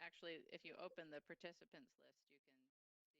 actually, if you open the participants list, you can see the list of names.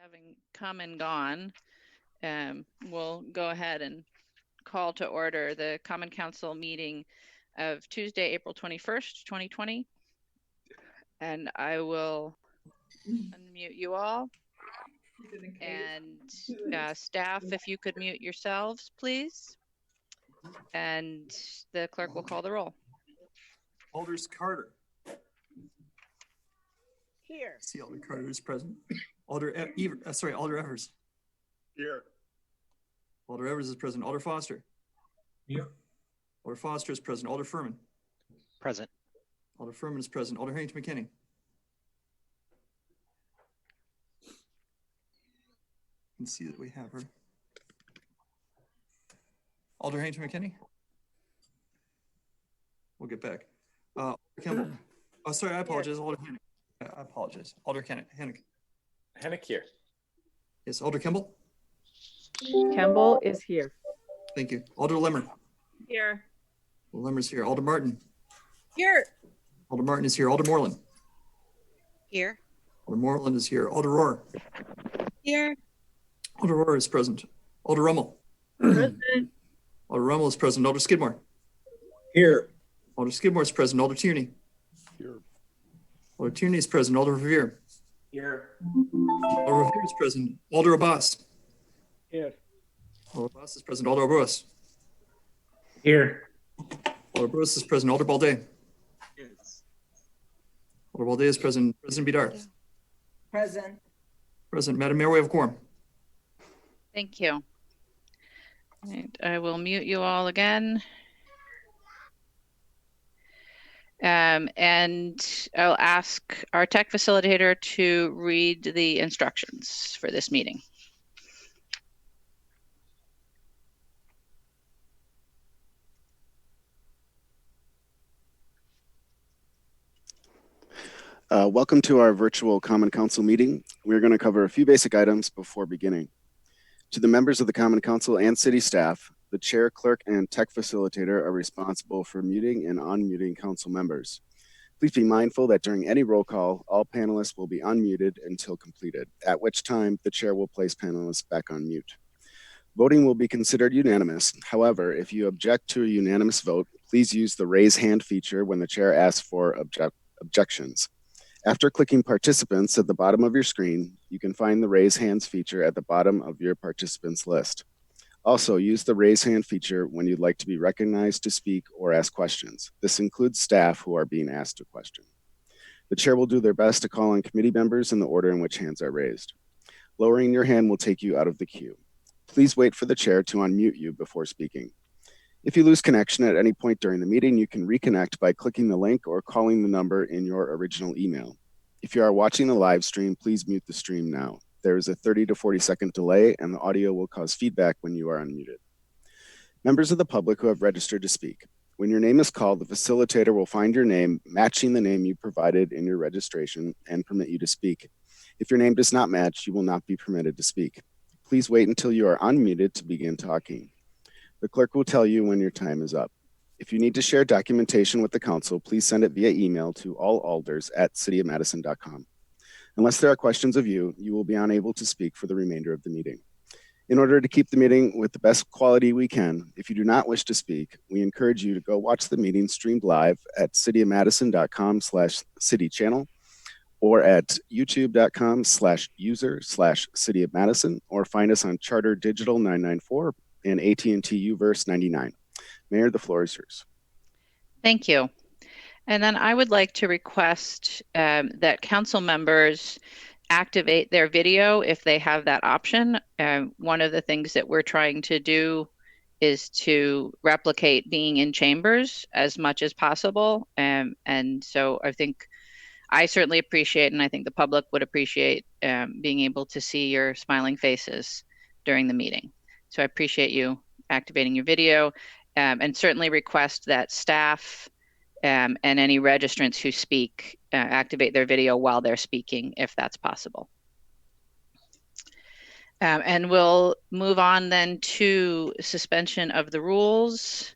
Having come and gone, we'll go ahead and call to order the Common Council meeting of Tuesday, April 21st, 2020. And I will unmute you all. And staff, if you could mute yourselves, please. And the clerk will call the roll. Alders Carter. Here. See, Alder Carter is present. Alder Evers. Here. Alder Evers is present. Alder Foster. Here. Alder Foster is present. Alder Furman. Present. Alder Furman is present. Alder Harrington McKinney. You can see that we have her. Alder Harrington McKinney. We'll get back. Alder Kimball. Oh, sorry, I apologize. Alder Hennick. I apologize. Alder Hennick. Hennick here. Yes, Alder Kimball. Campbell is here. Thank you. Alder Lemmer. Here. Lemmer's here. Alder Martin. Here. Alder Martin is here. Alder Moreland. Here. Alder Moreland is here. Alder Rohr. Here. Alder Rohr is present. Alder Rummel. Present. Alder Rummel is present. Alder Skidmore. Here. Alder Skidmore is present. Alder Tierney. Here. Alder Tierney is present. Alder Revere. Here. Alder Revere is present. Alder Abbas. Here. Alder Abbas is present. Alder Abbas. Here. Alder Abbas is present. Alder Balde. Yes. Alder Balde is present. President Bidar. Present. Present. Madam Mayor, we have a quorum. Thank you. All right, I will mute you all again. And I'll ask our tech facilitator to read the instructions for this meeting. Welcome to our virtual Common Council meeting. We're going to cover a few basic items before beginning. To the members of the Common Council and city staff, the chair, clerk, and tech facilitator are responsible for muting and unmuting council members. Please be mindful that during any roll call, all panelists will be unmuted until completed, at which time the chair will place panelists back on mute. Voting will be considered unanimous. However, if you object to a unanimous vote, please use the raise hand feature when the chair asks for objections. After clicking participants at the bottom of your screen, you can find the raise hands feature at the bottom of your participants list. Also, use the raise hand feature when you'd like to be recognized to speak or ask questions. This includes staff who are being asked a question. The chair will do their best to call on committee members in the order in which hands are raised. Lowering your hand will take you out of the queue. Please wait for the chair to unmute you before speaking. If you lose connection at any point during the meeting, you can reconnect by clicking the link or calling the number in your original email. If you are watching the live stream, please mute the stream now. There is a 30 to 40 second delay and the audio will cause feedback when you are unmuted. Members of the public who have registered to speak. When your name is called, the facilitator will find your name matching the name you provided in your registration and permit you to speak. If your name does not match, you will not be permitted to speak. Please wait until you are unmuted to begin talking. The clerk will tell you when your time is up. If you need to share documentation with the council, please send it via email to allalders@cityofmadison.com. Unless there are questions of you, you will be unable to speak for the remainder of the meeting. In order to keep the meeting with the best quality we can, if you do not wish to speak, we encourage you to go watch the meeting streamed live at cityofmadison.com/city channel or at youtube.com/user/City of Madison, or find us on Charter Digital 994 and AT&T Uverse 99. Mayor, the floor is yours. Thank you. And then I would like to request that council members activate their video if they have that option. One of the things that we're trying to do is to replicate being in chambers as much as possible. And so I think I certainly appreciate, and I think the public would appreciate being able to see your smiling faces during the meeting. So I appreciate you activating your video, and certainly request that staff and any registrants who speak activate their video while they're speaking, if that's possible. And we'll move on then to suspension of the rules.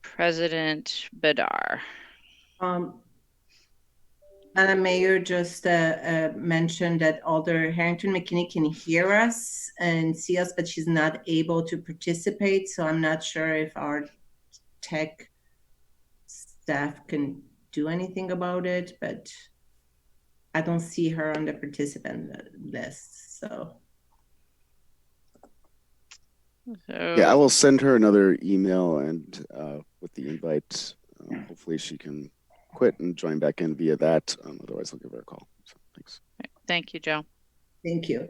President Bedar. Madam Mayor just mentioned that Alder Harrington McKinney can hear us and see us, but she's not able to participate. So I'm not sure if our tech staff can do anything about it, but I don't see her on the participant list. So Yeah, I will send her another email and with the invite. Hopefully she can quit and join back in via that. Otherwise, I'll give her a call. So, thanks. Thank you, Joe. thank you.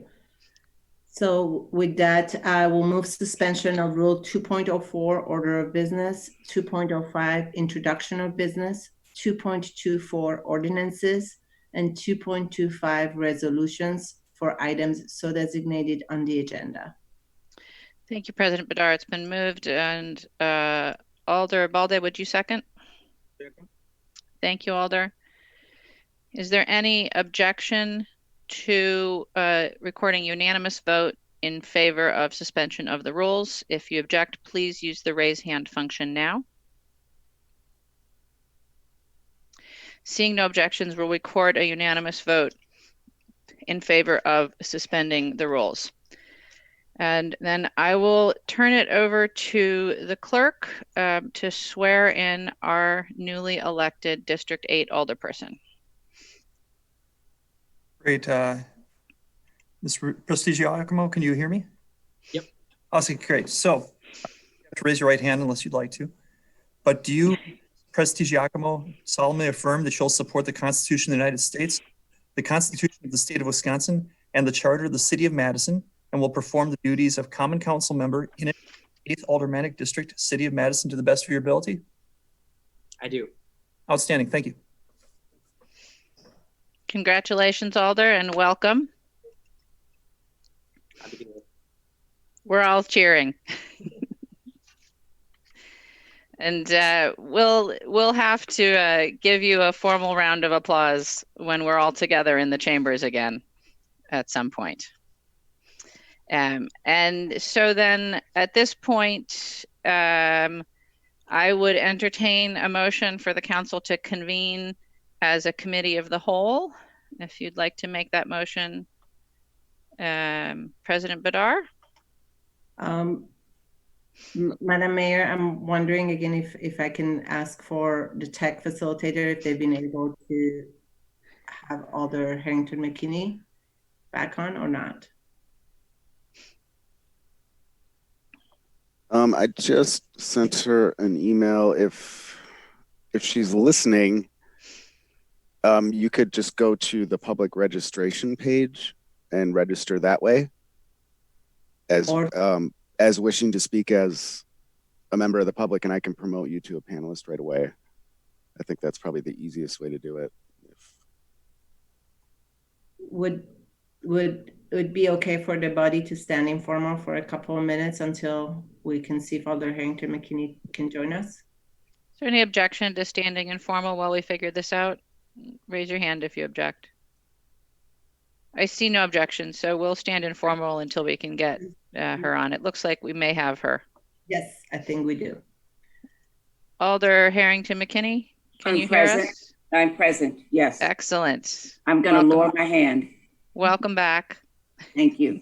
So with that, I will move suspension of Rule 2.04, Order of Business, 2.05, Introduction of Business, 2.24, Ordinances, and 2.25, Resolutions for items so designated on the agenda. Thank you, President Bedar. It's been moved, and Alder Balde, would you second? Second. Thank you, Alder. Is there any objection to recording unanimous vote in favor of suspension of the rules? If you object, please use the raise hand function now. Seeing no objections, we'll record a unanimous vote in favor of suspending the rules. And then I will turn it over to the clerk to swear in our newly elected District 8 alderperson. Great. Ms. Prestigiacomo, can you hear me? Yep. Awesome, great. So you have to raise your right hand unless you'd like to. But do you, Prestigiacomo, solemnly affirm that you'll support the Constitution of the United States, the Constitution of the State of Wisconsin, and the Charter of the City of Madison, and will perform the duties of Common Council member in 8th Aldermanic District, City of Madison, to the best of your ability? I do. Outstanding. Thank you. Congratulations, Alder, and welcome. Happy to do it. We're all cheering. And we'll have to give you a formal round of applause when we're all together in the chambers again at some point. And so then at this point, I would entertain a motion for the council to convene as a committee of the whole. If you'd like to make that motion, President Bedar. Madam Mayor, I'm wondering again if I can ask for the tech facilitator if they've been able to have Alder Harrington McKinney back on or not. I just sent her an email. If she's listening, you could just go to the public registration page and register that way as wishing to speak as a member of the public, and I can promote you to a panelist right away. I think that's probably the easiest way to do it. Would it be okay for the body to stand informal for a couple of minutes until we can see if Alder Harrington McKinney can join us? Is there any objection to standing informal while we figure this out? Raise your hand if you object. I see no objection, so we'll stand informal until we can get her on. It looks like we may have her. Yes, I think we do. Alder Harrington McKinney, can I'm you hear present. us? I'm present, yes. Excellent. I'm going to Welcome. lower my hand. Welcome back. Thank you.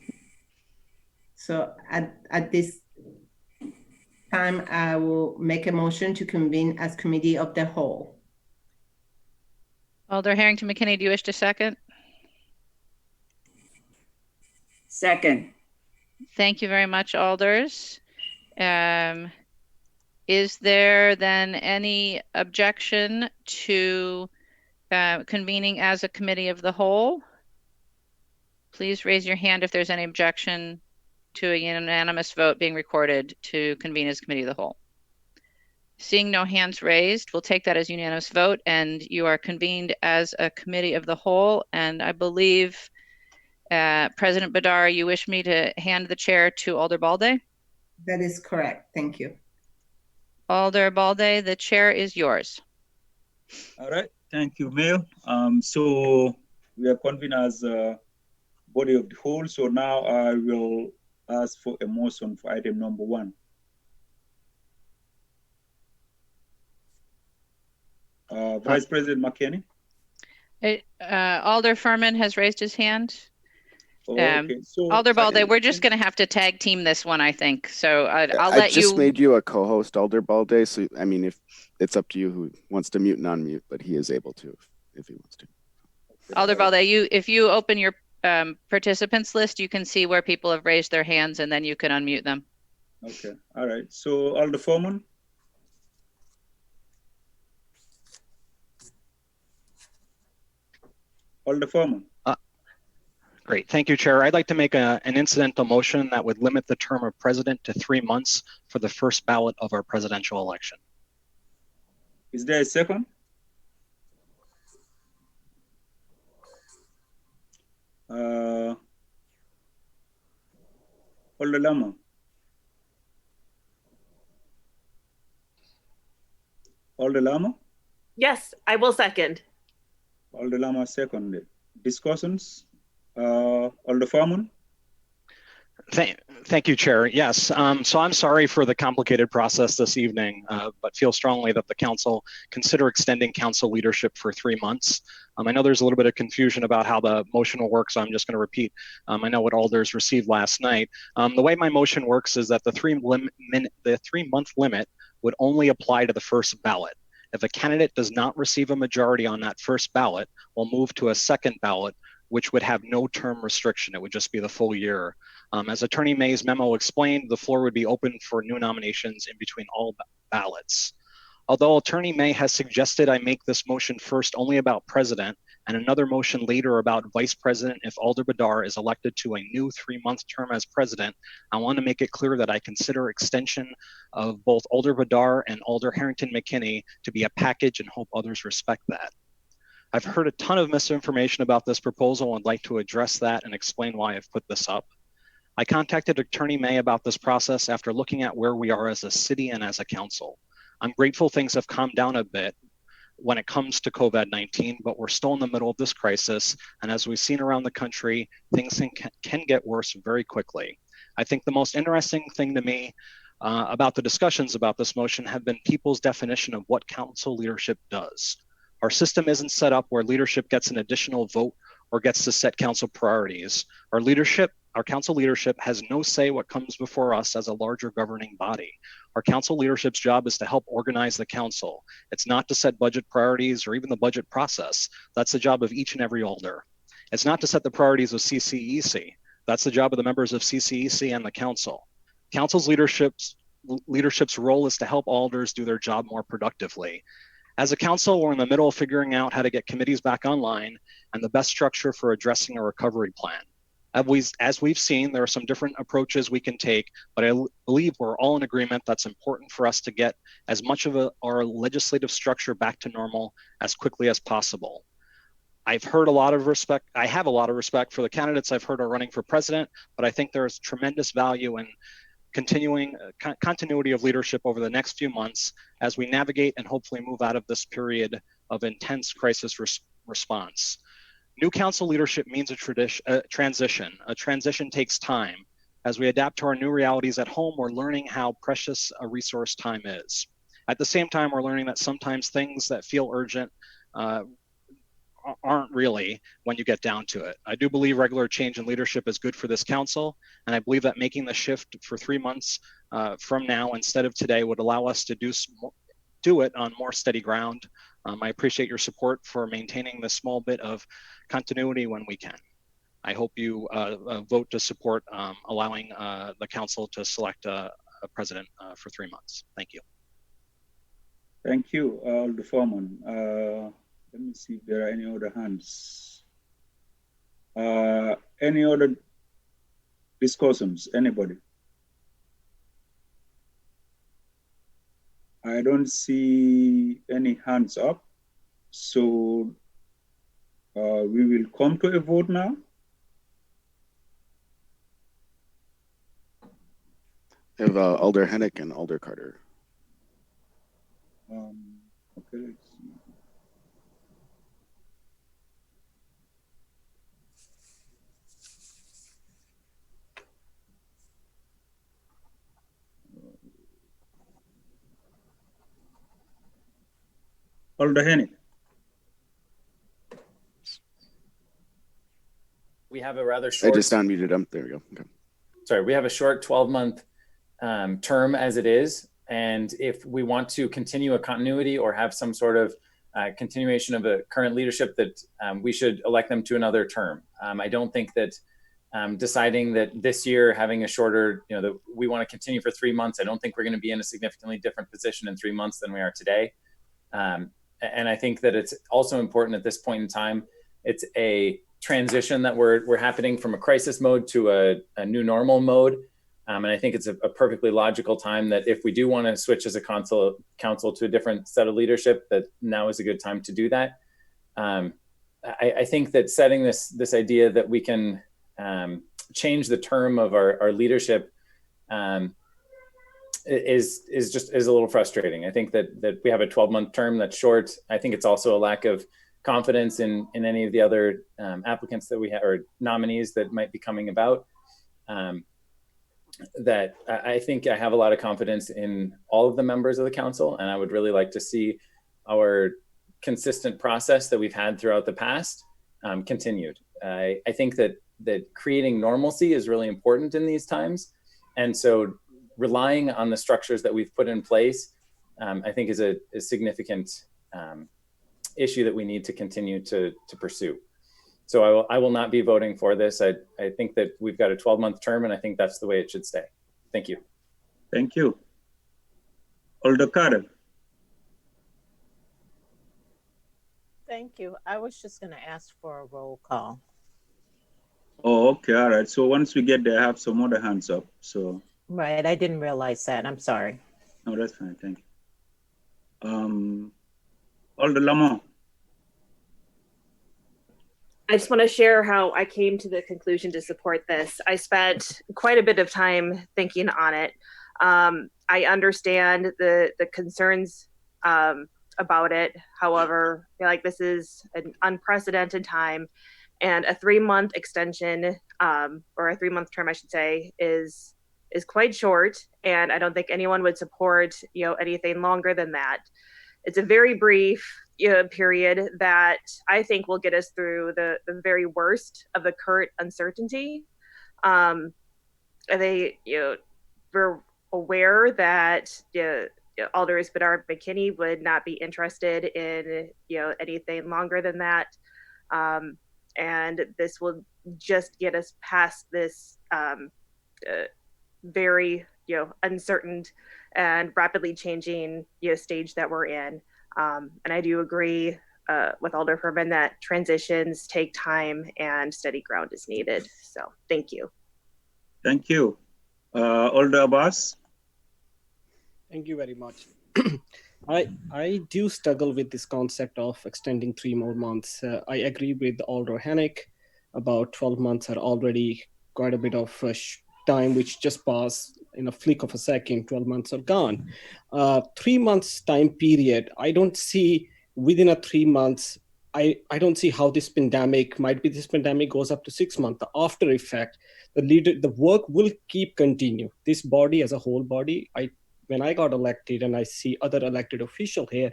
So at this time, I will make a motion to convene as committee of the whole. Alder Harrington McKinney, do you wish to second? Second. Thank you very much, Alders. Is there then any objection to convening as a committee of the whole? Please raise your hand if there's any objection to a unanimous vote being recorded to convene as committee of the whole. Seeing no hands raised, we'll take that as unanimous vote, and you are convened as a committee of the whole. And I believe, President Badar, you wish me to hand the chair to Alder Balde? That is correct. Thank you. Alder Balde, the chair is yours. All right, thank you, Mayor. So we are convened as a body of the whole. So now I will ask for a motion for item number 1. Vice President McKinney. Alder Furman has raised his hand. Oh, okay. So Alder Balde, we're just going to have to tag team this one, I think. So I'll let you. I just made you a co-host, Alder Balde. So I mean, if it's up to you who wants to mute and unmute, but he is able to if he wants to. Alder Balde, if you open your participants list, you can see where people have raised their hands, and then you can unmute them. Okay. All right. So Alder Foreman. Alder Foreman. Great. Thank you, Chair. I'd like to make an incidental motion that would limit the term of president to 3 months for the first ballot of our presidential election. Is there a second? Alder Lama. Alder Lama? Yes, I will second. Alder Lama seconded. Discussions? Alder Foreman? Thank you, Chair. Yes, so I'm sorry for the complicated process this evening, but feel strongly that the council consider extending council leadership for 3 months. I know there's a little bit of confusion about how the motion will work, so I'm just going to repeat. I know what Alders received last night. The way my motion works is that the 3-month limit would only apply to the first ballot. If a candidate does not receive a majority on that first ballot, we'll move to a second ballot, which would have no term restriction. It would just be the full year. As Attorney May's memo explained, the floor would be open for new nominations in between all ballots. Although Attorney May has suggested I make this motion first only about president and another motion later about vice president if Alder Badar is elected to a new 3-month term as president, I want to make it clear that I consider extension of both Alder Badar and Alder Harrington McKinney to be a package and hope others respect that. I've heard a ton of misinformation about this proposal and would like to address that and explain why I've put this up. I contacted Attorney May about this process after looking at where we are as a city and as a council. I'm grateful things have calmed down a bit when it comes to COVID-19, but we're still in the middle of this crisis. And as we've seen around the country, things can get worse very quickly. I think the most interesting thing to me about the discussions about this motion have been people's definition of what council leadership does. Our system isn't set up where leadership gets an additional vote or gets to set council priorities. Our council leadership has no say what comes before us as a larger governing body. Our council leadership's job is to help organize the council. It's not to set budget priorities or even the budget process. That's the job of each and every alder. It's not to set the priorities of CCEC. That's the job of the members of CCEC and the council. Council's leadership's role is to help alders do their job more productively. As a council, we're in the middle of figuring out how to get committees back online and the best structure for addressing a recovery plan. As we've seen, there are some different approaches we can take, but I believe we're all in agreement that's important for us to get as much of our legislative structure back to normal as quickly as possible. I have a lot of respect for the candidates I've heard are running for president, but I think there's tremendous value in continuing continuity of leadership over the next few months as we navigate and hopefully move out of this period of intense crisis response. New council leadership means a transition. A transition takes time. As we adapt to our new realities at home, we're learning how precious a resource time is. At the same time, we're learning that sometimes things that feel urgent aren't really when you get down to it. I do believe regular change in leadership is good for this council, and I believe that making the shift for 3 months from now instead of today would allow us to do it on more steady ground. I appreciate your support for maintaining this small bit of continuity when we can. I hope you vote to support allowing the council to select a president for 3 months. Thank you. Thank you, Alderman. Let me see if there are any other hands. Any other discussions? Anybody? I don't see any hands up. So we will come to a vote now. We have Alder Hennick and Alder Carter. Okay, let's see. Alder Hennick. We have a rather short. I just unmuted him. There we go. Okay. Sorry, we have a short 12-month term as it is. And if we want to continue a continuity or have some sort of continuation of a current leadership, that we should elect them to another term. I don't think that deciding that this year having a shorter, that we want to continue for 3 months, I don't think we're going to be in a significantly different position in 3 months than we are today. And I think that it's also important at this point in time, it's a transition that we're happening from a crisis mode to a new normal mode. And I think it's a perfectly logical time that if we do want to switch as a council to a different set of leadership, that now is a good time to do that. I think that setting this idea that we can change the term of our leadership is a little frustrating. I think that we have a 12-month term that's short. I think it's also a lack of confidence in any of the other applicants that we have or nominees that might be coming about. That I think I have a lot of confidence in all of the members of the council, and I would really like to see our consistent process that we've had throughout the past continued. I think that creating normalcy is really important in these times, and so relying on the structures that we've put in place, I think is a significant issue that we need to continue to pursue. So I will not be voting for this. I think that we've got a 12-month term, and I think that's the way it should stay. Thank you. Thank you. Alder Carter. Thank you. I was just going to ask for a roll call. Oh, okay. All right. So once we get there, I have some other hands up. So. Right. I didn't realize that. I'm sorry. No, that's fine. Thank you. Alder Lamont. I just want to share how I came to the conclusion to support this. I spent quite a bit of time thinking on it. I understand the concerns about it. However, I feel like this is an unprecedented time, and a 3-month extension, or a 3-month term, I should say, is quite short. And I don't think anyone would support anything longer than that. It's a very brief period that I think will get us through the very worst of the current uncertainty. We're aware that Alder Bedard McKinney would not be interested in anything longer than that, and this will just get us past this very uncertain and rapidly changing stage that we're in. And I do agree with Alder Herman that transitions take time and steady ground is needed. So thank you. Thank you. Alder Abbas. Thank you very much. I do struggle with this concept of extending 3 more months. I agree with Alder Hennick about 12 months are already quite a bit of time, which just passed in a flick of a second. 12 months are gone. 3 months time period, I don't see within a 3 months, I don't see how this pandemic goes up to 6 months. The after effect, the work will keep continue. This body as a whole body, when I got elected and I see other elected officials here,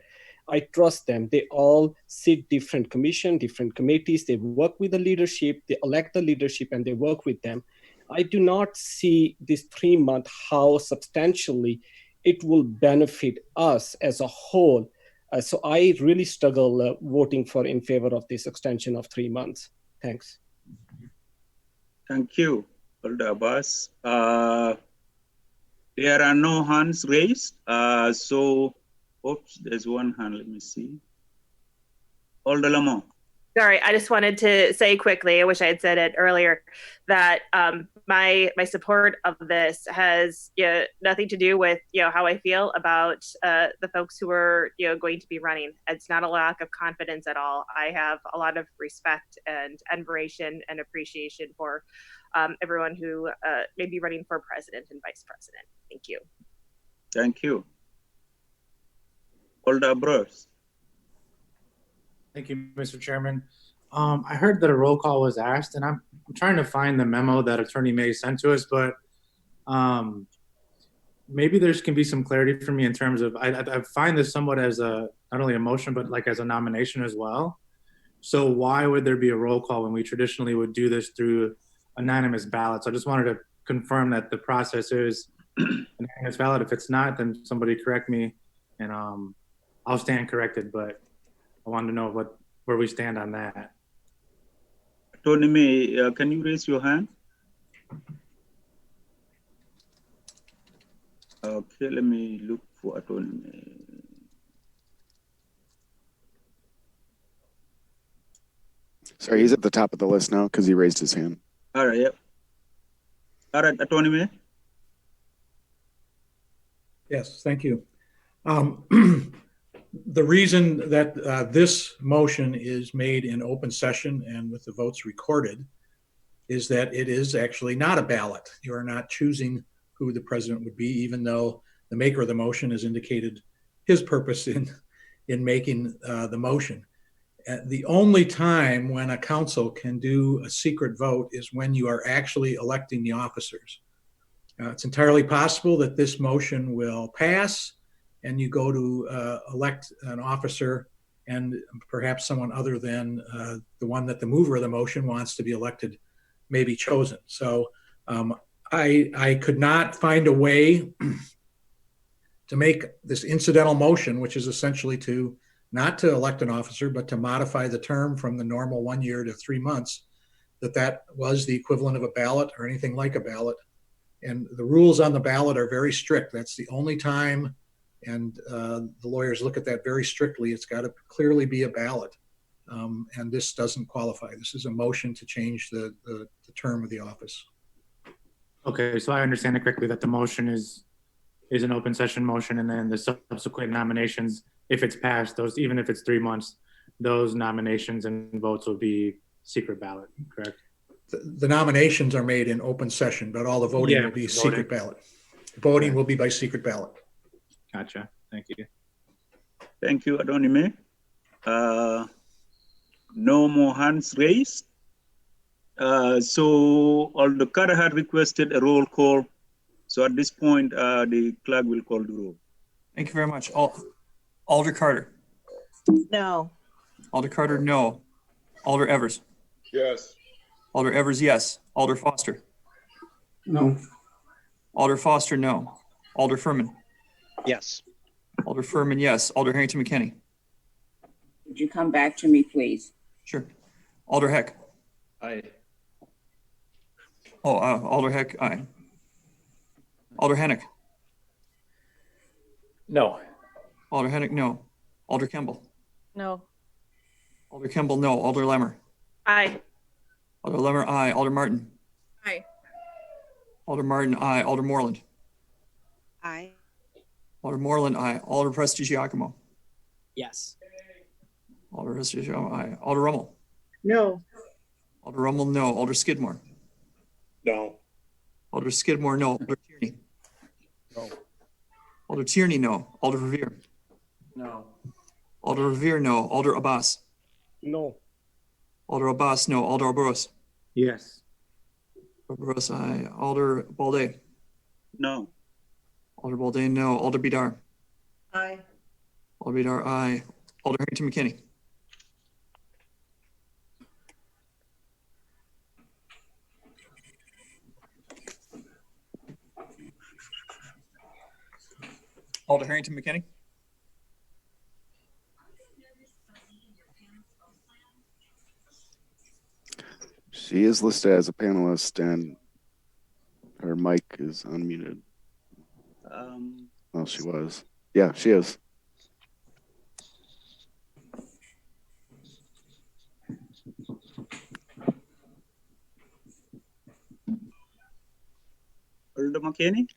I trust them. They all sit different commission, different committees. They work with the leadership, they elect the leadership, and they work with them. I do not see this 3 month, how substantially it will benefit us as a whole. So I really struggle voting in favor of this extension of 3 months. Thanks. Thank you, Alder Abbas. There are no hands raised. Oops, there's one hand. Let me see. Alder Lamont. Sorry, I just wanted to say quickly, I wish I had said it earlier, that my support of this has nothing to do with how I feel about the folks who are going to be running. It's not a lack of confidence at all. I have a lot of respect and admiration and appreciation for everyone who may be running for president and vice president. Thank you. Thank you. Alder Bruce. Thank you, Mr. Chairman. I heard that a roll call was asked, and I'm trying to find the memo that Attorney May sent to us, but maybe there can be some clarity for me in terms of, I find this somewhat as not only a motion, but like as a nomination as well. So why would there be a roll call when we traditionally would do this through anonymous ballots? I just wanted to confirm that the process is anonymous ballot. If it's not, then somebody correct me, and I'll stand corrected, but I wanted to know where we stand on that. Attorney May, can you raise your hand? Okay, let me look for Attorney May. Sorry, he's at the top of the list now because he raised his hand. All right, yep. All right, Attorney May. Yes, thank you. The reason that this motion is made in open session and with the votes recorded is that it is actually not a ballot. You are not choosing who the president would be, even though the maker of the motion has indicated his purpose in making the motion. The only time when a council can do a secret vote is when you are actually electing the officers. It's entirely possible that this motion will pass and you go to elect an officer and perhaps someone other than the one that the mover of the motion wants to be elected may be chosen. So I could not find a way to make this incidental motion, which is essentially not to elect an officer, but to modify the term from the normal 1 year to 3 months, that was the equivalent of a ballot or anything like a ballot. And the rules on the ballot are very strict. That's the only time, and the lawyers look at that very strictly. It's got to clearly be a ballot. And this doesn't qualify. This is a motion to change the term of the office. Okay, so I understand it correctly that the motion is an open session motion, and then the subsequent nominations, if it's passed, those, even if it's 3 months, those nominations and votes will be secret ballot, correct? The nominations are made in open session, but all the voting will be secret ballot. Voting will be by secret ballot. Gotcha. Thank you. Thank you, Attorney May. No more hands raised. So Alder Carter had requested a roll call. So at this point, the clerk will call the roll. Thank you very much. Alder Carter. No. Alder Carter, no. Alder Evers. Yes. Alder Evers, yes. Alder Foster. No. Alder Foster, no. Alder Furman. Yes. Alder Furman, yes. Alder Harrington McKinney. Would you come back to me, please? Sure. Alder Heck. Aye. Alder Heck, aye. Alder Hennick. No. Alder Hennick, no. Alder Kemble. No. Alder Kemble, no. Alder Lemmer. Aye. Alder Lemmer, aye. Alder Martin. Aye. Alder Martin, aye. Alder Moreland. Aye. Alder Moreland, aye. Alder Prestigiacomo. Yes. Alder Prestigiacomo, aye. Alder Rummel. No. Alder Rummel, no. Alder Skidmore. No. Alder Skidmore, no. Alder Tierney. No. Alder Tierney, no. Alder Revere. No. Alder Revere, no. Alder Abbas. No. Alder Abbas, no. Alder Arboros. Yes. Arboros, aye. Alder Balde. No. Alder Balde, no. Alder Bidar. Aye. Alder Bidar, aye. Alder Harrington McKinney. Alder Harrington McKinney. She is listed as a panelist and her mic is unmuted. Well, she was. Yeah, she is. Alder McKinney?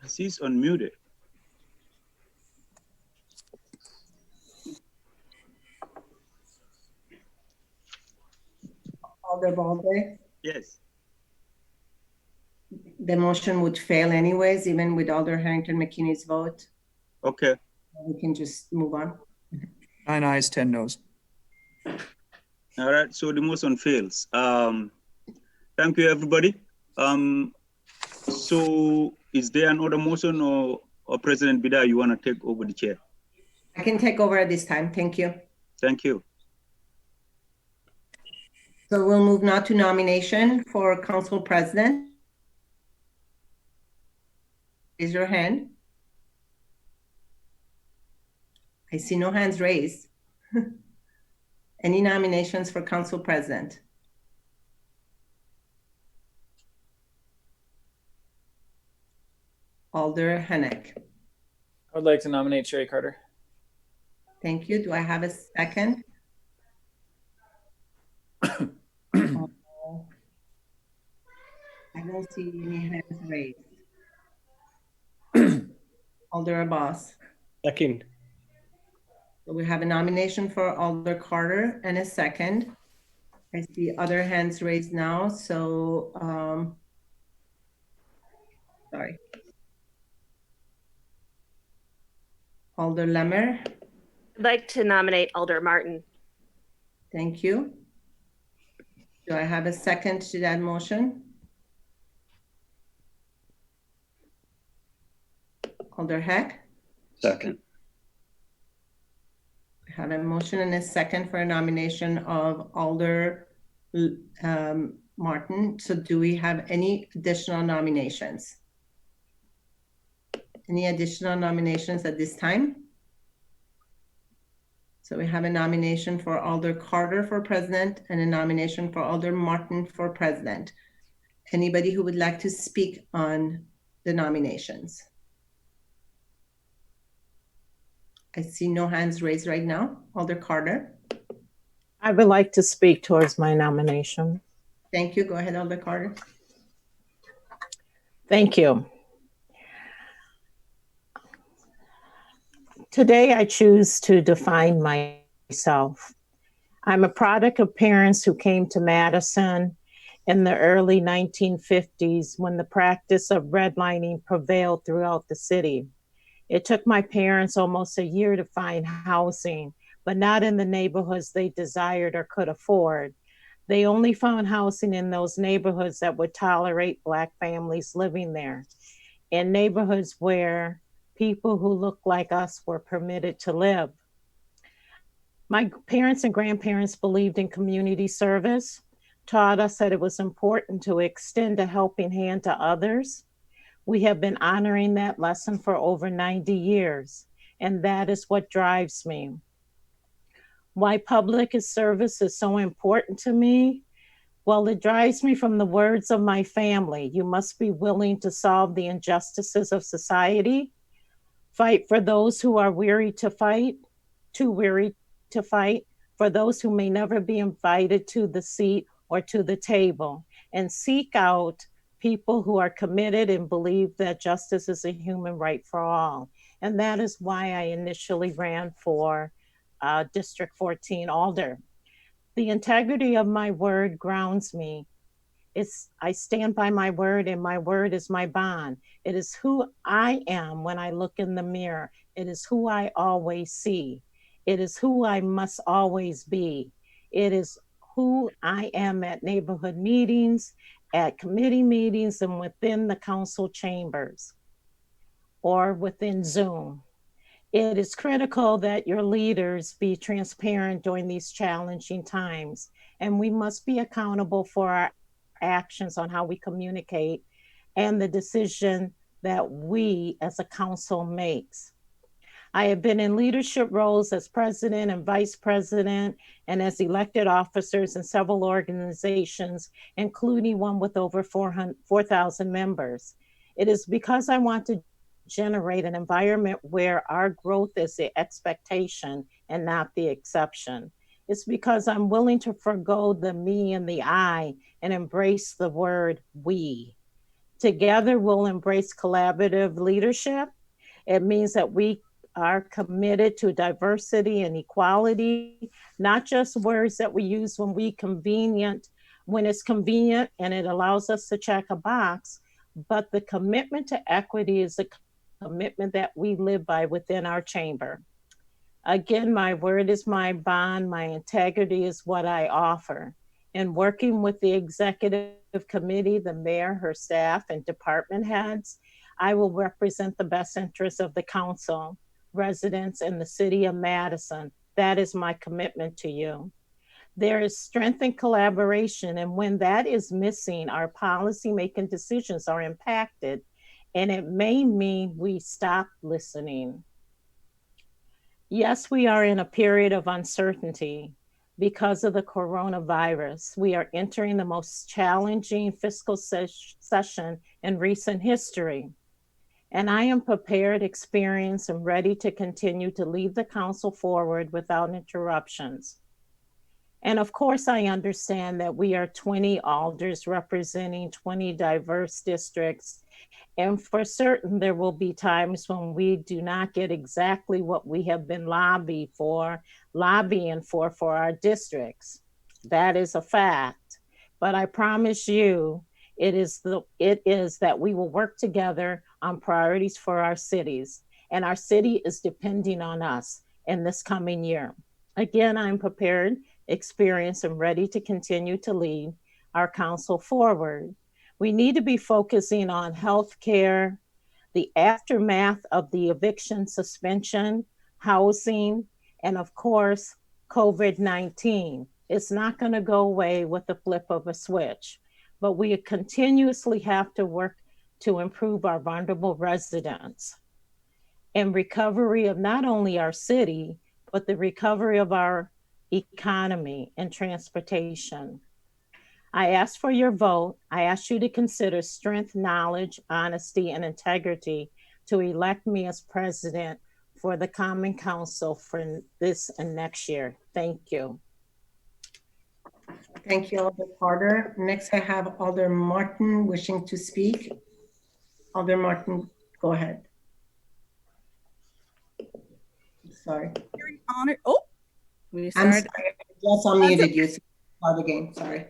She's unmuted. Alder Balde, Yes. the motion would fail anyways, even with Alder Harrington McKinney's vote. Okay. We can just move on. 9 ayes, 10 noes. All right, so the motion fails. Thank you, everybody. So is there another motion or President Bida, you want to take over the chair? I can take over at this time. Thank you. Thank you. So we'll move now to nomination for council president. Raise your hand. I see no hands raised. Any nominations for council president? Alder Hennick. I would like to nominate Sherry Carter. Thank you. Do I have a second? I don't see any hands raised. Alder Abbas. Second. So we have a nomination for Alder Carter and a second. I see other hands raised now, so sorry. Alder Lemmer. I'd like to nominate Alder Martin. Thank you. Do I have a second to that motion? Alder Heck. Second. I have a motion and a second for a nomination of Alder Martin. So do we have any additional nominations? Any additional nominations at this time? So we have a nomination for Alder Carter for president and a nomination for Alder Martin for president. Anybody who would like to speak on the nominations? I see no hands raised right now. Alder Carter. I would like to speak towards my nomination. Thank you. Go ahead, Alder Carter. Thank you. Today, I choose to define myself. I'm a product of parents who came to Madison in the early 1950s when the practice of redlining prevailed throughout the city. It took my parents almost a year to find housing, but not in the neighborhoods they desired or could afford. They only found housing in those neighborhoods that would tolerate Black families living there, in neighborhoods where people who looked like us were permitted to live. My parents and grandparents believed in community service, taught us that it was important to extend a helping hand to others. We have been honoring that lesson for over 90 years, and that is what drives me. Why public service is so important to me? Well, it drives me from the words of my family. You must be willing to solve the injustices of society, fight for those who are weary to fight, too weary to fight, for those who may never be invited to the seat or to the table, and seek out people who are committed and believe that justice is a human right for all. And that is why I initially ran for District 14 Alder. The integrity of my word grounds me. I stand by my word, and my word is my bond. It is who I am when I look in the mirror. It is who I always see. It is who I must always be. It is who I am at neighborhood meetings, at committee meetings, and within the council chambers. or within Zoom. It is critical that your leaders be transparent during these challenging times, and we must be accountable for our actions on how we communicate and the decision that we as a council makes. I have been in leadership roles as president and vice president and as elected officers in several organizations, including one with over 4,000 members. It is because I want to generate an environment where our growth is the expectation and not the exception. It's because I'm willing to forgo the me and the I and embrace the word we. Together, we'll embrace collaborative leadership. It means that we are committed to diversity and equality, not just words that we use when it's convenient and it allows us to check a box, but the commitment to equity is a commitment that we live by within our chamber. Again, my word is my bond, my integrity is what I offer. In working with the executive committee, the mayor, her staff, and department heads, I will represent the best interests of the council, residents, and the city of Madison. That is my commitment to you. There is strength in collaboration, and when that is missing, our policy-making decisions are impacted, and it may mean we stop listening. Yes, we are in a period of uncertainty because of the coronavirus. We are entering the most challenging fiscal session in recent history. And I am prepared, experienced, and ready to continue to lead the council forward without interruptions. And of course, I understand that we are 20 alders representing 20 diverse districts. And for certain, there will be times when we do not get exactly what we have been lobbying for our districts. That is a fact. But I promise you, it is that we will work together on priorities for our cities. And our city is depending on us in this coming year. Again, I'm prepared, experienced, and ready to continue to lead our council forward. We need to be focusing on healthcare, the aftermath of the eviction suspension, housing, and of course, COVID-19. It's not going to go away with the flip of a switch, but we continuously have to work to improve our vulnerable residents and recovery of not only our city, but the recovery of our economy and transportation. I ask for your vote. I ask you to consider strength, knowledge, honesty, and integrity to elect me as president for the Common Council for this and next year. Thank you. Thank you, Alder Carter. Next, I have Alder Martin wishing to speak. Alder Martin, go ahead. Sorry. Very honored. Oh, I'm sorry. I just unmuted you. Start again. Sorry.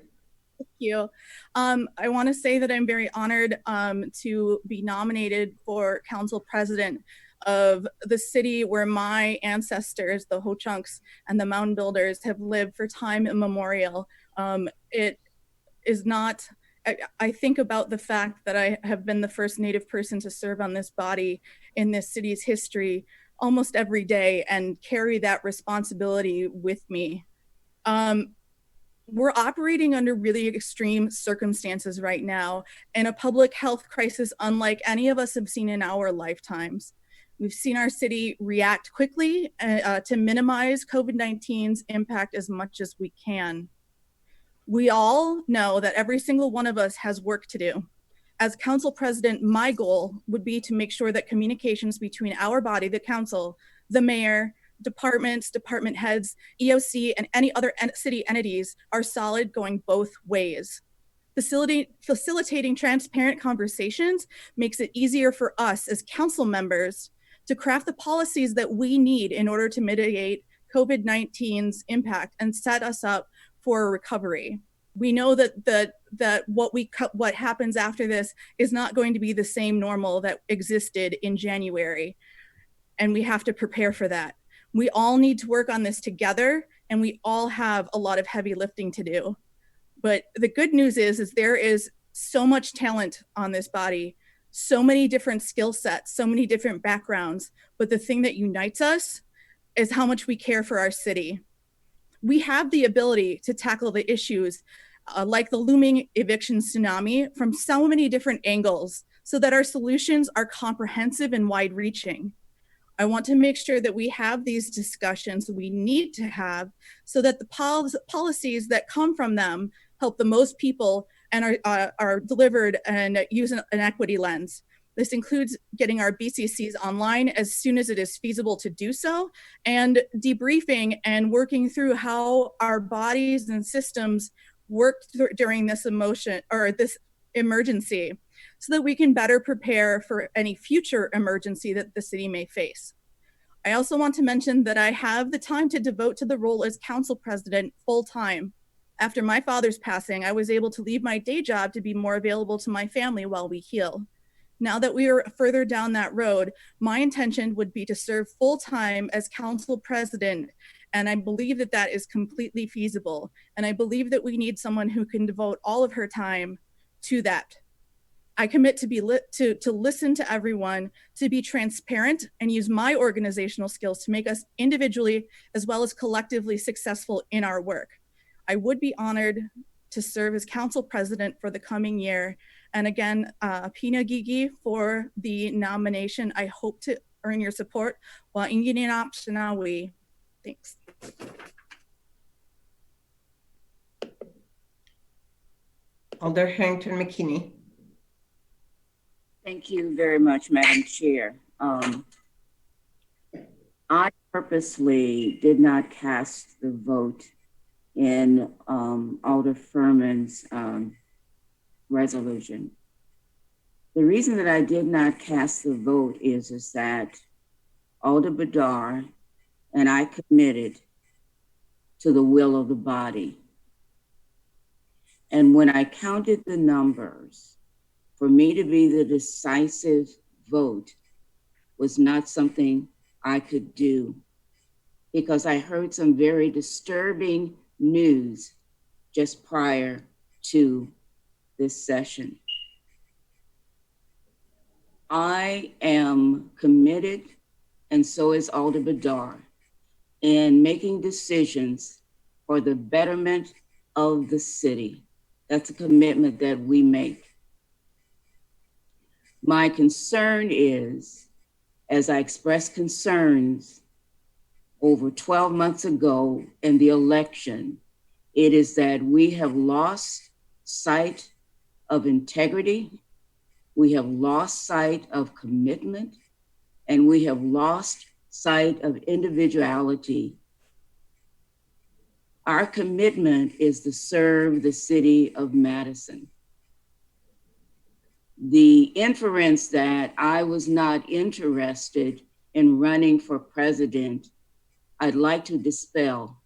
Thank you. I want to say that I'm very honored to be nominated for council president of the city where my ancestors, the Ho-Chunks and the Mound Builders, have lived for time immemorial. It is not, I think about the fact that I have been the first Native person to serve on this body in this city's history almost every day and carry that responsibility with me. We're operating under really extreme circumstances right now in a public health crisis unlike any of us have seen in our lifetimes. We've seen our city react quickly to minimize COVID-19's impact as much as we can. We all know that every single one of us has work to do. As council president, my goal would be to make sure that communications between our body, the council, the mayor, departments, department heads, EOC, and any other city entities are solid going both ways. Facilitating transparent conversations makes it easier for us as council members to craft the policies that we need in order to mitigate COVID-19's impact and set us up for a recovery. We know that what happens after this is not going to be the same normal that existed in January, and we have to prepare for that. We all need to work on this together, and we all have a lot of heavy lifting to do. But the good news is there is so much talent on this body. so many different skill sets, so many different backgrounds, but the thing that unites us is how much we care for our city. We have the ability to tackle the issues like the looming eviction tsunami from so many different angles so that our solutions are comprehensive and wide-reaching. I want to make sure that we have these discussions we need to have so that the policies that come from them help the most people and are delivered and use an equity lens. This includes getting our BCCs online as soon as it is feasible to do so, and debriefing and working through how our bodies and systems worked during this emergency so that we can better prepare for any future emergency that the city may face. I also want to mention that I have the time to devote to the role as council president full time. After my father's passing, I was able to leave my day job to be more available to my family while we heal. Now that we are further down that road, my intention would be to serve full time as council president. And I believe that that is completely feasible. And I believe that we need someone who can devote all of her time to that. I commit to listen to everyone, to be transparent, and use my organizational skills to make us individually as well as collectively successful in our work. I would be honored to serve as council president for the coming year. And again, Pina Gigi for the nomination. I hope to earn your support. Thanks. Alder Harrington McKinney. Thank you very much, Madam Chair. I purposely did not cast the vote in Alder Furman's resolution. The reason that I did not cast the vote is that Alder Badar and I committed to the will of the body. And when I counted the numbers, for me to be the decisive vote was not something I could do, because I heard some very disturbing news just prior to this session. I am committed, and so is Alder Badar, in making decisions for the betterment of the city. That's a commitment that we make. My concern is, as I expressed concerns over 12 months ago in the election, it is that we have lost sight of integrity, we have lost sight of commitment, and we have lost sight of individuality. Our commitment is to serve the city of Madison. The inference that I was not interested in running for president, I'd like to dispel.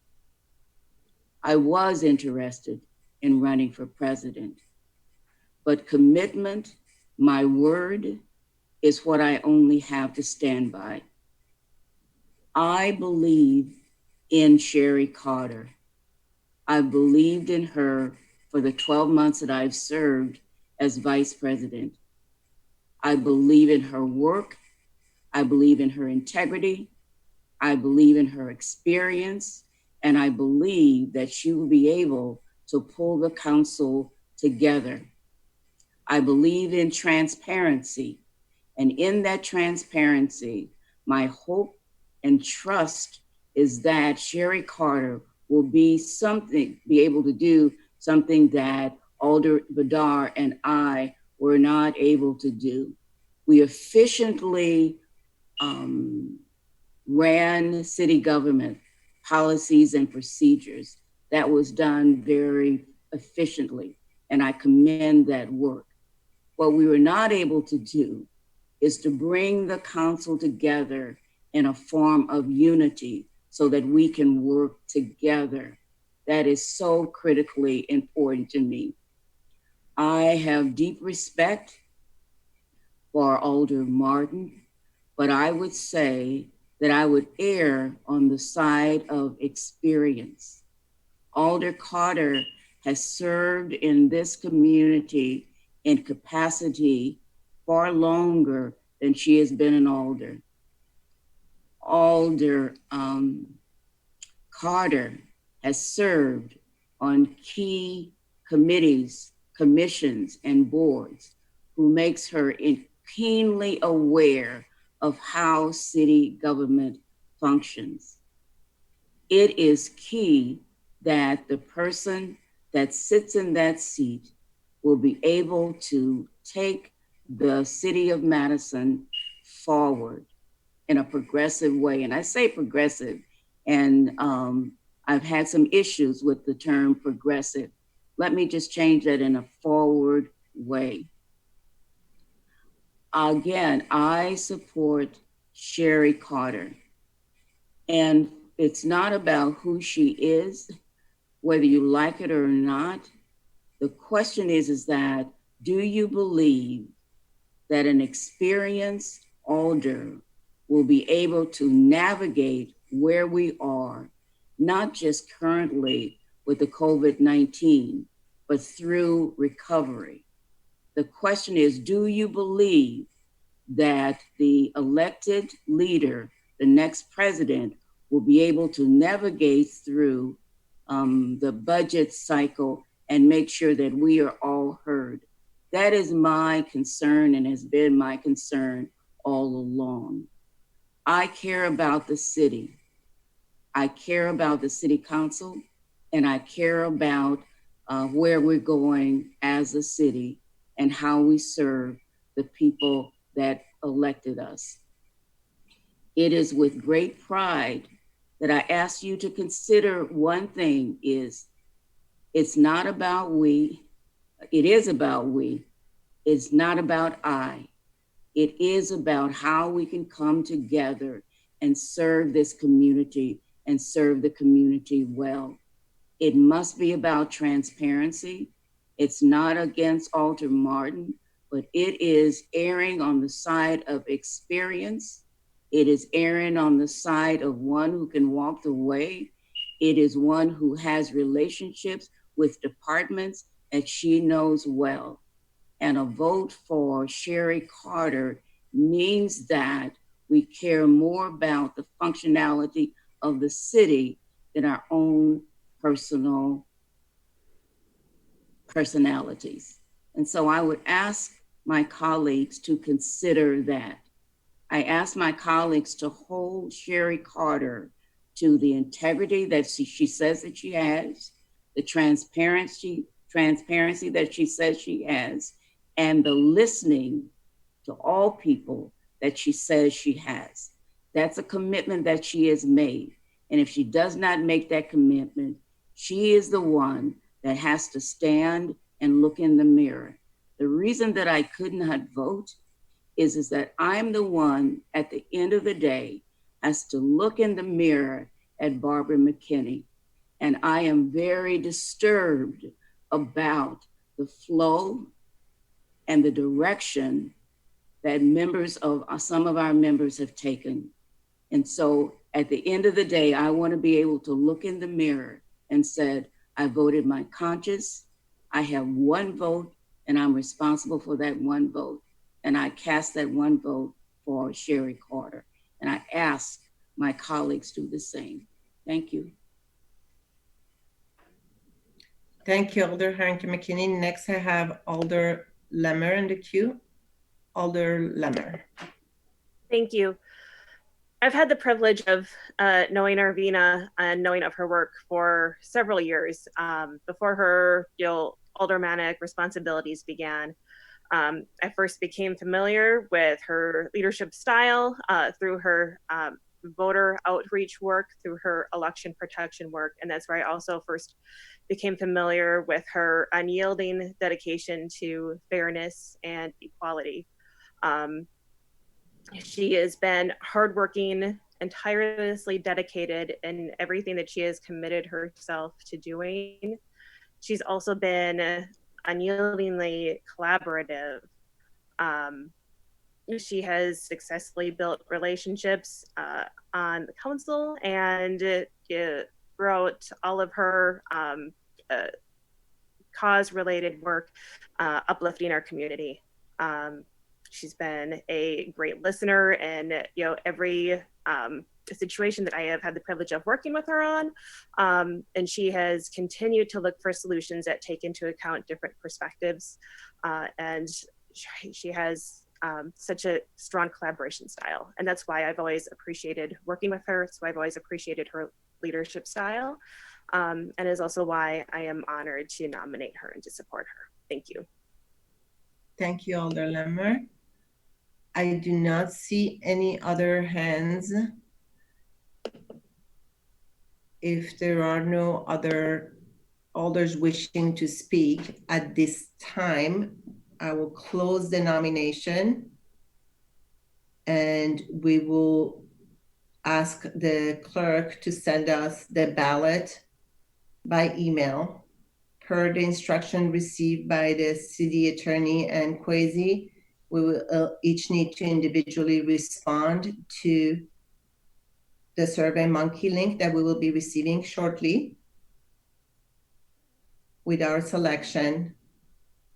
I was interested in running for president, but commitment, my word, is what I only have to stand by. I believe in Sherry Carter. I believed in her for the 12 months that I've served as vice president. I believe in her work. I believe in her integrity. I believe in her experience. And I believe that she will be able to pull the council together. I believe in transparency. And in that transparency, my hope and trust is that Sherry Carter will be able to do something that Alder Badar and I were not able to do. We efficiently ran city government policies and procedures. That was done very efficiently, and I commend that work. What we were not able to do is to bring the council together in a form of unity so that we can work together. That is so critically important to me. I have deep respect for Alder Martin, but I would say that I would err on the side of experience. Alder Carter has served in this community in capacity far longer than she has been an alder. Alder Carter has served on key committees, commissions, and boards, who makes her keenly aware of how city government functions. It is key that the person that sits in that seat will be able to take the city of Madison forward in a progressive way. And I say progressive, and I've had some issues with the term progressive. Let me just change that in a forward way. Again, I support Sherry Carter. And it's not about who she is, whether you like it or not. The question is that, do you believe that an experienced alder will be able to navigate where we are, not just currently with the COVID-19, but through recovery? The question is, do you believe that the elected leader, the next president, will be able to navigate through the budget cycle and make sure that we are all heard? That is my concern and has been my concern all along. I care about the city. I care about the city council, and I care about where we're going as a city and how we serve the people that elected us. It is with great pride that I ask you to consider one thing: is it's not about we, it is about we, it's not about I. It is about how we can come together and serve this community and serve the community well. It must be about transparency. It's not against Alder Martin, but it is erring on the side of experience. It is erring on the side of one who can walk the way. It is one who has relationships with departments that she knows well. And a vote for Sherry Carter means that we care more about the functionality of the city than our own personal personalities. And so I would ask my colleagues to consider that. I ask my colleagues to hold Sherry Carter to the integrity that she says that she has, the transparency that she says she has, and the listening to all people that she says she has. That's a commitment that she has made. And if she does not make that commitment, she is the one that has to stand and look in the mirror. The reason that I could not vote is that I'm the one at the end of the day has to look in the mirror at Barbara McKinney. And I am very disturbed about the flow and the direction that some of our members have taken. And so at the end of the day, I want to be able to look in the mirror and said, I voted my conscience. I have one vote and I'm responsible for that one vote. And I cast that one vote for Sherry Carter. And I ask my colleagues to do the same. Thank you. Thank you, Alder Harrington McKinney. Next, I have Alder Lemmer in the queue. Alder Lemmer. Thank you. I've had the privilege of knowing Arvina and knowing of her work for several years before her aldermanic responsibilities began. I first became familiar with her leadership style through her voter outreach work, through her election protection work, and that's where I also first became familiar with her unyielding dedication to fairness and equality. She has been hardworking and tirelessly dedicated in everything that she has committed herself to doing. She's also been unyieldingly collaborative. She has successfully built relationships on the council and throughout all of her cause-related work, uplifting our community. She's been a great listener, and every situation that I have had the privilege of working with her on, and she has continued to look for solutions that take into account different perspectives, and she has such a strong collaboration style, and that's why I've always appreciated working with her. That's why I've always appreciated her leadership style, and is also why I am honored to nominate her and to support her. Thank you. Thank you, Alder Lemmer. I do not see any other hands. If there are no other alders wishing to speak at this time, I will close the nomination and we will ask the clerk to send us the ballot by email per the instruction received by the city attorney and Kwesi. We will each need to individually respond to the Survey Monkey link that we will be receiving shortly with our selection.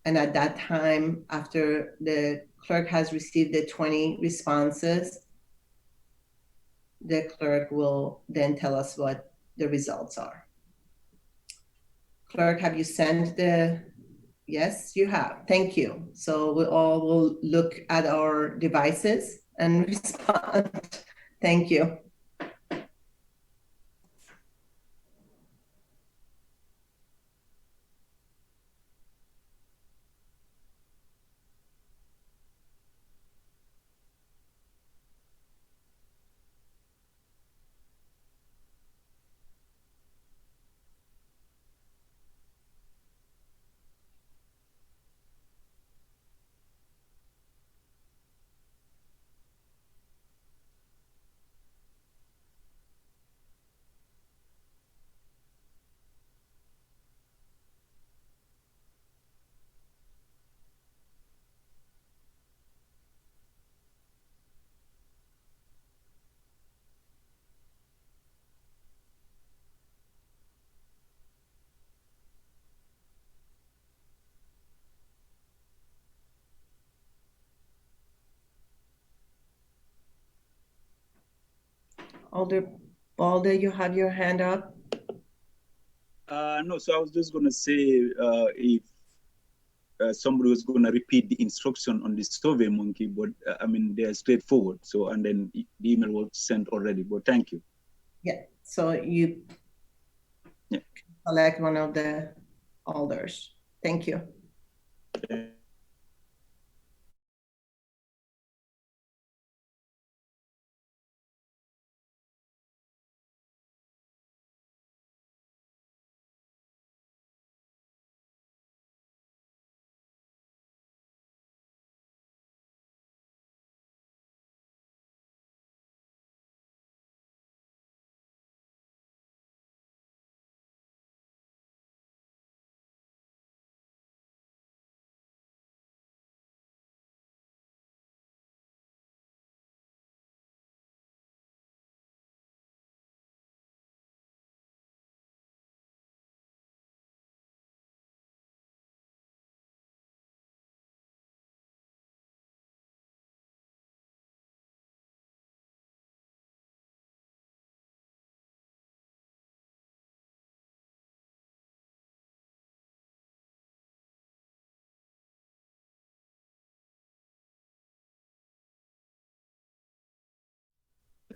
And at that time, after the clerk has received the 20 responses, the clerk will then tell us what the results are. Clerk, have you sent the, yes, you have, thank you. So we all will look at our devices and respond. Thank you. Alder Balde, you have your hand up. No, so I was just going to say if somebody was going to repeat the instruction on the Survey Monkey, but I mean, they're straightforward. So, and then the email was sent already, but thank you. Yeah, so you select one of the alders. Thank you.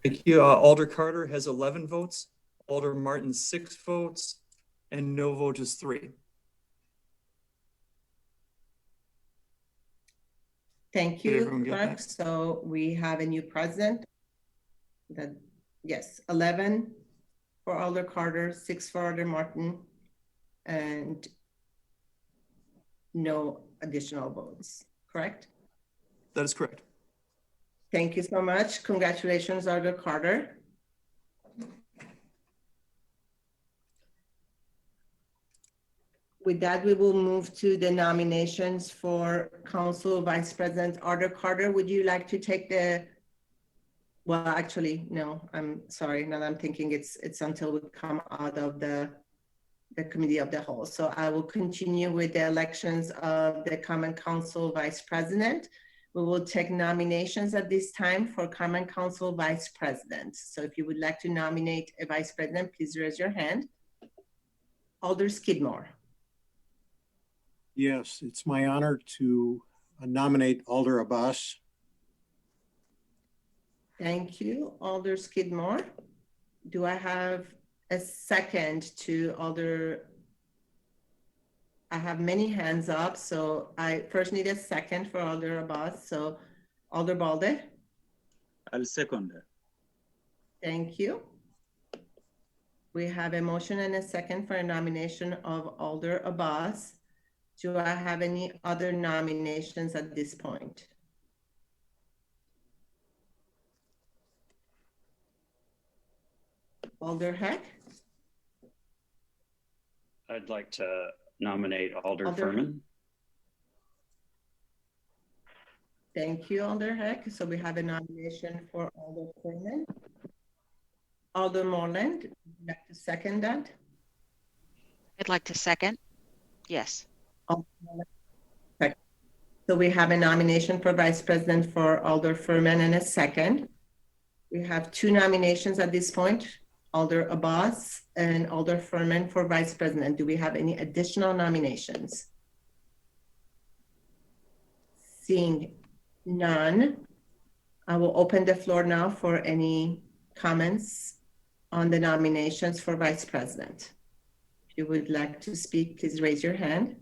Thank you. Alder Carter has 11 votes, Alder Martin 6 votes, and no vote is 3. Thank Did you, everyone get clerk. that? So we have a new president. That, yes, 11 for Alder Carter, 6 for Alder Martin, and no additional votes, correct? That is correct. Thank you so much. Congratulations, Alder Carter. With that, we will move to the nominations for Council Vice President. Alder Carter, would you like to take the, well, actually, no, I'm sorry. Now that I'm thinking it's until we come out of the Committee of the Whole. So I will continue with the elections of the Common Council Vice President. We will take nominations at this time for Common Council Vice President. So if you would like to nominate a Vice President, please raise your hand. Alder Skidmore. Yes, it's my honor to nominate Alder Abbas. Thank you, Alder Skidmore. Do I have a second to Alder? I have many hands up, so I first need a second for Alder Abbas. So Alder Balde. I'll second that. Thank you. We have a motion and a second for a nomination of Alder Abbas. Do I have any other nominations at this point? Alder Heck? I'd like to nominate Alder Alder- Furman. Thank you, Alder Heck. So we have a nomination for Alder Furman. Alder Moreland, would you like to second that? I'd like to second. Yes. Alder Moreland. Okay. So we have a nomination for Vice President for Alder Furman and a second. We have two nominations at this point, Alder Abbas and Alder Furman for Vice President. Do we have any additional nominations? Seeing none, I will open the floor now for any comments on the nominations for Vice President. If you would like to speak, please raise your hand.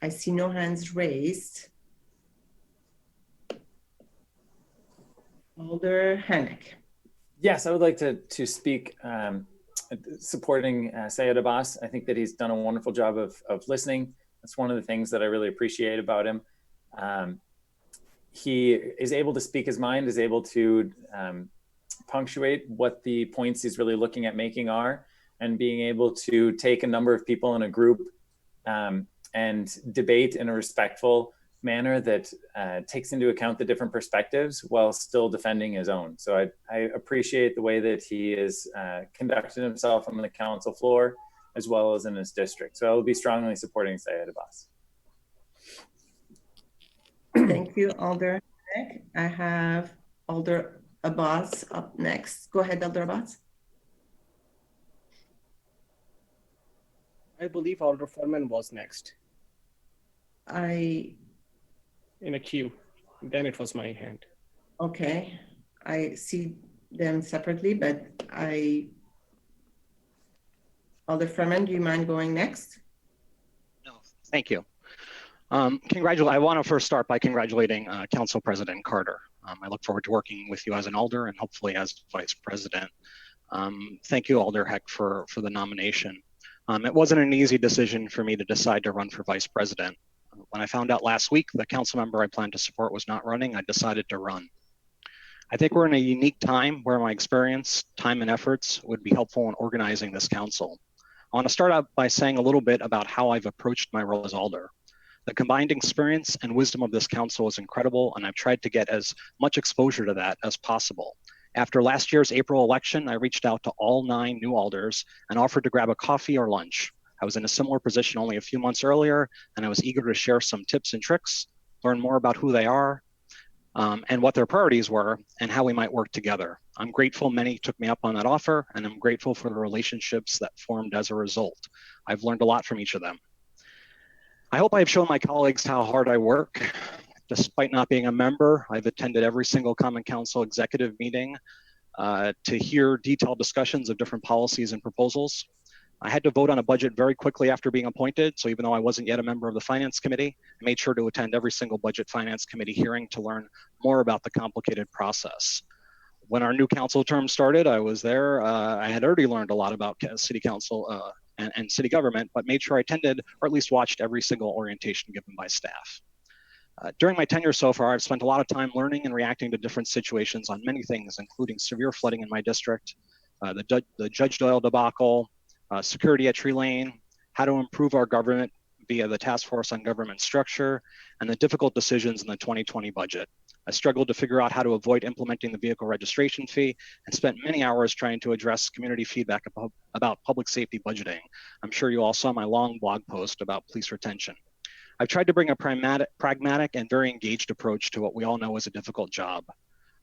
I see no hands raised. Alder Hennick. Yes, I would like to speak supporting Syed Abbas. I think that he's done a wonderful job of listening. That's one of the things that I really appreciate about him. He is able to speak his mind, is able to punctuate what the points he's really looking at making are, and being able to take a number of people in a group and debate in a respectful manner that takes into account the different perspectives while still defending his own. So I appreciate the way that he is conducting himself on the council floor as well as in his district. So I will be strongly supporting Syed Abbas. Thank you, Alder Hennick. I have Alder Abbas up next. Go ahead, Alder Abbas. I believe Alder Furman was next I, in a queue. Then it was my hand. okay, I see them separately, but Alder Furman, do you mind going next? No, thank you. I want to first start by congratulating Council President Carter. I look forward to working with you as an alder and hopefully as Vice President. Thank you, Alder Heck, for the nomination. It wasn't an easy decision for me to decide to run for Vice President. When I found out last week the council member I planned to support was not running, I decided to run. I think we're in a unique time where my experience, time, and efforts would be helpful in organizing this council. I want to start out by saying a little bit about how I've approached my role as alder. The combined experience and wisdom of this council is incredible, and I've tried to get as much exposure to that as possible. After last year's April election, I reached out to all 9 new alders and offered to grab a coffee or lunch. I was in a similar position only a few months earlier, and I was eager to share some tips and tricks, learn more about who they are, and what their priorities were, and how we might work together. I'm grateful many took me up on that offer, and I'm grateful for the relationships that formed as a result. I've learned a lot from each of them. I hope I've shown my colleagues how hard I work. Despite not being a member, I've attended every single Common Council executive meeting to hear detailed discussions of different policies and proposals. I had to vote on a budget very quickly after being appointed, so even though I wasn't yet a member of the Finance Committee, I made sure to attend every single Budget Finance Committee hearing to learn more about the complicated process. When our new council term started, I was there. I had already learned a lot about city council and city government, but made sure I attended or at least watched every single orientation given by staff. During my tenure so far, I've spent a lot of time learning and reacting to different situations on many things, including severe flooding in my district, the Judge Doyle debacle, security at Tree Lane, how to improve our government via the Task Force on Government Structure, and the difficult decisions in the 2020 budget. I struggled to figure out how to avoid implementing the vehicle registration fee and spent many hours trying to address community feedback about public safety budgeting. I'm sure you all saw my long blog post about police retention. I've tried to bring a pragmatic and very engaged approach to what we all know is a difficult job.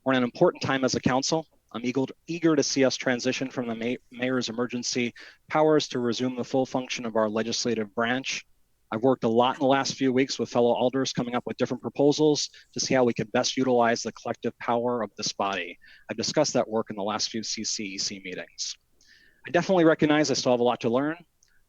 We're in an important time as a council. I'm eager to see us transition from the mayor's emergency powers to resume the full function of our legislative branch. I've worked a lot in the last few weeks with fellow alders coming up with different proposals to see how we can best utilize the collective power of this body. I've discussed that work in the last few CCEC meetings. I definitely recognize I still have a lot to learn,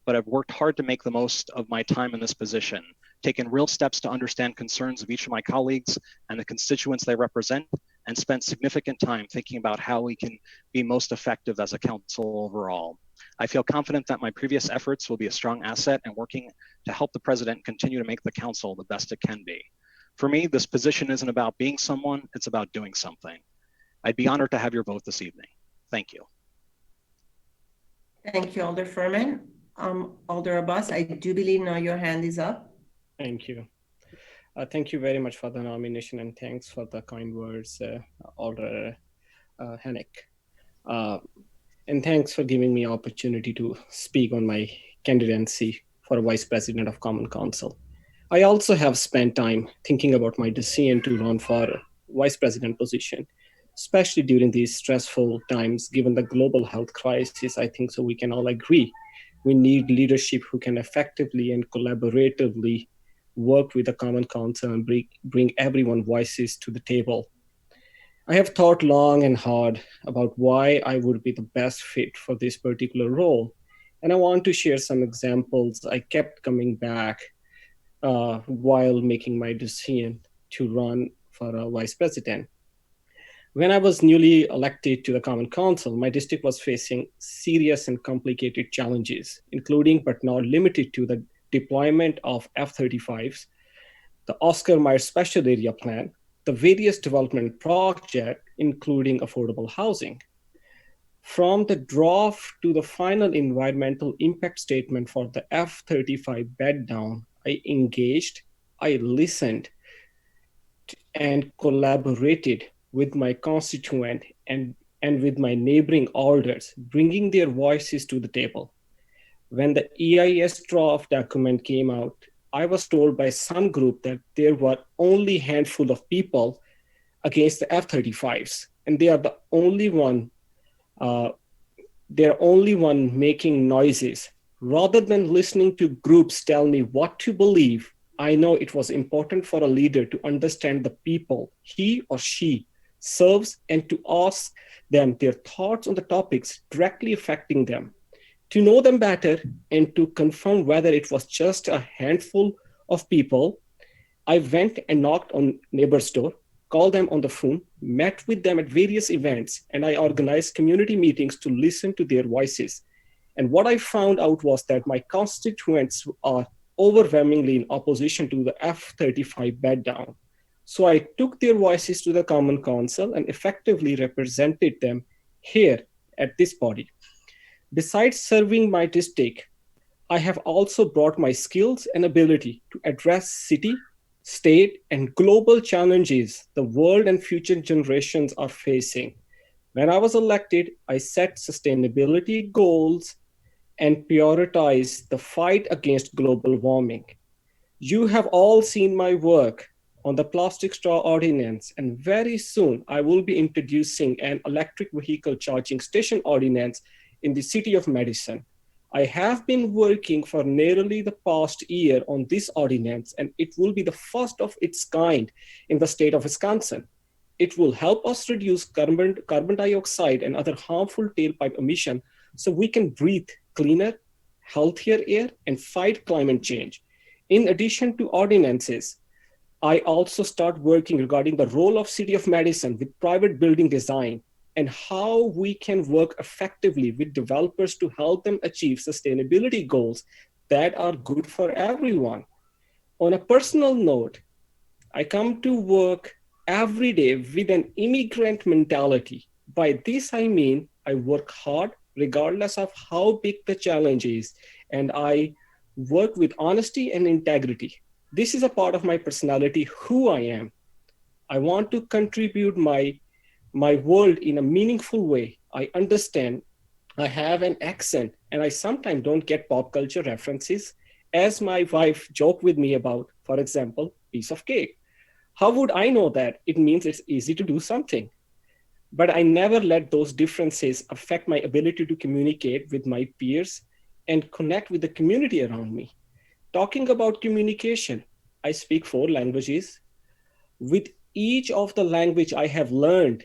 but I've worked hard to make the most of my time in this position, taken real steps to understand concerns of each of my colleagues and the constituents they represent, and spent significant time thinking about how we can be most effective as a council overall. I feel confident that my previous efforts will be a strong asset in working to help the president continue to make the council the best it can be. For me, this position isn't about being someone, it's about doing something. I'd be honored to have your vote this evening. Thank you. Thank you, Alder Furman. Alder Abbas, I do believe now your hand is up. Thank you. Thank you very much for the nomination, and thanks for the kind words, Alder Hennick. And thanks for giving me opportunity to speak on my candidacy for Vice President of Common Council. I also have spent time thinking about my decision to run for Vice President position, especially during these stressful times, given the global health crisis. I think so we can all agree we need leadership who can effectively and collaboratively work with the Common Council and bring everyone's voices to the table. I have thought long and hard about why I would be the best fit for this particular role. And I want to share some examples I kept coming back while making my decision to run for a vice president. When I was newly elected to the Common Council, my district was facing serious and complicated challenges, including but not limited to the deployment of F-35s, the Oscar Mayer Special Area Plan, the various development projects, including affordable housing. From the draft to the final environmental impact statement for the F-35 bed down, I engaged, I listened, and collaborated with my constituent and with my neighboring alders, bringing their voices to the table. When the EIS draft document came out, I was told by some group that there were only a handful of people against the F-35s, and they are the only one. They're only one making noises. Rather than listening to groups tell me what to believe, I know it was important for a leader to understand the people he or she serves and to ask them their thoughts on the topics directly affecting them, to know them better and to confirm whether it was just a handful of people. I went and knocked on neighbors' door, called them on the phone, met with them at various events, and I organized community meetings to listen to their voices. And what I found out was that my constituents are overwhelmingly in opposition to the F-35 bed down. So I took their voices to the Common Council and effectively represented them here at this body. Besides serving my district, I have also brought my skills and ability to address city, state, and global challenges the world and future generations are facing. When I was elected, I set sustainability goals and prioritized the fight against global warming. You have all seen my work on the plastic straw ordinance, and very soon I will be introducing an electric vehicle charging station ordinance in the City of Madison. I have been working for nearly the past year on this ordinance, and it will be the first of its kind in the state of Wisconsin. It will help us reduce carbon dioxide and other harmful tailpipe emission so we can breathe cleaner, healthier air and fight climate change. In addition to ordinances, I also start working regarding the role of City of Madison with private building design and how we can work effectively with developers to help them achieve sustainability goals that are good for everyone. On a personal note, I come to work every day with an immigrant mentality. By this, I mean I work hard regardless of how big the challenge is, and I work with honesty and integrity. This is a part of my personality, who I am. I want to contribute my world in a meaningful way. I understand I have an accent and I sometimes don't get pop culture references, as my wife joked with me about For example, piece of cake. How would I know that? It means it's easy to do something. But I never let those differences affect my ability to communicate with my peers and connect with the community around me. Talking about communication, I speak 4 languages. With each of the language I have learned,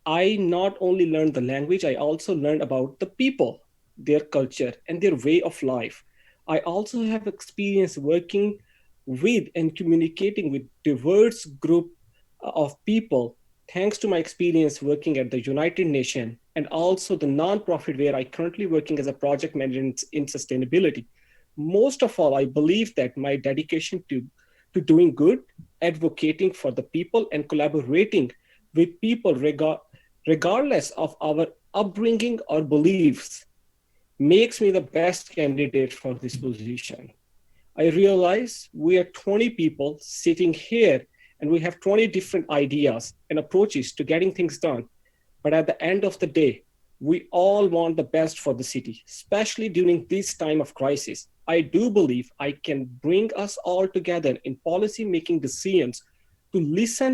I not only learned the language, I also learned about the people, their culture, and their way of life. I also have experience working with and communicating with diverse group of people, thanks to my experience working at the United Nations and also the nonprofit where I currently working as a project manager in sustainability. Most of all, I believe that my dedication to doing good, advocating for the people, and collaborating with people regardless of our upbringing or beliefs makes me the best candidate for this position. I realize we are 20 people sitting here and we have 20 different ideas and approaches to getting things done. But at the end of the day, we all want the best for the city, especially during this time of crisis. I do believe I can bring us all together in policy making decisions to listen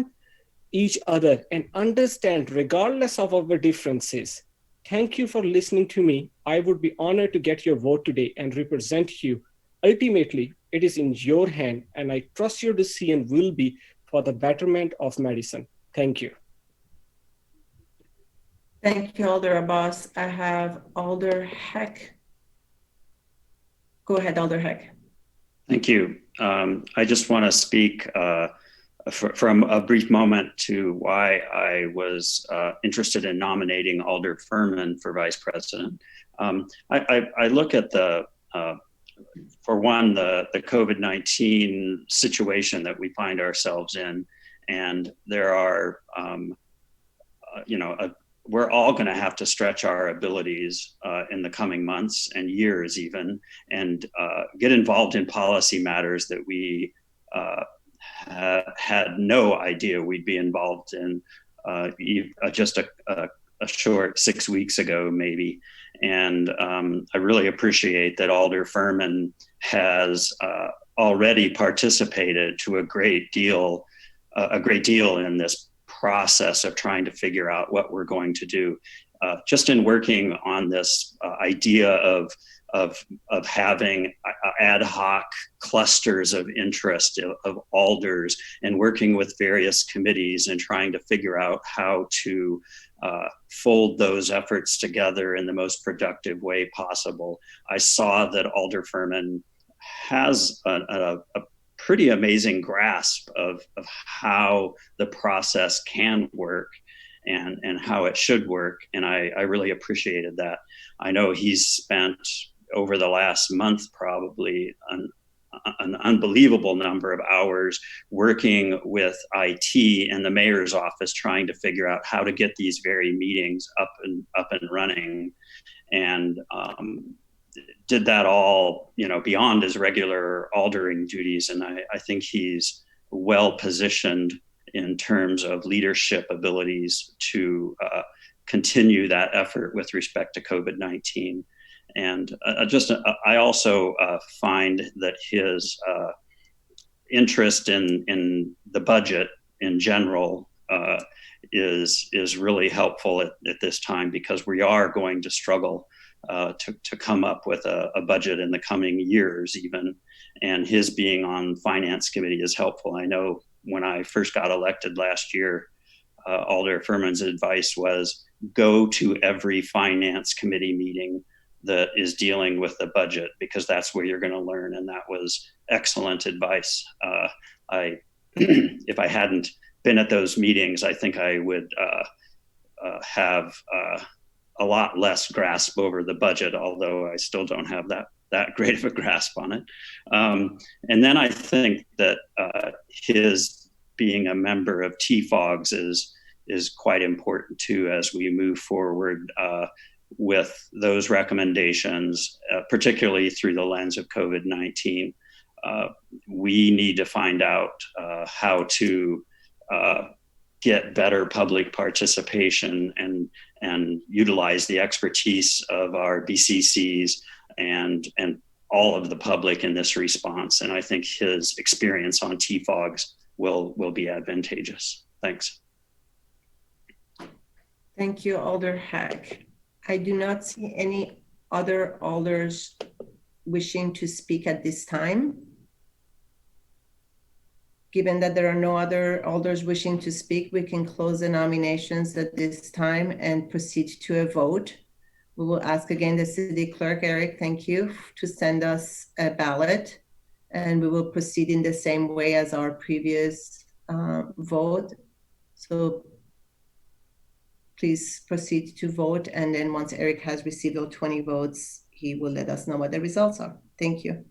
each other and understand regardless of our differences. Thank you for listening to me. I would be honored to get your vote today and represent you. Ultimately, it is in your hand, and I trust your decision will be for the betterment of Madison. Thank you. Thank you, Alder Abbas. I have Alder Heck. Go ahead, Alder Heck. Thank you. I just want to speak for a brief moment to why I was interested in nominating Alder Furman for vice president. I look at for one, the COVID-19 situation that we find ourselves in, and there are, we're all going to have to stretch our abilities in the coming months and years even, and get involved in policy matters that we had no idea we'd be involved in just a short 6 weeks ago, maybe. And I really appreciate that Alder Furman has already participated to a great deal in this process of trying to figure out what we're going to do. Just in working on this idea of having ad hoc clusters of interest of alders and working with various committees and trying to figure out how to fold those efforts together in the most productive way possible. I saw that Alder Furman has a pretty amazing grasp of how the process can work and how it should work. And I really appreciated that. I know he's spent over the last month probably an unbelievable number of hours working with IT and the mayor's office trying to figure out how to get these very meetings up and running, and did that all beyond his regular aldering duties. And I think he's well positioned in terms of leadership abilities to continue that effort with respect to COVID-19. And I also find that his interest in the budget in general is really helpful at this time, because we are going to struggle to come up with a budget in the coming years even. And his being on finance committee is helpful. I know when I first got elected last year, Alder Furman's advice was go to every finance committee meeting that is dealing with the budget, because that's where you're going to learn. And that was excellent advice. If I hadn't been at those meetings, I think I would have a lot less grasp over the budget, although I still don't have that great of a grasp on it. And then I think that his being a member of TFOGS is quite important too, as we move forward with those recommendations, particularly through the lens of COVID-19. We need to find out how to get better public participation and utilize the expertise of our BCCs and all of the public in this response. And I think his experience on TFOGs will be advantageous. Thanks. Thank you, Alder Hack. I do not see any other alders wishing to speak at this time. Given that there are no other alders wishing to speak, we can close the nominations at this time and proceed to a vote. We will ask again the city clerk, Eric, thank you, to send us a ballot. And we will proceed in the same way as our previous vote. So please proceed to vote. And then once Eric has received those 20 votes, he will let us know what the results are. Thank you.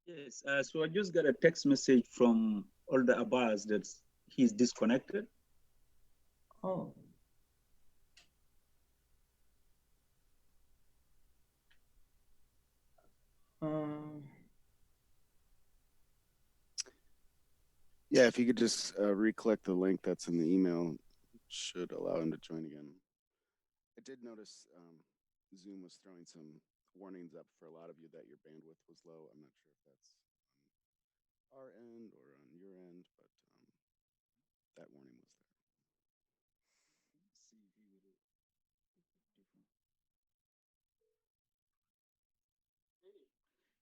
Yes, so I just got a text message from Alder Abbas that he's disconnected. Oh. Yeah, if you could just re-click the link that's in the email, should allow him to join again. I did notice Zoom was throwing some warnings up for a lot of you that your bandwidth was low. I'm not sure if that's on our end or on your end, but that warning was there.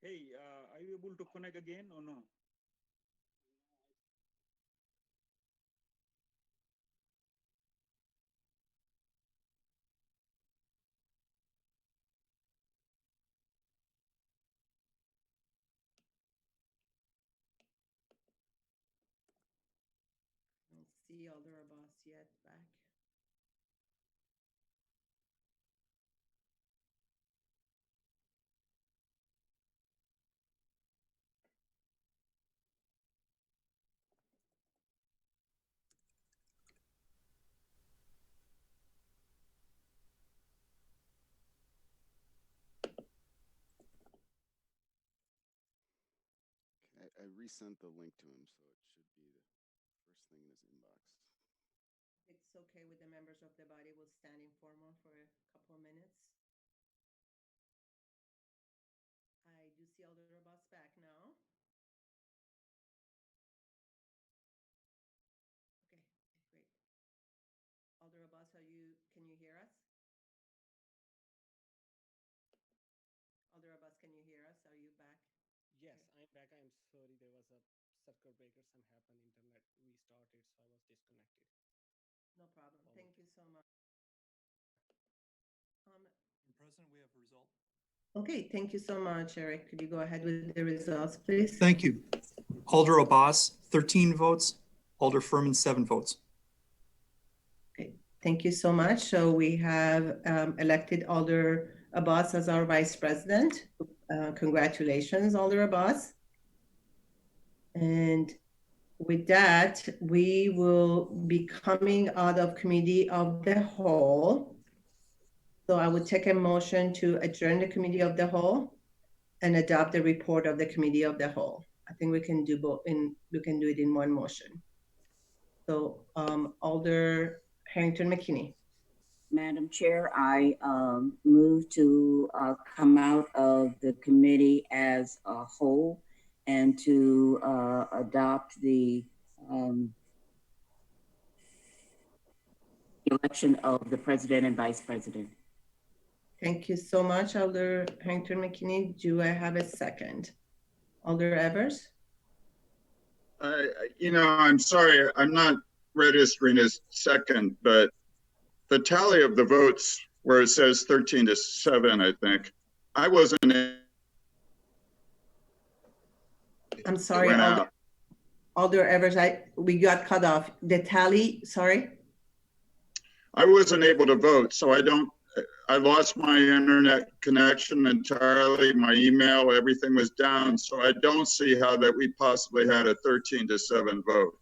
Hey, are you able to connect again or no? I don't see Alder Abbas yet back. I resent the link to him, so it should be the first thing in his inbox. If it's okay with the members of the body, we'll stand informal for a couple of minutes. I do see Alder Abbas back now. Okay, great. Alder Abbas, can you hear us? Alder Abbas, can you hear us? Are you back? Yes, I'm back. I'm sorry, there was a circuit breaker, some happened, internet restarted, so I was disconnected. No problem. Thank you so much. President, we have a result. Okay, thank you so much, Eric. Could you go ahead with the results, please? Thank you. Alder Abbas, 13 votes. Alder Furman, 7 votes. Okay, thank you so much. So we have elected Alder Abbas as our vice president. Congratulations, Alder Abbas. And with that, we will be coming out of committee of the whole. So I would take a motion to adjourn the committee of the whole and adopt the report of the committee of the whole. I think we can do both we can do it in one motion. So Alder Harrington McKinney. Madam Chair, I move to come out of the committee as a whole and to adopt the election of the president and vice president. Thank you so much, Alder Harrington McKinney. Do I have a second? Alder Evers? I'm sorry, I'm not registering as second, but the tally of the votes where it says 13-7, I think, I wasn't in. I'm sorry, Alder Evers, we got cut off. The tally, sorry? I wasn't able to vote, so I lost my internet connection entirely, my email, everything was down, so I don't see how that we possibly had a 13-7 vote.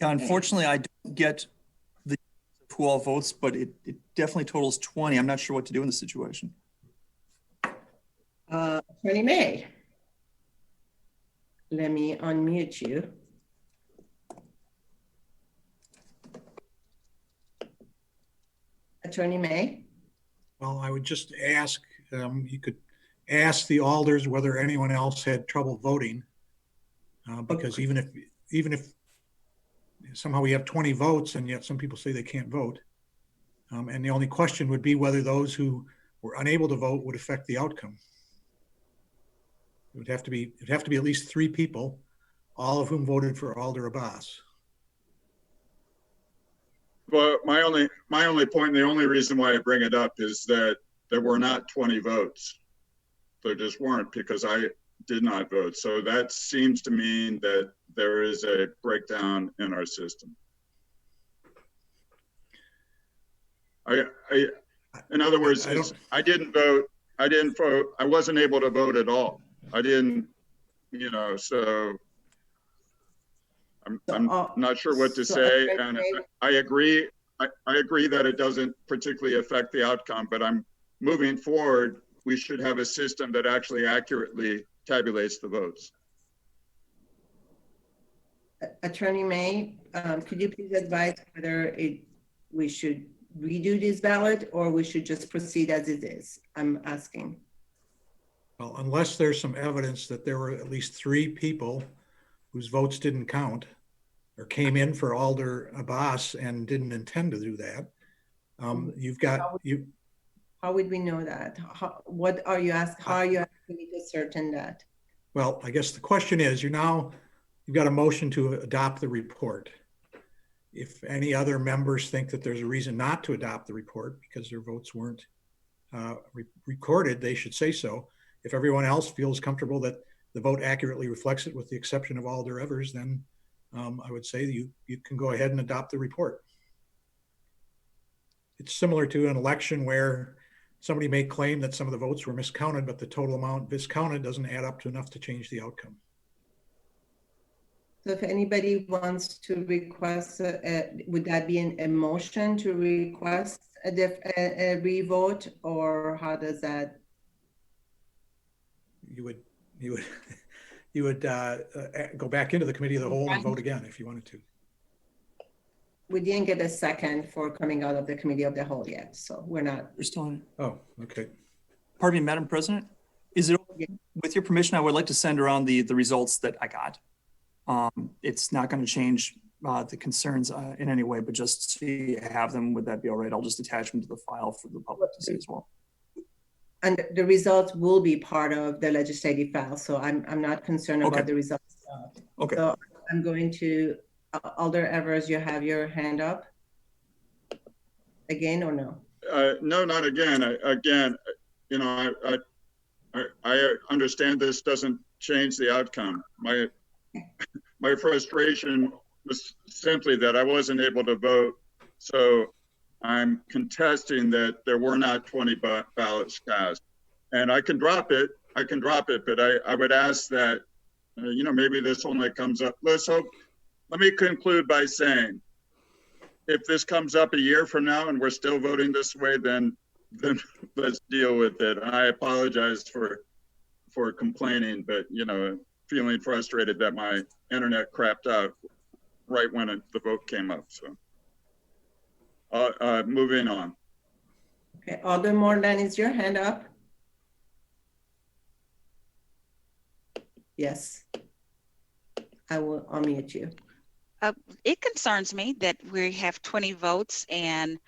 Yeah, unfortunately, I don't get the who all votes, but it definitely totals 20. I'm not sure what to do in this situation. Attorney May. Let me unmute you. Attorney May. Well, I would just ask, you could ask the alders whether anyone else had trouble voting, because even if somehow we have 20 votes and yet some people say they can't vote, and the only question would be whether those who were unable to vote would affect the outcome. It would have to be at least 3 people, all of whom voted for Alder Abbas. Well, my only point, the only reason why I bring it up is that there were not 20 votes. There just weren't, because I did not vote. So that seems to mean that there is a breakdown in our system. In other words, I didn't vote. I wasn't able to vote at all. I didn't, so I'm not sure what to say, and I agree. I agree that it doesn't particularly affect the outcome, but I'm moving forward. We should have a system that actually accurately tabulates the votes. Attorney May, could you please advise whether we should redo this ballot or we should just proceed as it is? I'm asking. Well, unless there's some evidence that there were at least 3 people whose votes didn't count or came in for Alder Abbas and didn't intend to do that, How would we know that? What are you asking? How are you asking me to ascertain that? Well, I guess the question is, you've got a motion to adopt the report. If any other members think that there's a reason not to adopt the report because their votes weren't recorded, they should say so. If everyone else feels comfortable that the vote accurately reflects it, with the exception of Alder Evers, then I would say you can go ahead and adopt the report. It's similar to an election where somebody may claim that some of the votes were miscounted, but the total amount miscounted doesn't add up to enough to change the outcome. So if anybody wants to request, would that be a motion to request a revote, or how does that? You would go back into the committee of the whole and vote again if you wanted to. We didn't get a second for coming out of the committee of the whole yet, so we're not. We're still on it. Oh, okay. Pardon me, Madam President. Is it, with your permission, I would like to send around the results that I got. It's not going to change the concerns in any way, but just so you have them, would that be all right? I'll just attach them to the file for the public to see as well. And the results will be part of the legislative file, so I'm not concerned about the results. Okay. So I'm going to, Alder Evers, you have your hand up again or no? No, not again. I understand this doesn't change the outcome. My frustration was simply that I wasn't able to vote. So I'm contesting that there were not 20 ballots cast. And I can drop it, but I would ask that, maybe this only comes up. Let me conclude by saying, if this comes up a year from now and we're still voting this way, then let's deal with it. And I apologize for complaining, but feeling frustrated that my internet crapped out right when the vote came up. So moving on. Okay, Alder Morland, is your hand up? Yes. I will unmute you. It concerns me that we have 20 votes and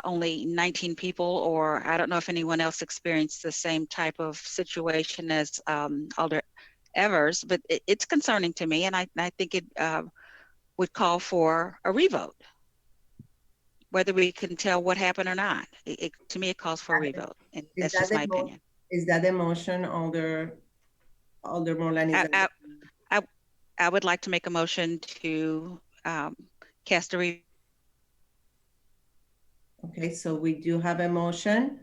only 19 people, or I don't know if anyone else experienced the same type of situation as Alder Evers, but it's concerning to me, and I think it would call for a revote, whether we can tell what happened or not. To me, it calls for a revote, and that's just my opinion. Is that the motion, Alder Morland? I would like to make a motion to cast a revote. Okay, so we do have a motion.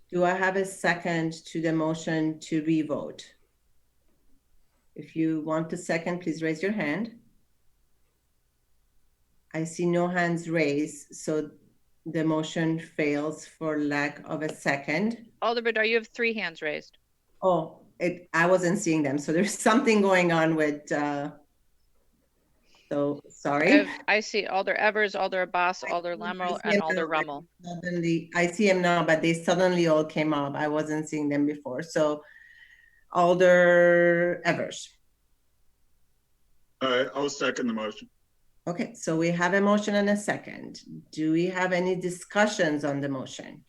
Do I have a second to the motion to revote? If you want to second, please raise your hand. I see no hands raised, so the motion fails for lack of a second. Alder, you have 3 hands raised. Oh, I wasn't seeing them, so there's something going on with, so sorry. I see Alder Evers, Alder Abbas, Alder Lemel, and Alder Rummel. Suddenly, I see them now, but they suddenly all came up. I wasn't seeing them before. So Alder Evers. I'll second the motion. Okay, so we have a motion and a second. Do we have any discussions on the motion?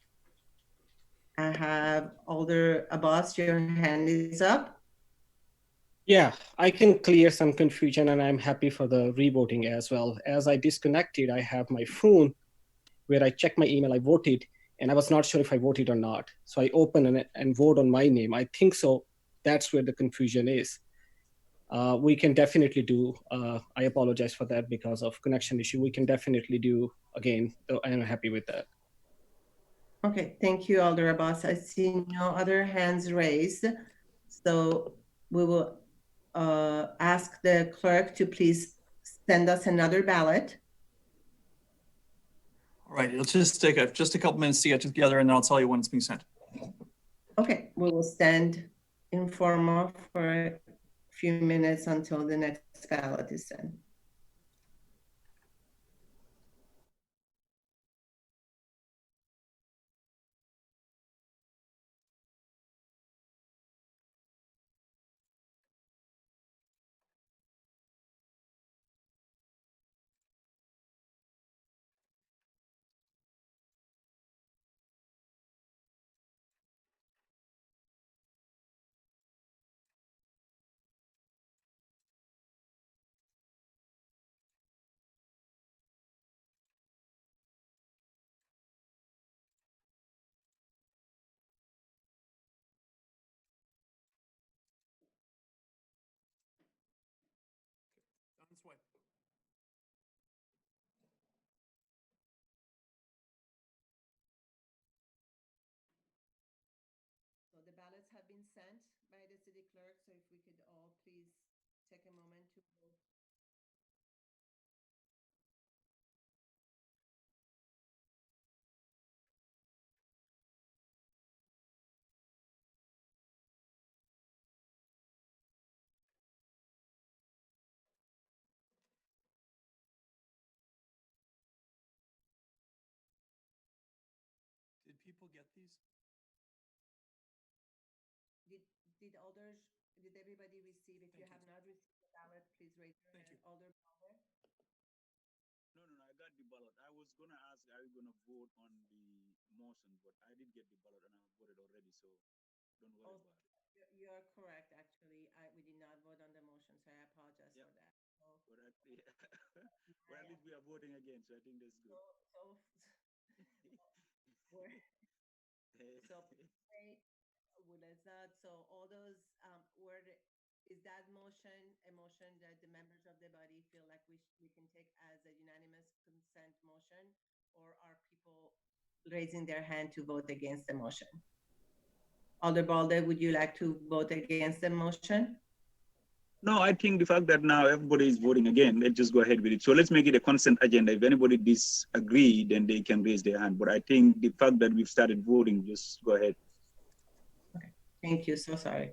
I have Alder Abbas, your hand is up. Yeah, I can clear some confusion, and I'm happy for the revoting as well. As I disconnected, I have my phone where I check my email, I voted, and I was not sure if I voted or not. So I open and vote on my name. I think so. That's where the confusion is. We can definitely do, I apologize for that because of connection issue. We can definitely do again, though I'm happy with that. Okay, thank you, Alder Abbas. I see no other hands raised. So we will ask the clerk to please send us another ballot. All right, it'll just take just a couple minutes to get together, and then I'll tell you when it's being sent. Okay, we will stand informal for a few minutes until the next ballot is sent. So the ballots have been sent by the city clerk. So if we could all please take a moment to vote. Did people get these? Did everybody receive? If you have not received the ballot, please raise your hand. Alder Bauer? No, I got the ballot. I was gonna ask, are you gonna vote on the motion? But I did get the ballot and I voted already, so don't worry about it. You are correct, actually. We did not vote on the motion, so I apologize for that. So, But but at least we are voting again, so I think that's good. So say, well, let's not, so all those, is that motion a motion that the members of the body feel like we can take as a unanimous consent motion, or are people raising their hand to vote against the motion? Alder Balde, would you like to vote against the motion? No, I think the fact that now everybody is voting again, let's just go ahead with it. So let's make it a consent agenda. If anybody disagree, then they can raise their hand. But I think the fact that we've started voting, just go ahead. Okay, thank you. So sorry.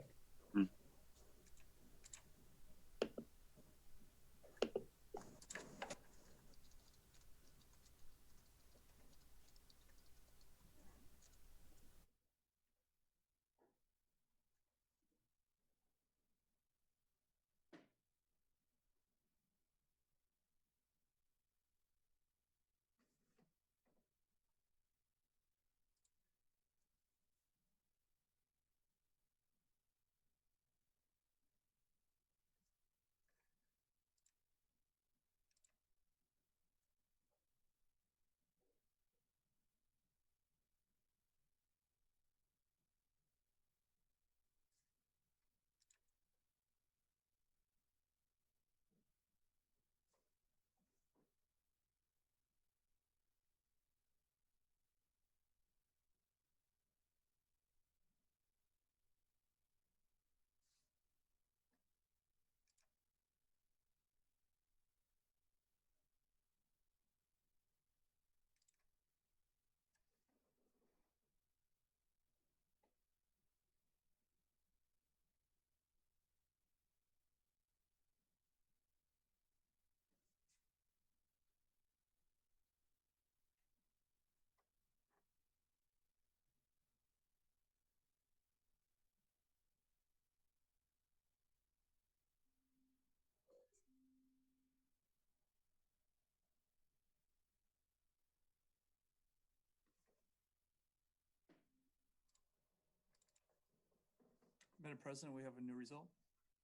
Madam President, we have a new result,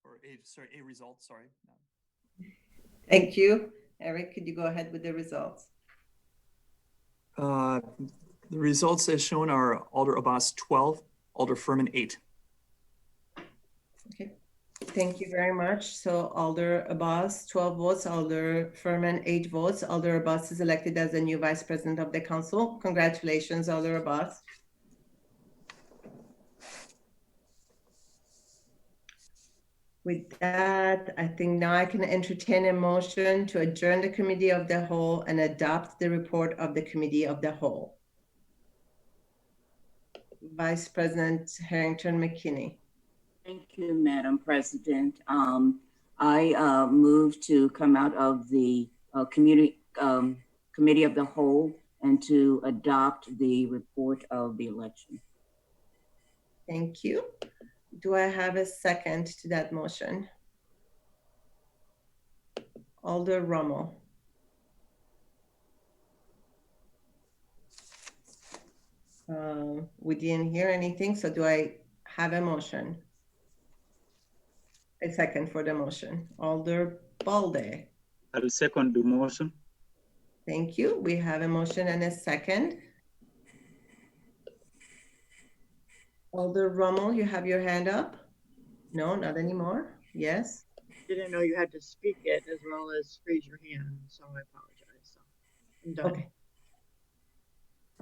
or a result, sorry. Thank you. Eric, could you go ahead with the results? The results as shown are Alder Abbas 12, Alder Furman 8. Okay, thank you very much. So Alder Abbas, 12 votes, Alder Furman, 8 votes. Alder Abbas is elected as the new Vice President of the Council. Congratulations, Alder Abbas. With that, I think now I can entertain a motion to adjourn the Committee of the Whole and adopt the report of the Committee of the Whole. Vice President Harrington McKinney. Thank you, Madam President. I move to come out of the Committee of the Whole and to adopt the report of the election. Thank you. Do I have a second to that motion? Alder Rommel. We didn't hear anything, so do I have a motion? A second for the motion. Alder Balde. I will second the motion. Thank you. We have a motion and a second. Alder Rommel, you have your hand up? No, not anymore. Yes. Didn't know you had to speak it as well as raise your hand, so I apologize. So I'm done. Okay.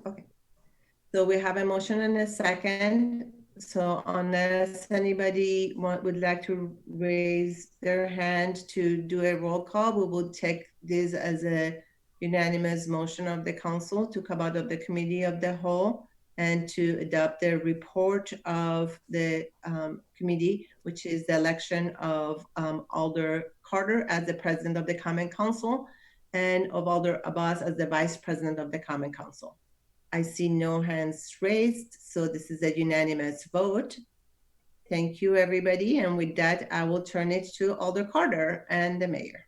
Okay. So we have a motion and a second. So unless anybody would like to raise their hand to do a roll call, we will take this as a unanimous motion of the council to come out of the Committee of the Whole and to adopt the report of the committee, which is the election of Alder Carter as the President of the Common Council and of Alder Abbas as the Vice President of the Common Council. I see no hands raised, so this is a unanimous vote. Thank you, everybody. And with that, I will turn it to Alder Carter and the mayor.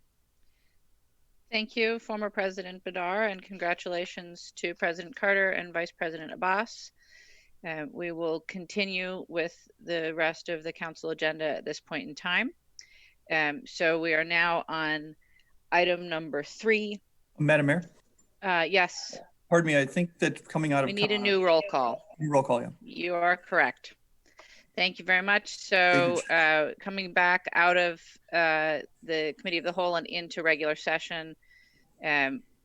Thank you, former President Badar, and congratulations to President Carter and Vice President Abbas. We will continue with the rest of the council agenda at this point in time. So we are now on item number 3. Madam Mayor? Yes. Pardon me, I think that coming out of. We need a new roll call. Roll call, yeah. You are correct. Thank you very much. So coming back out of the Committee of the Whole and into regular session,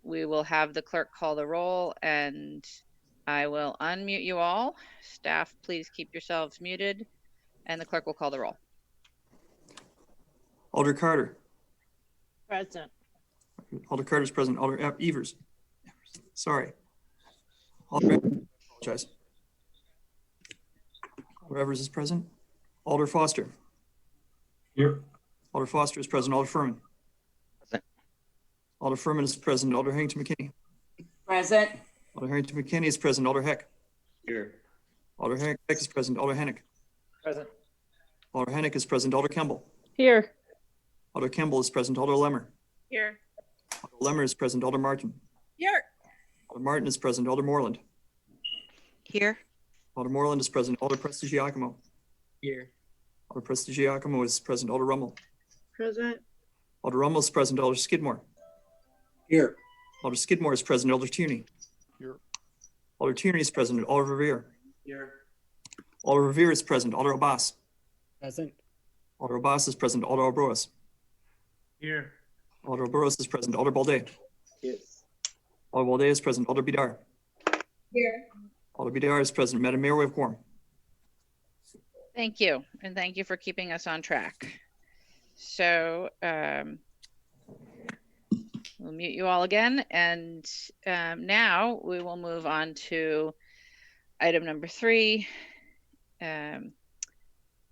we will have the clerk call the roll, and I will unmute you all. Staff, please keep yourselves muted, and the clerk will call the roll. Alder Carter. Present. Alder Carter is present. Alder Evers. Sorry. Alder, apologize. Alder Evers is present. Alder Foster. Here. Alder Foster is present. Alder Furman. Present. Alder Furman is present. Alder Harrington McKinney. Present. Alder Harrington McKinney is present. Alder Heck. Here. Alder Heck is present. Alder Hennick. Present. Alder Hennick is present. Alder Campbell. Here. Alder Campbell is present. Alder Lemmer. Here. Alder Lemmer is present. Alder Martin. Here. Alder Martin is present. Alder Moreland. Here. Alder Moreland is present. Alder Prestigiacomo. Here. Alder Prestigiacomo is present. Alder Rummel. Present. Alder Rummel is present. Alder Skidmore. Here. Alder Skidmore is present. Alder Tierney. Here. Alder Tierney is present. Alder Revere. Here. Alder Revere is present. Alder Abbas. Present. Alder Abbas is present. Alder Obroas. Here. Alder Obroas is present. Alder Balde. Yes. Alder Balde is present. Alder Bidar. Here. Alder Bidar is present. Madam Mayor, we have quorum. Thank you, and thank you for keeping us on track. So we'll mute you all again, and now we will move on to item number 3.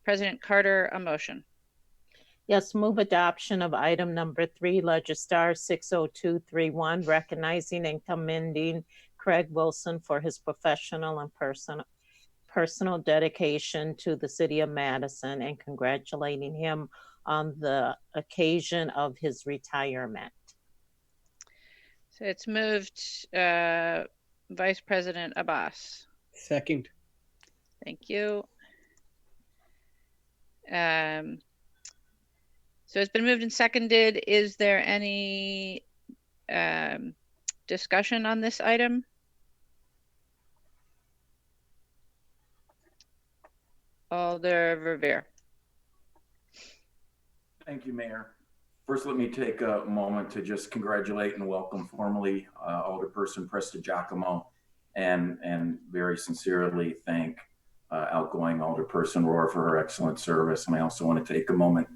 President Carter, a motion. Yes, move adoption of item number 3, Legistar 60231, recognizing and commending Craig Wilson for his professional and personal dedication to the City of Madison and congratulating him on the occasion of his retirement. So it's moved, Vice President Abbas. Second. Thank you. So it's been moved and seconded. Is there any discussion on this item? Alder Verveer. Thank you, Mayor. First, let me take a moment to just congratulate and welcome formally Alderperson Presta Giacomo, and very sincerely thank outgoing Alderperson Rohr for her excellent service. And I also want to take a moment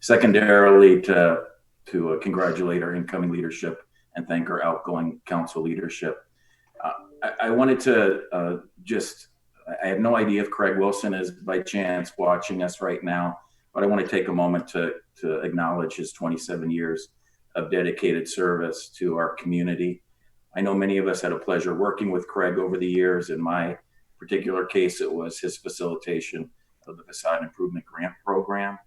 secondarily to congratulate our incoming leadership and thank our outgoing council leadership. I wanted to I have no idea if Craig Wilson is by chance watching us right now, but I want to take a moment to acknowledge his 27 years of dedicated service to our community. I know many of us had a pleasure working with Craig over the years. In my particular case, it was his facilitation of the Facade Improvement Grant Program.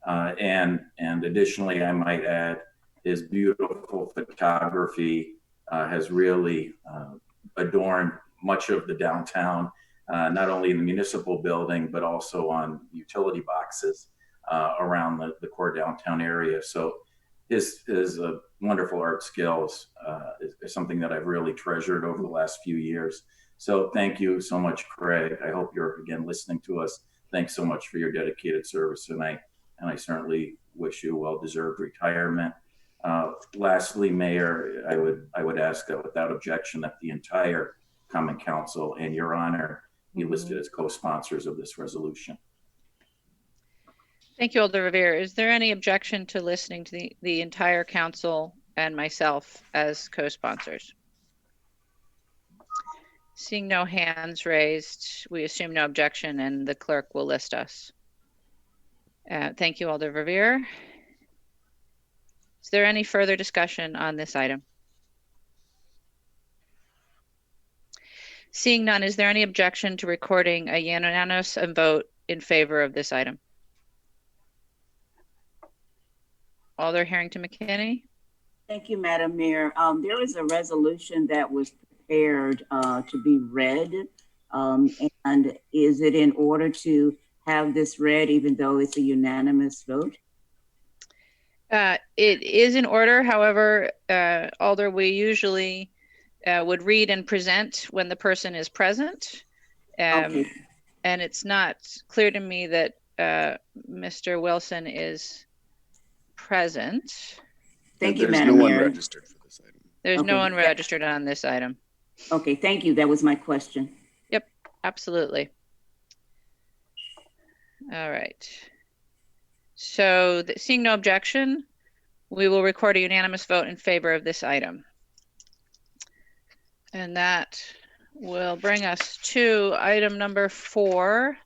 And additionally, I might add, his beautiful photography has really adorned much of the downtown, not only in the municipal building, but also on utility boxes around the core downtown area. So his wonderful art skills is something that I've really treasured over the last few years. So thank you so much, Craig. I hope you're again listening to us. Thanks so much for your dedicated service tonight. And I certainly wish you a well-deserved retirement. Lastly, Mayor, I would ask that without objection that the entire Common Council and Your Honor be listed as co-sponsors of this resolution. Thank you, Alder Revere. Is there any objection to listening to the entire council and myself as co-sponsors? Seeing no hands raised, we assume no objection and the clerk will list us. Thank you, Alder Revere. Is there any further discussion on this item? Seeing none, is there any objection to recording a unanimous vote in favor of this item? Alder Harrington McKinney. Thank you, Madam Mayor. There is a resolution that was prepared to be read. And is it in order to have this read even though it's a unanimous vote? It is in order. However, Alder, we usually would read and present when the person is present. Okay. And it's not clear to me that Mr. Wilson is present. Thank you, There's Madam no Mayor. one registered for this item. There's no Okay. one registered on this item. Okay, thank you. That was my question. Yep, absolutely. All right. So seeing no objection, we will record a unanimous vote in favor of this item. And that will bring us to item number 4.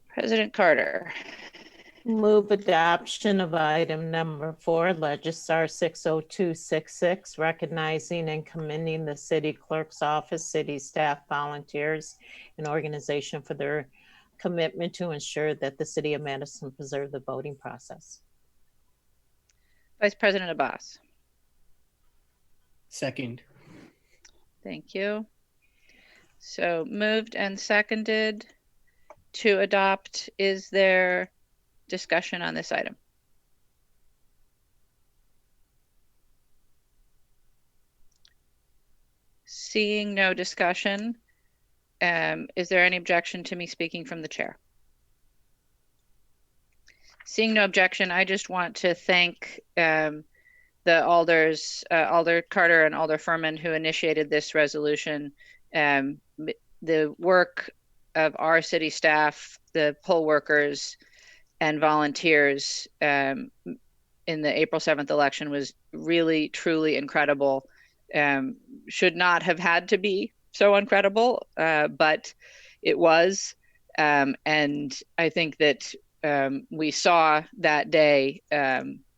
President Carter. Move adoption of item number 4, Legistar 60266, recognizing and commending the city clerk's office, city staff, volunteers, and organization for their commitment to ensure that the city of Madison preserve the voting process. Vice President Abbas. Second. Thank you. So moved and seconded to adopt. Is there discussion on this item? Seeing no discussion, is there any objection to me speaking from the chair? Seeing no objection, I just want to thank the alders, Alder Carter and Alder Furman, who initiated this resolution. The work of our city staff, the poll workers, and volunteers in the April 7th election was really, truly incredible. Should not have had to be so incredible, but it was. And I think that we saw that day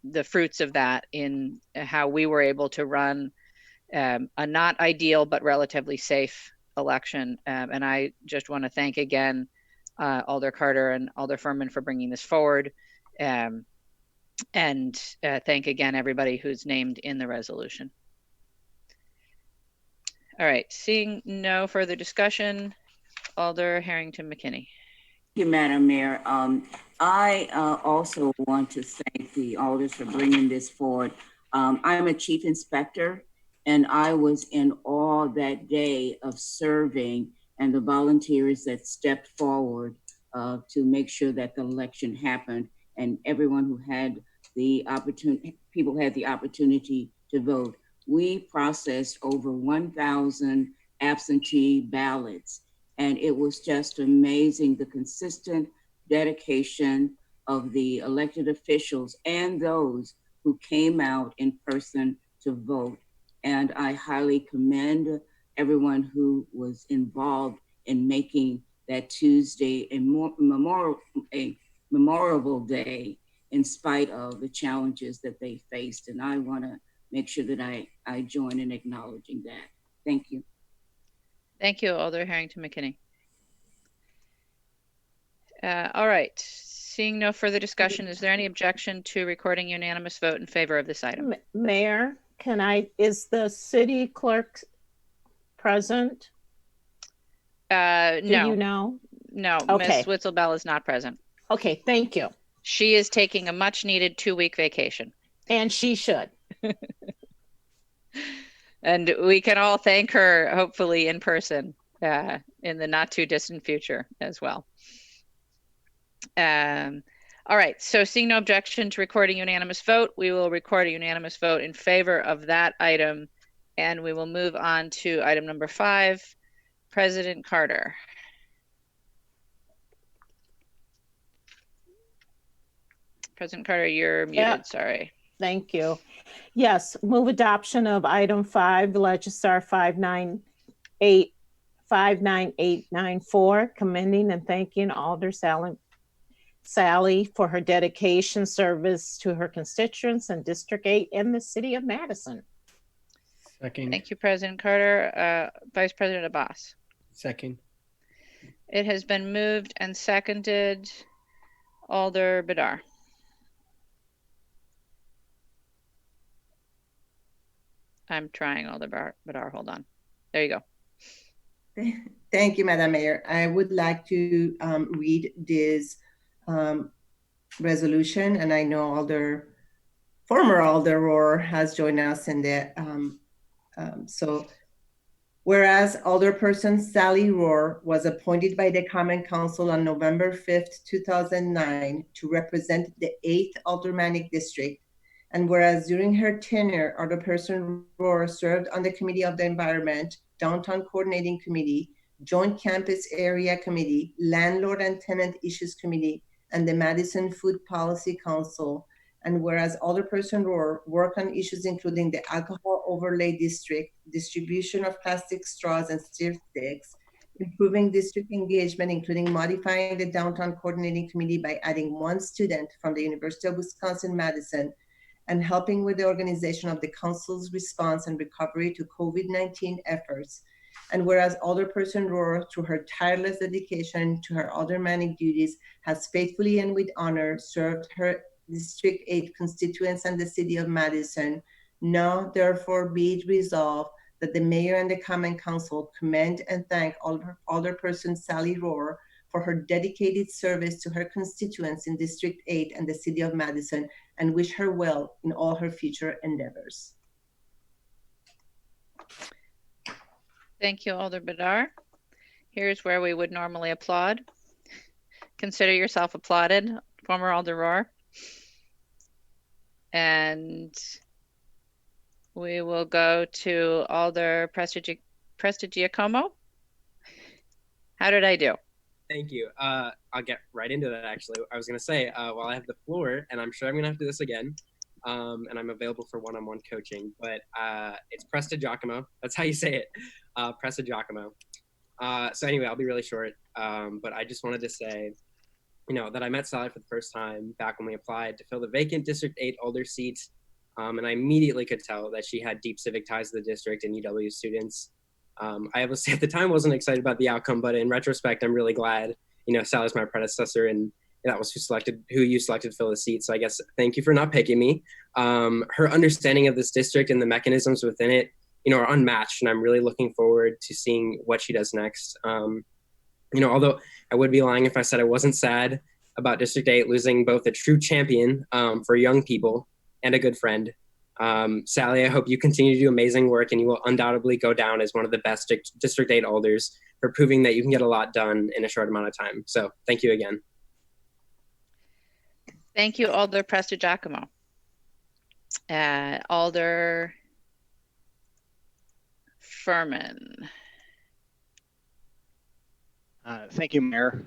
the fruits of that in how we were able to run a not ideal but relatively safe election. And I just want to thank again Alder Carter and Alder Furman for bringing this forward, and thank again everybody who's named in the resolution. All right, seeing no further discussion, Alder Harrington McKinney. you, Madam Mayor. I also want to thank the alders for bringing this forward. I'm a chief inspector, and I was in awe that day of serving and the volunteers that stepped forward to make sure that the election happened, and everyone who had the opportunity, people had the opportunity to vote. We processed over 1,000 absentee ballots, and it was just amazing, the consistent dedication of the elected officials and those who came out in person to vote. And I highly commend everyone who was involved in making that Tuesday a memorable day in spite of the challenges that they faced. And I want to make sure that I join in acknowledging that. Thank you. Thank you, Alder Harrington McKinney. All right, seeing no further discussion, is there any objection to recording unanimous vote in favor of this item? Mayor, is the city clerk present? No. Do you know? No, Okay. Ms. Witzelbell is not present. Okay, thank you. She is taking a much needed 2-week vacation. And she should. And we can all thank her, hopefully in person, in the not too distant future as well. All right, so seeing no objection to recording unanimous vote, we will record a unanimous vote in favor of that item, and we will move on to item number 5, President Carter. President Carter, you're muted, Yeah. sorry. Thank you. Yes, move adoption of item 5, the Legistar 59894, commending and thanking Alder Sally for her dedication, service to her constituents in District 8 and the City of Madison. Second. Thank you, President Carter. Vice President Abbas. Second. It has been moved and seconded. Alder Badar. I'm trying, Alder Badar. Hold on. There you go. Thank you, Madam Mayor. I would like to read this resolution, and I know former Alder Rohr has joined us in the so whereas Alderperson Sally Rohr was appointed by the Common Council on November 5th, 2009 to represent the 8th Aldermanic District, and whereas during her tenure, Alderperson Rohr served on the Committee of the Environment, Downtown Coordinating Committee, Joint Campus Area Committee, Landlord and Tenant Issues Committee, and the Madison Food Policy Council. And whereas Alderperson Rohr worked on issues including the Alcohol Overlay District, distribution of plastic straws and steer sticks, improving district engagement, including modifying the Downtown Coordinating Committee by adding 1 student from the University of Wisconsin-Madison, and helping with the organization of the council's response and recovery to COVID-19 efforts. And whereas Alderperson Rohr, through her tireless dedication to her aldermanic duties, has faithfully and with honor served her District 8 constituents and the City of Madison, now therefore be it resolved that the Mayor and the Common Council commend and thank Alderperson Sally Rohr for her dedicated service to her constituents in District 8 and the City of Madison, and wish her well in all her future endeavors. Thank you, Alder Badar. Here's where we would normally applaud. Consider yourself applauded, former Alder Rohr. And we will go to Alder Prestigiacomo. How did I do? Thank you. I'll get right into that, actually. I was going to say, while I have the floor, and I'm sure I'm going to have to do this again, and I'm available for one-on-one coaching, but it's Prestigiacomo. That's how you say it, Prestigiacomo. So anyway, I'll be really short, but I just wanted to say, that I met Sally for the first time back when we applied to fill the vacant District 8 Alder seat, and I immediately could tell that she had deep civic ties to the district and UW students. I obviously at the time wasn't excited about the outcome, but in retrospect, I'm really glad, Sally's my predecessor and that was who you selected to fill the seat. So I guess thank you for not picking me. Her understanding of this district and the mechanisms within it, are unmatched, and I'm really looking forward to seeing what she does next. Although I would be lying if I said I wasn't sad about District 8 losing both a true champion for young people and a good friend. Sally, I hope you continue to do amazing work, and you will undoubtedly go down as one of the best District 8 alders for proving that you can get a lot done in a short amount of time. So thank you again. Thank you, Alder Prestigiacomo. Alder Furman. Thank you, Mayor.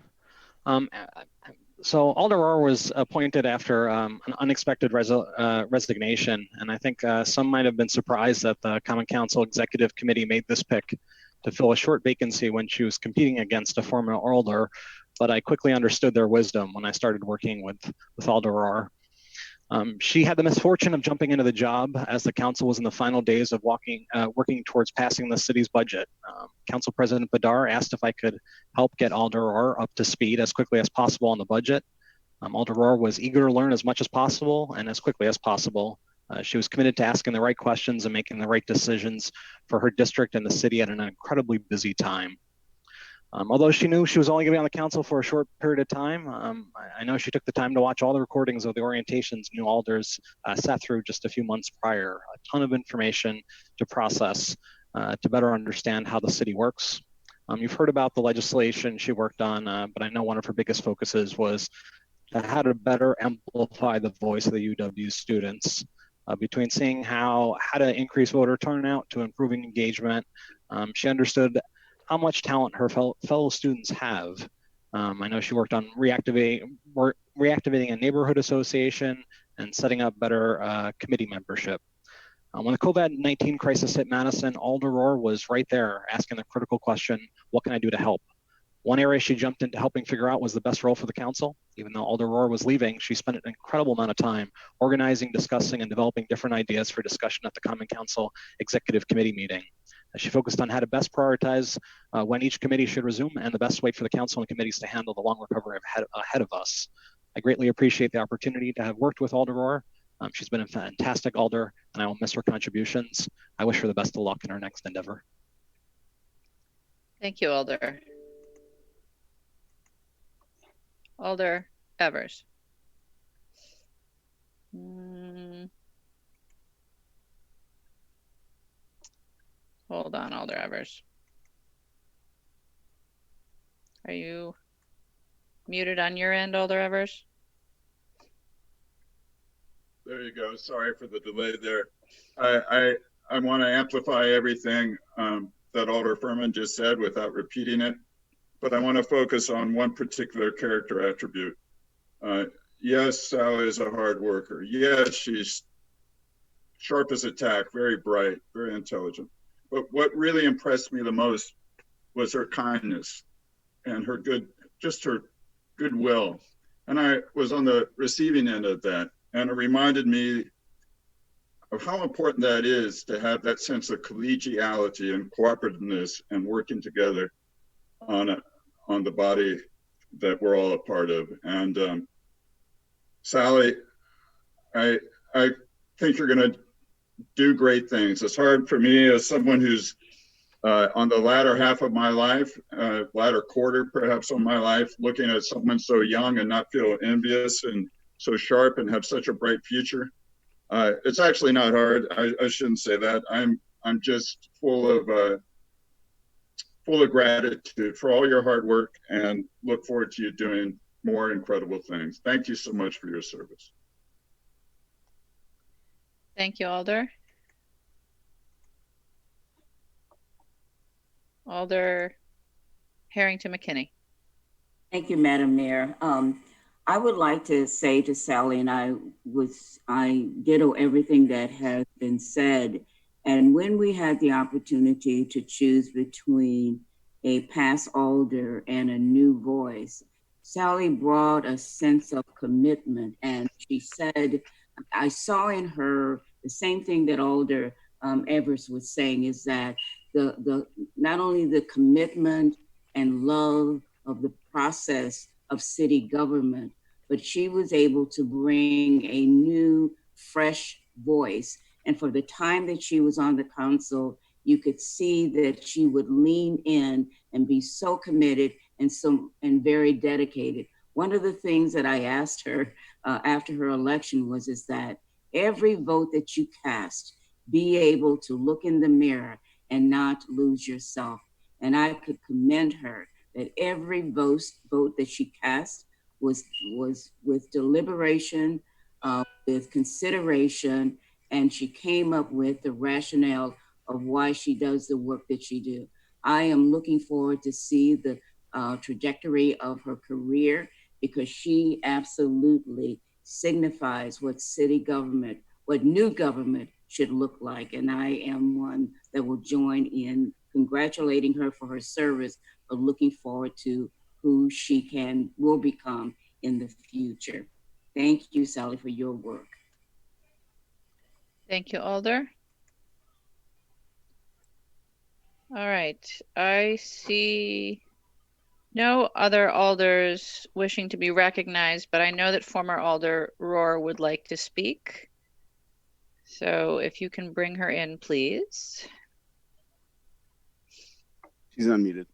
So Alder Rohr was appointed after an unexpected resignation, and I think some might have been surprised that the Common Council Executive Committee made this pick to fill a short vacancy when she was competing against a former Alder, but I quickly understood their wisdom when I started working with Alder Rohr. She had the misfortune of jumping into the job as the council was in the final days of working towards passing the city's budget. Council President Badar asked if I could help get Alder Rohr up to speed as quickly as possible on the budget. Alder Rohr was eager to learn as much as possible and as quickly as possible. She was committed to asking the right questions and making the right decisions for her district and the city at an incredibly busy time. Although she knew she was only going to be on the council for a short period of time, I know she took the time to watch all the recordings of the orientations new alders sat through just a few months prior. A ton of information to process to better understand how the city works. You've heard about the legislation she worked on, but I know one of her biggest focuses was how to better amplify the voice of the UW students. Between seeing how to increase voter turnout to improving engagement, she understood how much talent her fellow students have. I know she worked on reactivating a neighborhood association and setting up better committee membership. When the COVID-19 crisis hit Madison, Alder Rohr was right there asking the critical question, what can I do to help? One area she jumped into helping figure out was the best role for the council. Even though Alder Rohr was leaving, she spent an incredible amount of time organizing, discussing, and developing different ideas for discussion at the Common Council Executive Committee meeting. She focused on how to best prioritize when each committee should resume and the best way for the council and committees to handle the long recovery ahead of us. I greatly appreciate the opportunity to have worked with Alder Rohr. She's been a fantastic alder, and I will miss her contributions. I wish her the best of luck in her next endeavor. Thank you, Alder. Alder Evers. Hold on, Alder Evers. Are you muted on your end, Alder Evers? There you go. Sorry for the delay there. I want to amplify everything that Alder Furman just said without repeating it, but I want to focus on one particular character attribute. Yes, Sally is a hard worker. Yes, she's sharp as a tack, very bright, very intelligent. But what really impressed me the most was her kindness and her her goodwill. And I was on the receiving end of that. And it reminded me of how important that is to have that sense of collegiality and cooperativeness and working together on the body that we're all a part of. And Sally, I think you're going to do great things. It's hard for me as someone who's on the latter half of my life, latter quarter perhaps of my life, looking at someone so young and not feel envious and so sharp and have such a bright future. It's actually not hard. I shouldn't say that. I'm just full of gratitude for all your hard work and look forward to you doing more incredible things. Thank you so much for your service. Thank you, Alder. Alder Harrington McKinney. Thank you, Madam Mayor. I would like to say to Sally, and I ditto everything that has been said. And when we had the opportunity to choose between a past alder and a new voice, Sally brought a sense of commitment. And she said, I saw in her the same thing that Alder Evers was saying, is that the not only the commitment and love of the process of city government, but she was able to bring a new, fresh voice. And for the time that she was on the council, you could see that she would lean in and be so committed and very dedicated. One of the things that I asked her after her election is that every vote that you cast, be able to look in the mirror and not lose yourself. And I could commend her that every vote that she cast was with deliberation, with consideration, and she came up with the rationale of why she does the work that she do. I am looking forward to see the trajectory of her career, because she absolutely signifies what city government, what new government should look like. And I am one that will join in congratulating her for her service, but looking forward to who she will become in the future. Thank you, Sally, for your work. Thank you, Alder. All right, I see no other alders wishing to be recognized, but I know that former Alder Rohr would like to speak. So if you can bring her in, please. She's unmuted.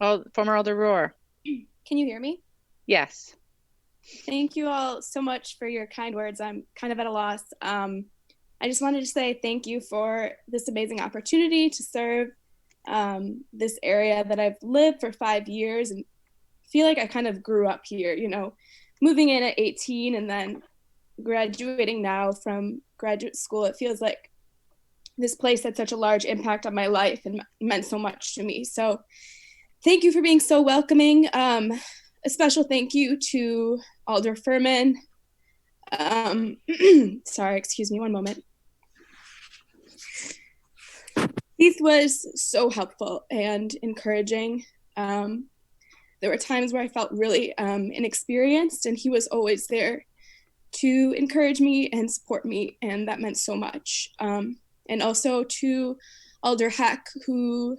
Oh, former Alder Rohr. Can you hear me? Yes. Thank you all so much for your kind words. I'm kind of at a loss. I just wanted to say thank you for this amazing opportunity to serve this area that I've lived for 5 years, and feel like I kind of grew up here, you know, moving in at 18 and then graduating now from graduate school. It feels like this place had such a large impact on my life and meant so much to me. So thank you for being so welcoming. A special thank you to Alder Furman. Sorry, excuse me one moment. Keith was so helpful and encouraging. There were times where I felt really inexperienced, and he was always there to encourage me and support me, and that meant so much. And also to Alder Heck, who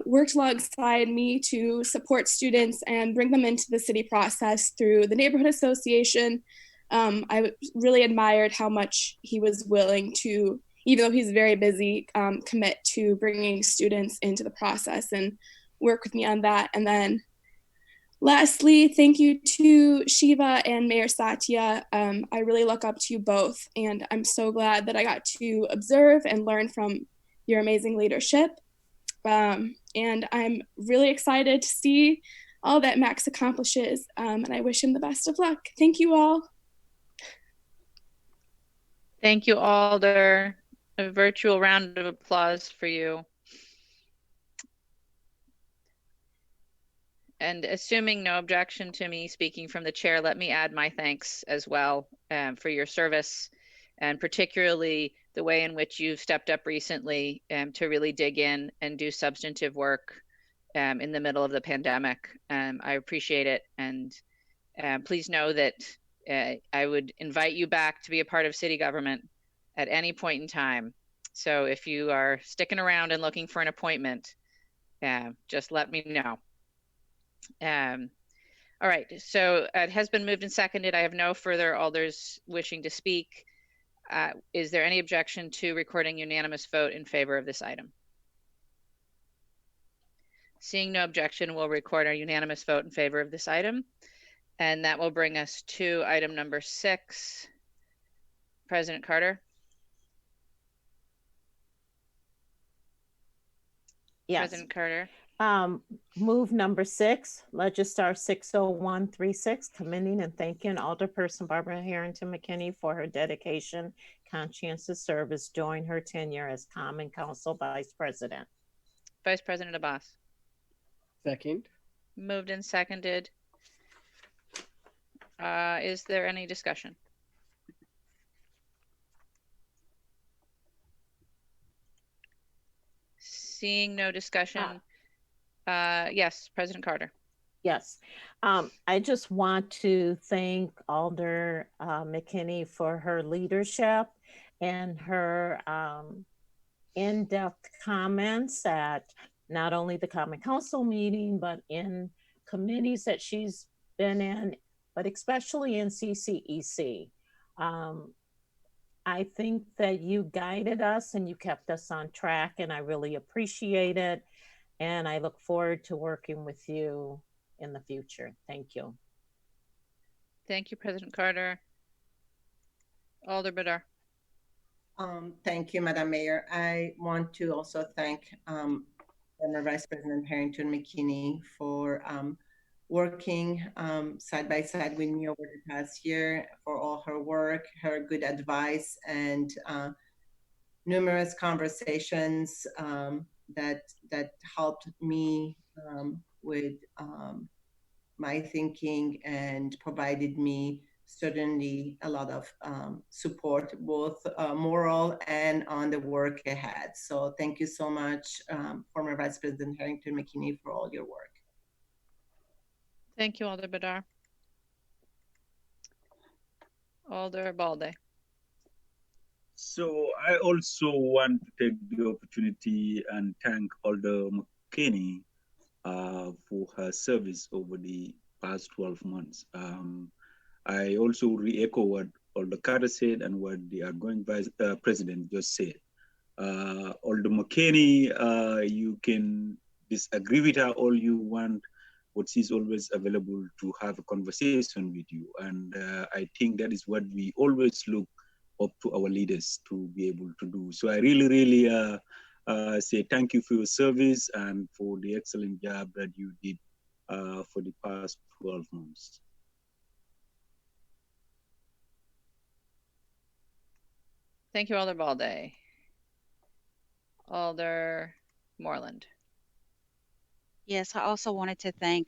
worked alongside me to support students and bring them into the city process through the neighborhood association. I really admired how much he was willing to, even though he's very busy, commit to bringing students into the process and work with me on that. And then lastly, thank you to Shiva and Mayor Satya. I really look up to you both, and I'm so glad that I got to observe and learn from your amazing leadership. And I'm really excited to see all that Max accomplishes, and I wish him the best of luck. Thank you all. Thank you, Alder. A virtual round of applause for you. And assuming no objection to me speaking from the chair, let me add my thanks as well for your service, and particularly the way in which you've stepped up recently to really dig in and do substantive work in the middle of the pandemic. I appreciate it. And please know that I would invite you back to be a part of city government at any point in time. So if you are sticking around and looking for an appointment, just let me know. All right, so it has been moved and seconded. I have no further alders wishing to speak. Is there any objection to recording unanimous vote in favor of this item? Seeing no objection, we'll record our unanimous vote in favor of this item. And that will bring us to item number 6. President Carter? Yes. President Carter? Move number 6, Legistar 60136, commending and thanking Alderperson Barbara Harrington McKinney for her dedication, conscientious service during her tenure as Common Council Vice President. Vice President Abbas? Second. Moved and seconded. Is there any discussion? Seeing no discussion. Yes, President Carter. Yes. I just want to thank Alder McKinney for her leadership and her in-depth comments at not only the Common Council meeting, but in committees that she's been in, but especially in CCEC. I think that you guided us and you kept us on track, and I really appreciate it. And I look forward to working with you in the future. Thank you. Thank you, President Carter. Alder Badar. Thank you, Madam Mayor. I want to also thank former Vice President Harrington McKinney for working side by side with me over the past year, for all her work, her good advice, and numerous conversations that helped me with my thinking and provided me certainly a lot of support, both moral and on the work ahead. So thank you so much, former Vice President Harrington McKinney, for all your work. Thank you, Alder Badar. Alder Balde. So I also want to take the opportunity and thank Alder McKinney for her service over the past 12 months. I also re-echo what Alder Carter said and what the outgoing Vice President just said. Alder McKinney, you can disagree with her all you want, but she's always available to have a conversation with you. And I think that is what we always look up to our leaders to be able to do. So I really say thank you for your service and for the excellent job that you did for the past 12 months. Thank you, Alder Balde. Alder Moreland. Yes, I also wanted to thank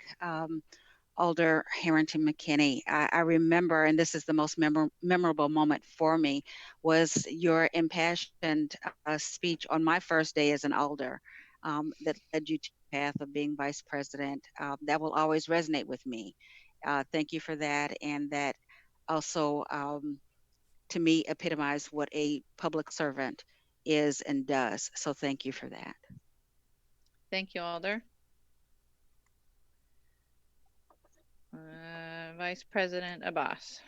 Alder Harrington McKinney. I remember, and this is the most memorable moment for me, was your impassioned speech on my first day as an alder that led you to the path of being vice president. That will always resonate with me. Thank you for that, and that also, to me, epitomized what a public servant is and does. So thank you for that. Thank you, Alder. Vice President Abbas.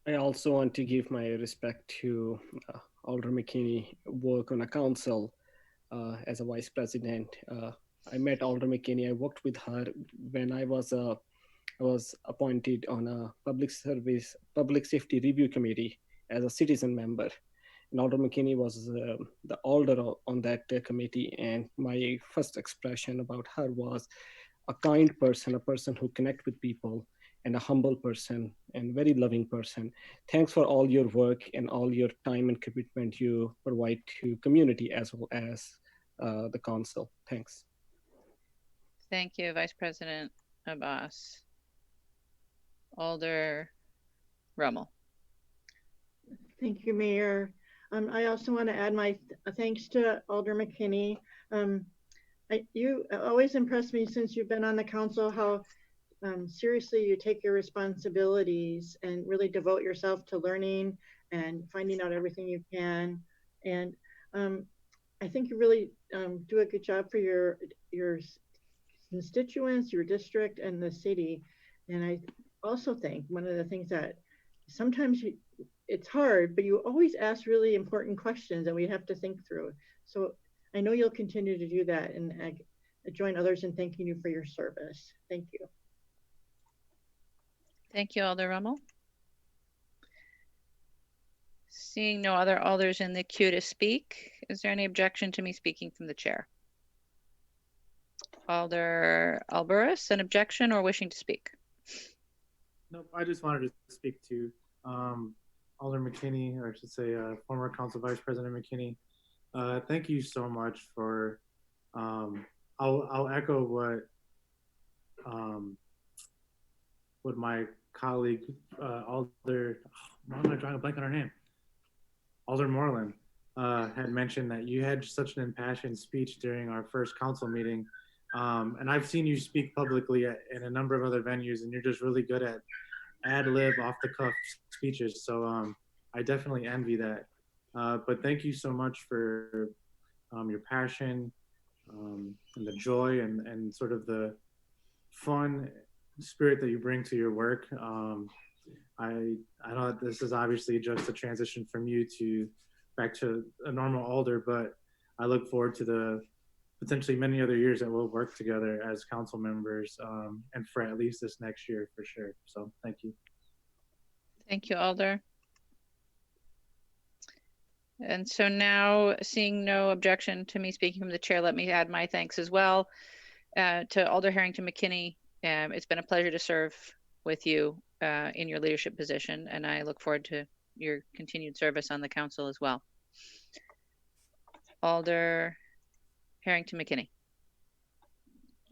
I also want to give my respect to Alder McKinney work on a council as a vice president. I met Alder McKinney. I worked with her when I was appointed on a public safety review committee as a citizen member. And Alder McKinney was the alder on that committee. And my first expression about her was a kind person, a person who connects with people, and a humble person and very loving person. Thanks for all your work and all your time and commitment you provide to community as well as the council. Thanks. Thank you, Vice President Abbas. Alder Rummel. Thank you, Mayor. I also want to add my thanks to Alder McKinney. You always impressed me since you've been on the council how seriously you take your responsibilities and really devote yourself to learning and finding out everything you can. And I think you really do a good job for your constituents, your district, and the city. And I also think one of the things that sometimes it's hard, but you always ask really important questions that we have to think through. So I know you'll continue to do that, and I join others in thanking you for your service. Thank you. Thank you, Alder Rummel. Seeing no other alders in the queue to speak, is there any objection to me speaking from the chair? Alder Alvarez, an objection or wishing to speak? Nope, I just wanted to speak to Alder McKinney, or I should say former Council Vice President McKinney. Thank you so much for, I'll echo what my colleague, Alder, why am I drawing a blank on her name? Alder Moreland had mentioned that you had such an impassioned speech during our first council meeting. And I've seen you speak publicly in a number of other venues, and you're just really good at ad-lib, off-the-cuff speeches. So I definitely envy that. But thank you so much for your passion and the joy and sort of the fun spirit that you bring to your work. I know that this is obviously just a transition from you to back to a normal alder, but I look forward to the potentially many other years that we'll work together as council members, and for at least this next year for sure. So thank you. Thank you, Alder. And so now, seeing no objection to me speaking from the chair, let me add my thanks as well to Alder Harrington McKinney. It's been a pleasure to serve with you in your leadership position, and I look forward to your continued service on the council as well. Alder Harrington McKinney.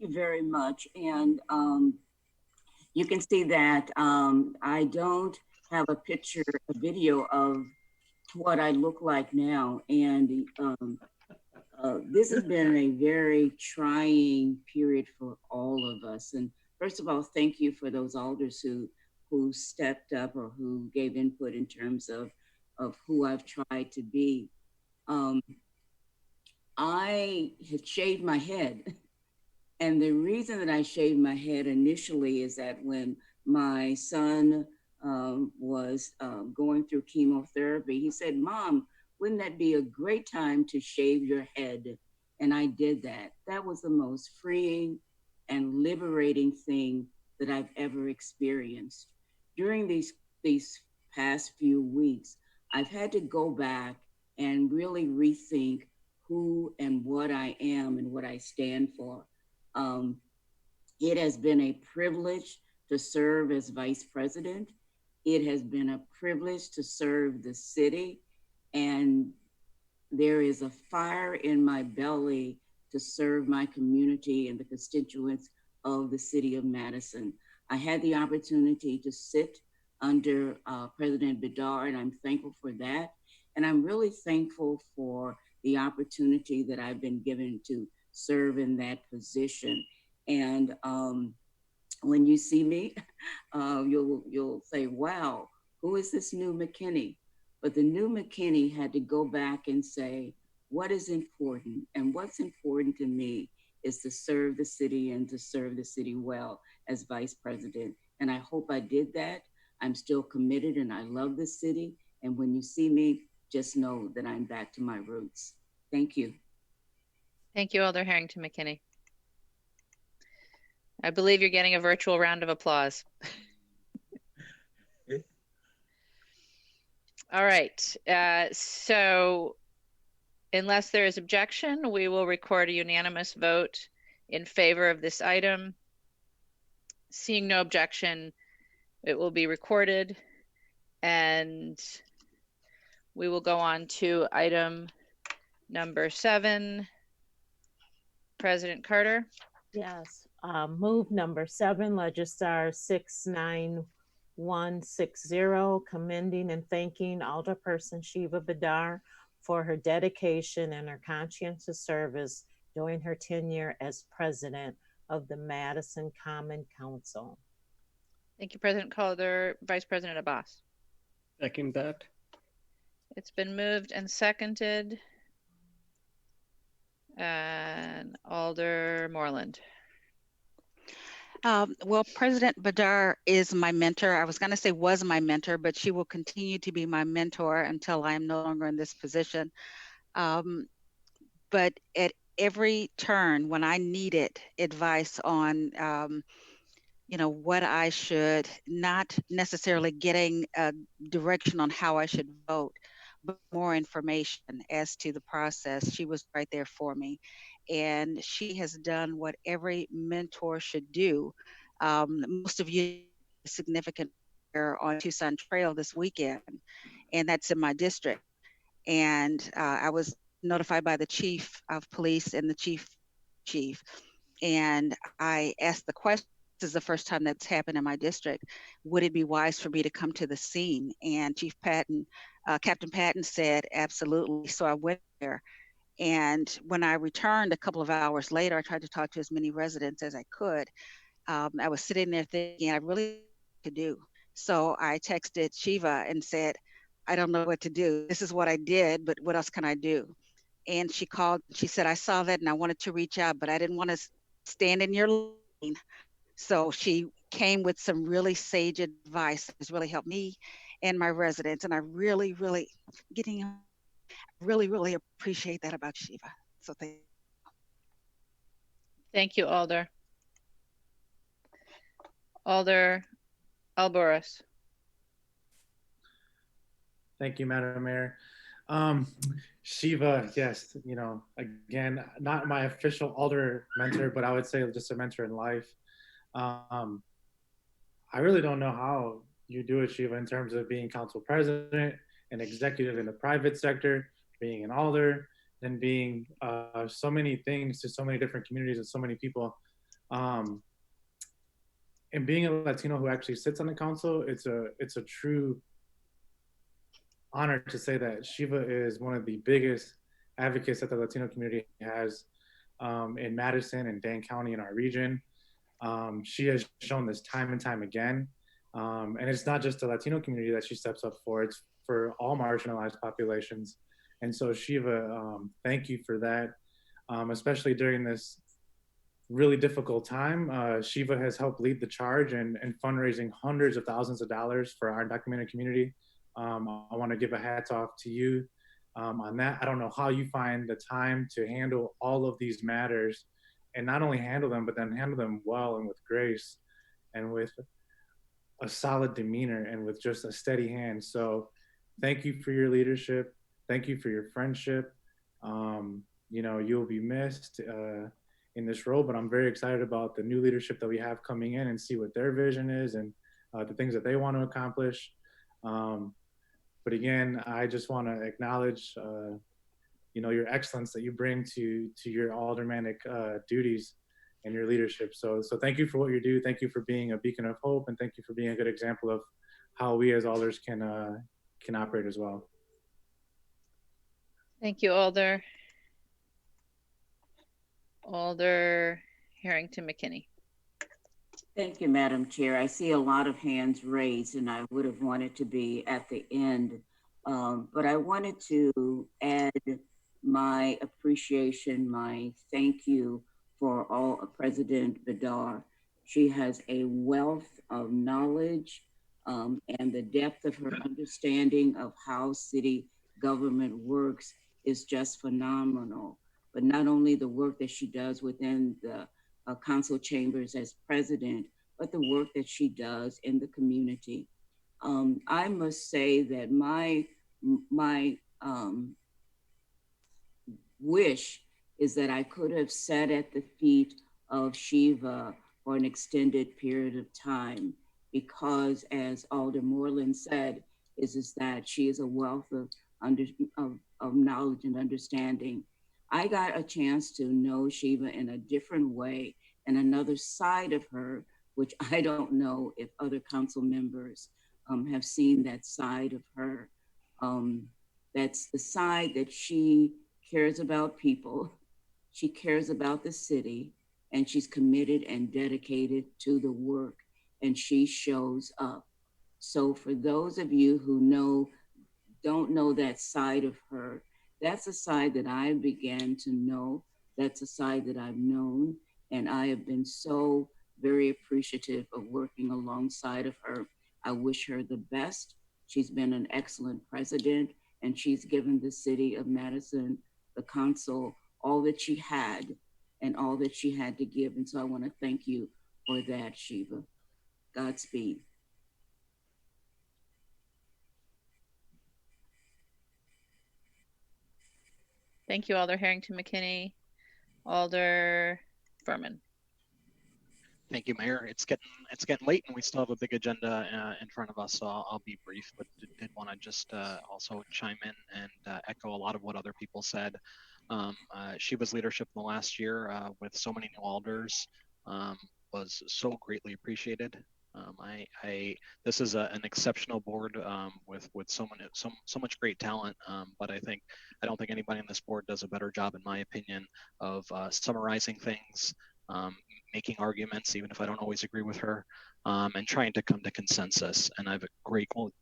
Thank you very much. And you can see that I don't have a picture, a video of what I look like now. And this has been a very trying period for all of us. And first of all, thank you for those alders who stepped up or who gave input in terms of who I've tried to be. I had shaved my head. And the reason that I shaved my head initially is that when my son was going through chemotherapy, he said, "Mom, wouldn't that be a great time to shave your head?" And I did that. That was the most freeing and liberating thing that I've ever experienced. During these past few weeks, I've had to go back and really rethink who and what I am and what I stand for. It has been a privilege to serve as vice president. It has been a privilege to serve the city, and there is a fire in my belly to serve my community and the constituents of the city of Madison. I had the opportunity to sit under President Bedard, and I'm thankful for that. And I'm really thankful for the opportunity that I've been given to serve in that position. And when you see me, you'll say, "Wow, who is this new McKinney?" But the new McKinney had to go back and say, what is important? And what's important to me is to serve the city and to serve the city well as vice president. And I hope I did that. I'm still committed and I love the city. And when you see me, just know that I'm back to my roots. Thank you. Thank you, Alder Harrington McKinney. I believe you're getting a virtual round of applause. All right, so unless there is objection, we will record a unanimous vote in favor of this item. Seeing no objection, it will be recorded, and we will go on to item number 7. President Carter. Yes, move number 7, Legistar 69160, commending and thanking Alderperson Shiva Badar for her dedication and her conscientious service during her tenure as president of the Madison Common Council. Thank you, President Calder. Vice President Abbas. Second that. It's been moved and seconded. And Alder Moreland. Well, President Badar is my mentor. I was going to say was my mentor, but she will continue to be my mentor until I am no longer in this position. But at every turn when I needed advice on, what I should, not necessarily getting a direction on how I should vote, but more information as to the process, she was right there for me. And she has done what every mentor should do. Most of you significant on Tucson Trail this weekend, and that's in my district. And I was notified by the chief of police and the chief, and I asked the question, this is the first time that's happened in my district, would it be wise for me to come to the scene? And Captain Patton said, absolutely. So I went there. And when I returned a couple of hours later, I tried to talk to as many residents as I could. I was sitting there thinking, I really could do. So I texted Shiva and said, I don't know what to do. This is what I did, but what else can I do? And she called, she said, I saw that and I wanted to reach out, but I didn't want to stand in your lane. So she came with some really sage advice that has really helped me and my residents. And I really, really really appreciate that about Shiva. So thank you. Thank you, Alder. Alder Alboris. Thank you, Madam Mayor. Shiva, yes, you know, again, not my official Alder mentor, but I would say just a mentor in life. I really don't know how you do it, Shiva, in terms of being council president, an executive in the private sector, being an Alder, and being so many things to so many different communities and so many people. And being a Latino who actually sits on the council, it's a true honor to say that Shiva is one of the biggest advocates that the Latino community has in Madison and Dane County in our region. She has shown this time and time again. And it's not just the Latino community that she steps up for, it's for all marginalized populations. And so Shiva, thank you for that, especially during this really difficult time. Shiva has helped lead the charge and fundraising hundreds of thousands of dollars for our undocumented community. I want to give a hats off to you on that. I don't know how you find the time to handle all of these matters and not only handle them, but then handle them well and with grace and with a solid demeanor and with just a steady hand. So thank you for your leadership. Thank you for your friendship. You know, you'll be missed in this role, but I'm very excited about the new leadership that we have coming in and see what their vision is and the things that they want to accomplish. But again, I just want to acknowledge, you know, your excellence that you bring to your aldermanic duties and your leadership. So thank you for what you do. Thank you for being a beacon of hope, and thank you for being a good example of how we as alders can operate as well. Thank you, Alder. Alder Harrington McKinney. Thank you, Madam Chair. I see a lot of hands raised, and I would have wanted to be at the end, but I wanted to add my appreciation, my thank you for President Vidar. She has a wealth of knowledge and the depth of her understanding of how city government works is just phenomenal. But not only the work that she does within the council chambers as president, but the work that she does in the community. I must say that my wish is that I could have sat at the feet of Shiva for an extended period of time, because as Alder Moreland said, is that she is a wealth of knowledge and understanding. I got a chance to know Shiva in a different way and another side of her, which I don't know if other council members have seen that side of her. That's the side that she cares about people, she cares about the city, and she's committed and dedicated to the work, and she shows up. So for those of you who don't know that side of her, that's a side that I began to know. That's a side that I've known, and I have been so very appreciative of working alongside of her. I wish her the best. She's been an excellent president, and she's given the city of Madison, the council, all that she had and all that she had to give. And so I want to thank you for that, Shiva. Godspeed. Thank you, Alder Harrington McKinney. Alder Furman. Thank you, Mayor. It's getting late, and we still have a big agenda in front of us, so I'll be brief. But did want to just also chime in and echo a lot of what other people said. Shiva's leadership in the last year with so many new alders was so greatly appreciated. This is an exceptional board with so much great talent, but I don't think anybody on this board does a better job, in my opinion, of summarizing things, making arguments, even if I don't always agree with her, and trying to come to consensus. And I've greatly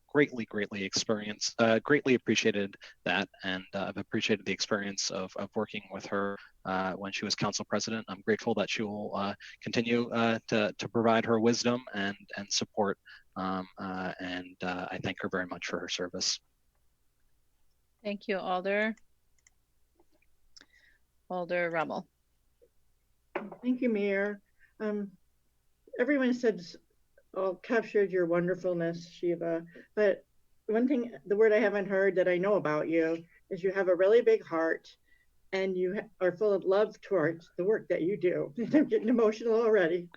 appreciated that, and I've appreciated the experience of working with her when she was council president. I'm grateful that she will continue to provide her wisdom and support, and I thank her very much for her service. Thank you, Alder. Alder Rummel. Thank you, Mayor. Everyone said, captured your wonderfulness, Shiva. But one thing, the word I haven't heard that I know about you is you have a really big heart, and you are full of love towards the work that you do. I'm getting emotional already.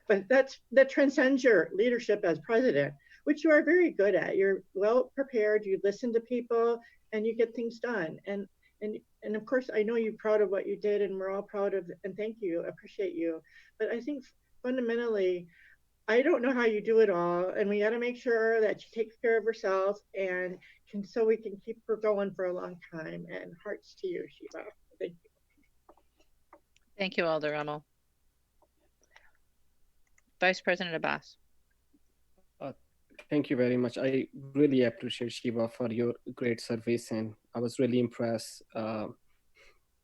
But that transcends your leadership as president, which you are very good at. You're well prepared, you listen to people, and you get things done. And of course, I know you're proud of what you did, and we're all proud of, and thank you, appreciate you. But I think fundamentally, I don't know how you do it all, and we got to make sure that she takes care of herself and so we can keep her going for a long time. And hearts to you, Shiva. Thank you. Thank you, Alder Rummel. Vice President Abbas. Thank you very much. I really appreciate Shiva for your great service, and I was really impressed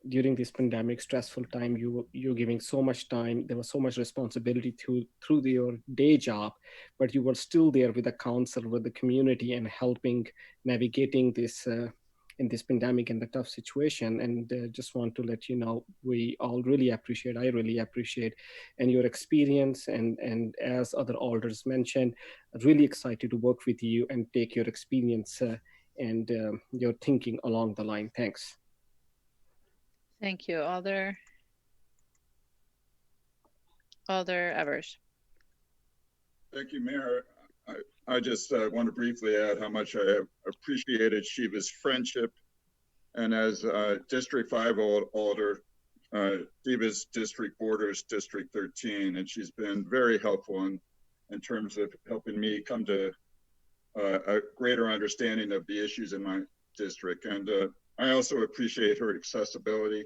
during this pandemic stressful time. You're giving so much time. There was so much responsibility through your day job, but you were still there with the council, with the community, and helping navigating this in this pandemic and the tough situation. And just want to let you know, we all really appreciate, I really appreciate, and your experience. And as other alders mentioned, really excited to work with you and take your experience and your thinking along the line. Thanks. Thank you, Alder Evers. Thank you, Mayor. I just want to briefly add how much I have appreciated Shiva's friendship. And as District 5 Alder, Shiva's district borders District 13, and she's been very helpful in terms of helping me come to a greater understanding of the issues in my district. And I also appreciate her accessibility.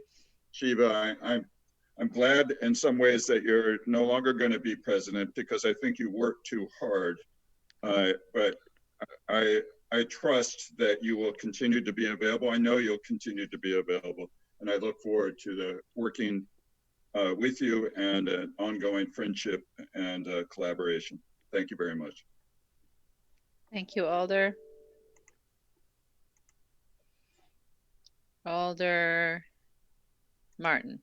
Shiva, I'm glad in some ways that you're no longer going to be president, because I think you work too hard. But I trust that you will continue to be available. I know you'll continue to be available, and I look forward to working with you and an ongoing friendship and collaboration. Thank you very much. Thank you, Alder. Alder Martin.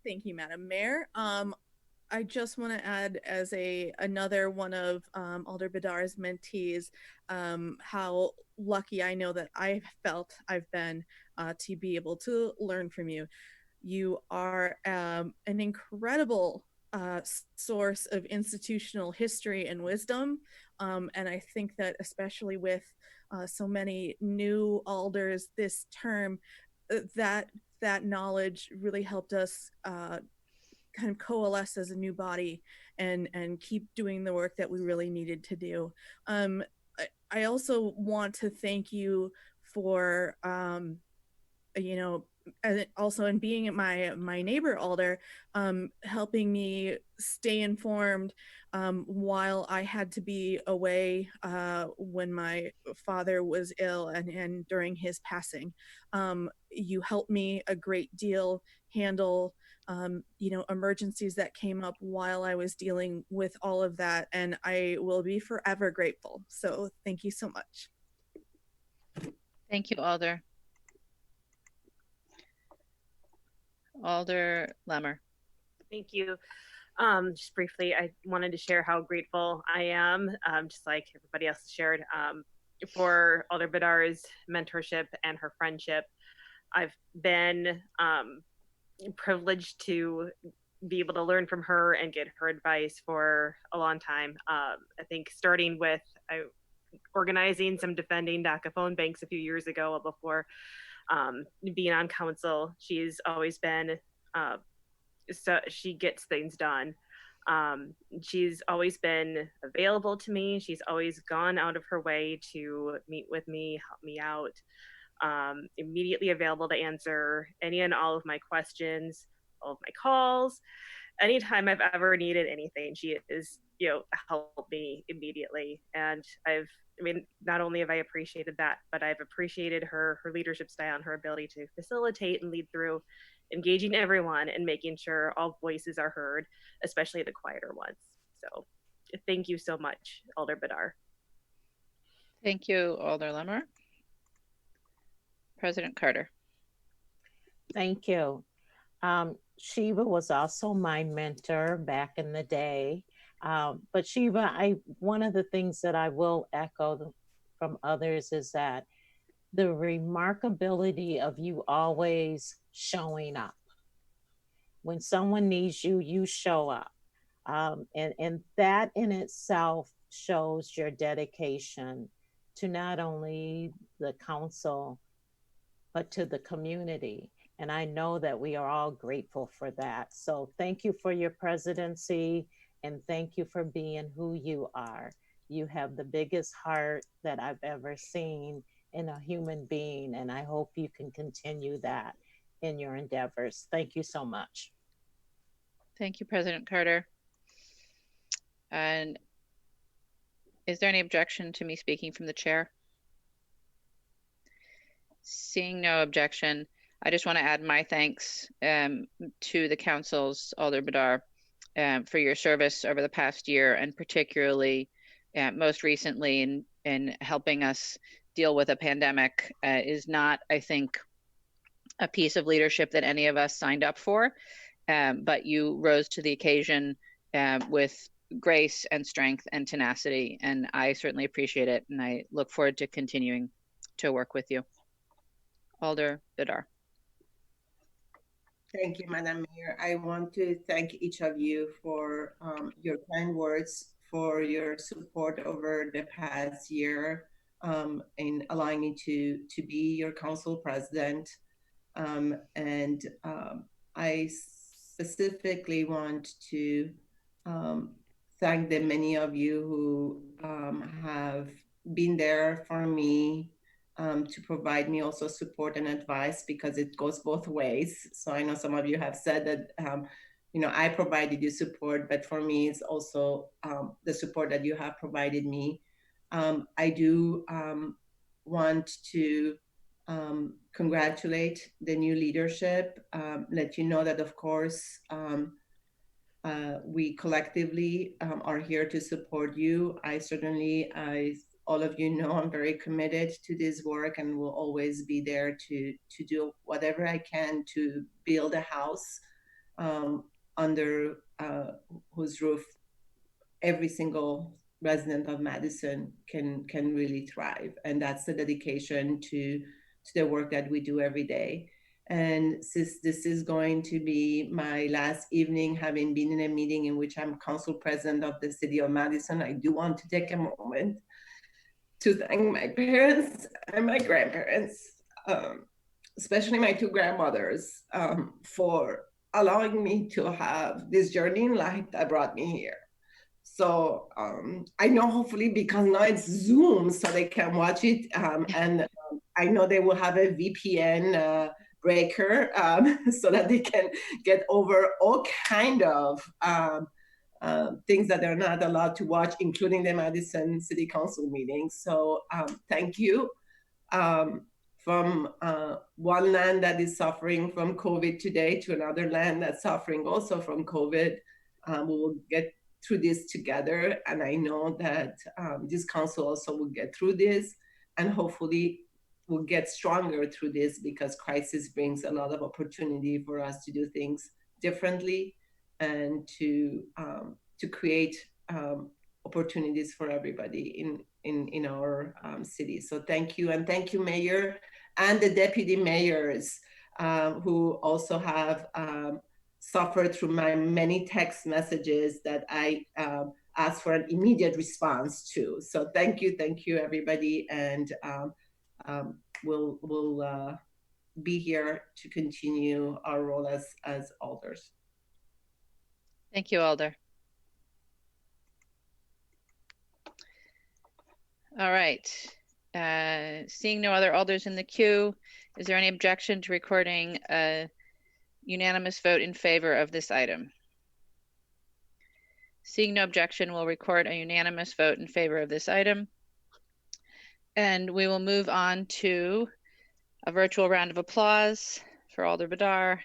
Thank you, Madam Mayor. I just want to add, as another one of Alder Badar's mentees, how lucky I know that I've been to be able to learn from you. You are an incredible source of institutional history and wisdom, and I think that especially with so many new alders this term, that knowledge really helped us kind of coalesce as a new body and keep doing the work that we really needed to do. I also want to thank you for also in being my neighbor alder, helping me stay informed while I had to be away when my father was ill and during his passing. You helped me a great deal handle emergencies that came up while I was dealing with all of that, and I will be forever grateful. So thank you so much. Thank you, Alder. Alder Lemmer. Thank you. Just briefly, I wanted to share how grateful I am, just like everybody else shared, for Alder Badar's mentorship and her friendship. I've been privileged to be able to learn from her and get her advice for a long time. I think starting with organizing some defending DACA phone banks a few years ago before being on council, she's always been, so she gets things done. She's always been available to me. She's always gone out of her way to meet with me, help me out. immediately available to answer any and all of my questions, all of my calls. Anytime I've ever needed anything, she is, helped me immediately. And not only have I appreciated that, but I've appreciated her leadership style and her ability to facilitate and lead through engaging everyone and making sure all voices are heard, especially the quieter ones. So thank you so much, Alder Bedar. Thank you, Alder Lemmer. President Carter. Thank you. Shiva was also my mentor back in the day. But Shiva, one of the things that I will echo from others is that the remarkability of you always showing up. When someone needs you, you show up. And that in itself shows your dedication to not only the council, but to the community. And I know that we are all grateful for that. So thank you for your presidency and thank you for being who you are. You have the biggest heart that I've ever seen in a human being. And I hope you can continue that in your endeavors. Thank you so much. Thank you, President Carter. And is there any objection to me speaking from the chair? Seeing no objection, I just want to add my thanks to the council's Alder Bedar for your service over the past year, and particularly most recently in helping us deal with a pandemic is not, I think, a piece of leadership that any of us signed up for, but you rose to the occasion with grace and strength and tenacity, and I certainly appreciate it, and I look forward to continuing to work with you. Alder Bedar. Thank you, Madam Mayor. I want to thank each of you for your kind words, for your support over the past year, in allowing me to be your council president. I specifically want to thank the many of you who have been there for me, to provide me also support and advice, because it goes both ways. So I know some of you have said that, I provided you support, but for me, it's also the support that you have provided me. I do want to congratulate the new leadership, let you know that, of course, we collectively are here to support you. All of you know I'm very committed to this work and will always be there to do whatever I can to build a house under whose roof every single resident of Madison can really thrive. And that's the dedication to the work that we do every day. And since this is going to be my last evening, having been in a meeting in which I'm council president of the City of Madison, I do want to take a moment to thank my parents and my grandparents, especially my two grandmothers, for allowing me to have this journey in life that brought me here. So I know, hopefully, because now it's Zoom, so they can watch it, and I know they will have a VPN breaker so that they can get over all kind of things that they're not allowed to watch, including the Madison City Council meetings. So thank you. From one land that is suffering from COVID today to another land that's suffering also from COVID, we will get through this together. And I know that this council also will get through this, and hopefully we'll get stronger through this, because crisis brings a lot of opportunity for us to do things differently and to create opportunities for everybody in our city. So thank you, and thank you, Mayor, and the deputy mayors who also have suffered through my many text messages that I asked for an immediate response to. So thank you, everybody, and we'll be here to continue our role as alders. Thank you, Alder. All right. Seeing no other alders in the queue, is there any objection to recording a unanimous vote in favor of this item? Seeing no objection, we'll record a unanimous vote in favor of this item. And we will move on to a virtual round of applause for Alder Badar.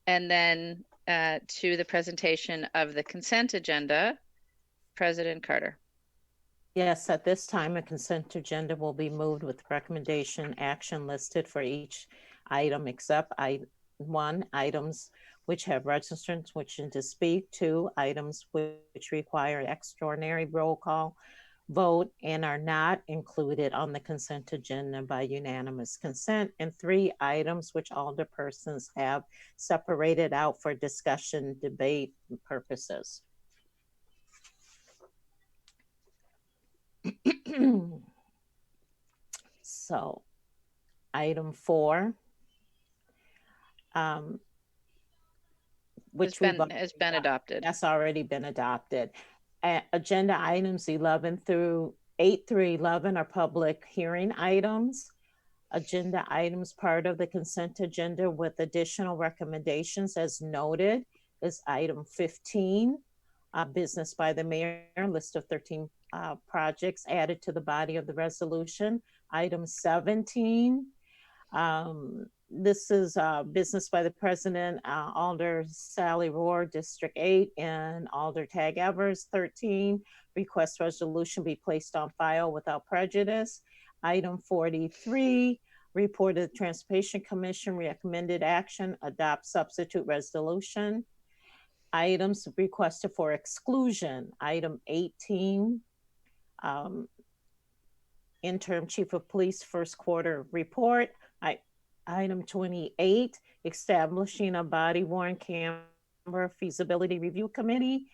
And then to the presentation of the consent agenda, President Carter. Yes, at this time, a consent agenda will be moved with recommendation action listed for each item except items which have registrants wishing to speak, 2 items which require extraordinary roll call vote and are not included on the consent agenda by unanimous consent, and 3 items which alderpersons have separated out for discussion, debate purposes. So, item 4, which has been adopted. That's already been adopted. Agenda items 8 through 11 are public hearing items. Agenda items part of the consent agenda with additional recommendations as noted is item 15, business by the mayor, list of 13 projects added to the body of the resolution. Item 17, this is business by the president, Alder Sally Rohr, District 8, and Alder Tag Evers. 13, request resolution be placed on file without prejudice. Item 43, report of the Transportation Commission, recommended action, adopt substitute resolution. Items requested for exclusion. Item 18, interim chief of police first quarter report. Item 28, establishing a body-worn camera feasibility review committee.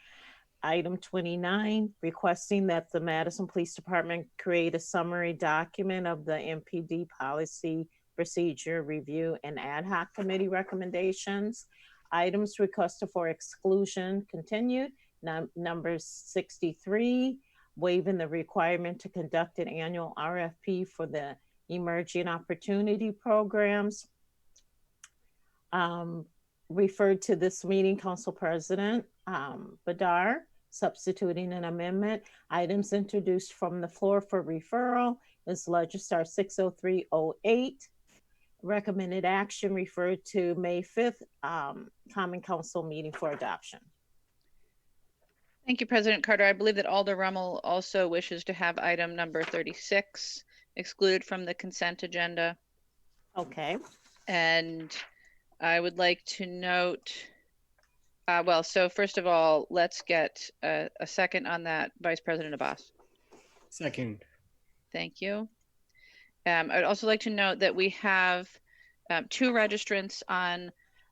Item 29, requesting that the Madison Police Department create a summary document of the MPD policy procedure review and ad hoc committee recommendations. Items requested for exclusion continued. Number 63, waiving the requirement to conduct an annual RFP for the emerging opportunity programs. Referred to this meeting, Council President Badar, substituting an amendment. Items introduced from the floor for referral is Legistar 60308. Recommended action referred to May 5th Common Council meeting for adoption. Thank you, President Carter. I believe that Alder Rummel also wishes to have item number 36 excluded from the consent agenda. Okay. And I would like to note, so first of all, let's get a second on that, Vice President Abbas. Second. Thank you. I'd also like to note that we have 2 registrants on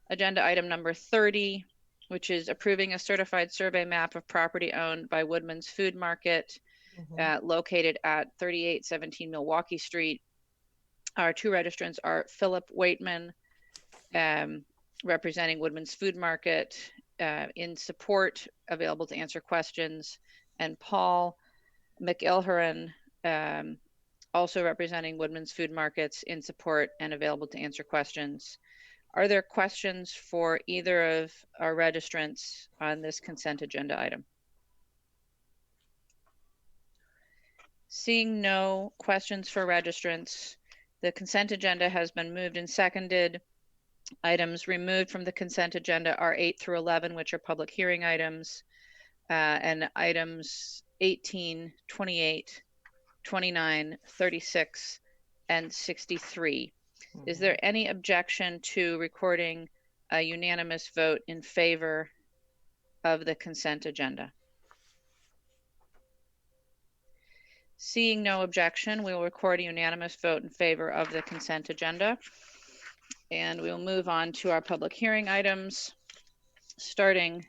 agenda item number 30, which is approving a certified survey map of property owned by Woodman's Food Market, located at 3817 Milwaukee Street. Our 2 registrants are Philip Waitman, representing Woodman's Food Market, in support, available to answer questions, and Paul McIlheron, also representing Woodman's Food Markets, in support and available to answer questions. Are there questions for either of our registrants on this consent agenda item? Seeing no questions for registrants, the consent agenda has been moved and seconded. Items removed from the consent agenda are 8 through 11, which are public hearing items, and items 18, 28, 29, 36, and 63. Is there any objection to recording a unanimous vote in favor of the consent agenda? Seeing no objection, we will record a unanimous vote in favor of the consent agenda. And we will move on to our public hearing items, starting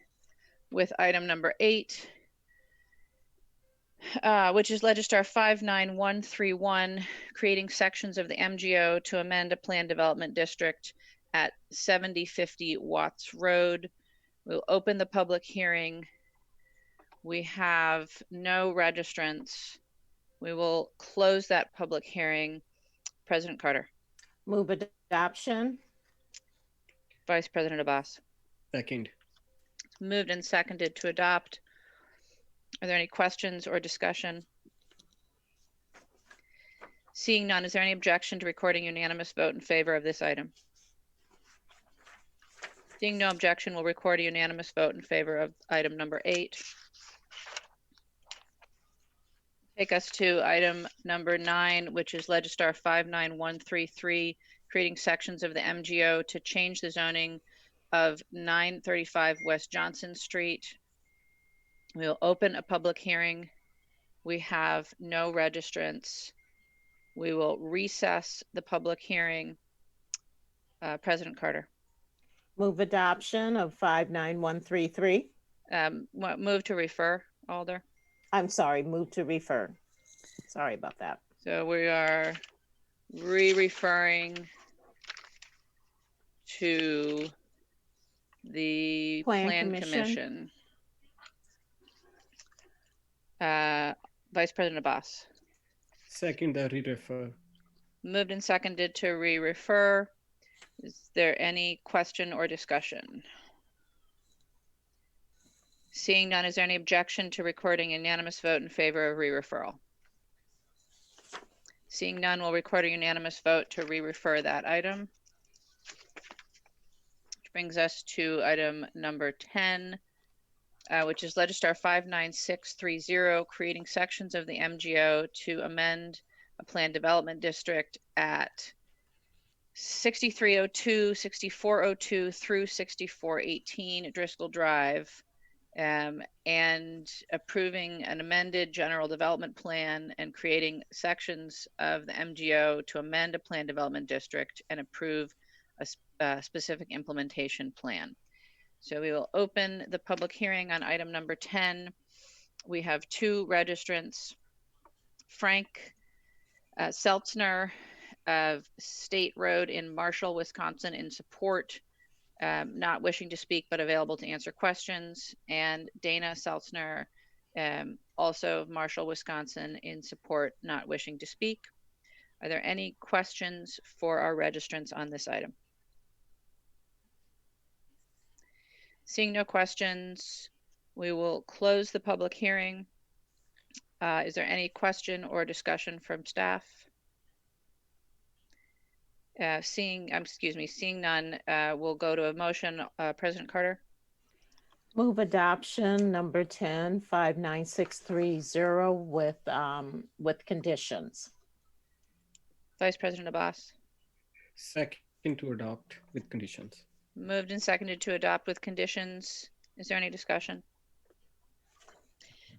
with item number 8, which is Legistar 59131, creating sections of the MGO to amend a planned development district at 7050 Watts Road. We'll open the public hearing. We have no registrants. We will close that public hearing. President Carter. Move adoption. Vice President Abbas. Second. Moved and seconded to adopt. Are there any questions or discussion? Seeing none, is there any objection to recording unanimous vote in favor of this item? Seeing no objection, we'll record a unanimous vote in favor of item number 8. Take us to item number 9, which is Legistar 59133, creating sections of the MGO to change the zoning of 935 West Johnson Street. We'll open a public hearing. We have no registrants. We will recess the public hearing. President Carter. Move adoption of 59133. Move to refer, Alder. I'm sorry, move to refer. Sorry about that. So we are referring to the Plan Commission. Vice President Abbas. Second, re-refer. Moved and seconded to re-refer. Is there any question or discussion? Seeing none, is there any objection to recording a unanimous vote in favor of re-referral? Seeing none, we'll record a unanimous vote to re-refer that item. Which brings us to item number 10, which is Legistar 59630, creating sections of the MGO to amend a planned development district at 6302, 6402 through 6418 Driscoll Drive, and approving an amended general development plan and creating sections of the MGO to amend a planned development district and approve a specific implementation plan. So we will open the public hearing on item number 10. We have 2 registrants, Frank Seltzner of State Road in Marshall, Wisconsin, in support, not wishing to speak but available to answer questions, and Dana Seltzner, also of Marshall, Wisconsin, in support, not wishing to speak. Are there any questions for our registrants on this item? Seeing no questions, we will close the public hearing. Is there any question or discussion from staff? Seeing none, we'll go to a motion. President Carter. Move adoption number 10, 59630 with conditions. Vice President Abbas. Second to adopt with conditions. Moved and seconded to adopt with conditions. Is there any discussion?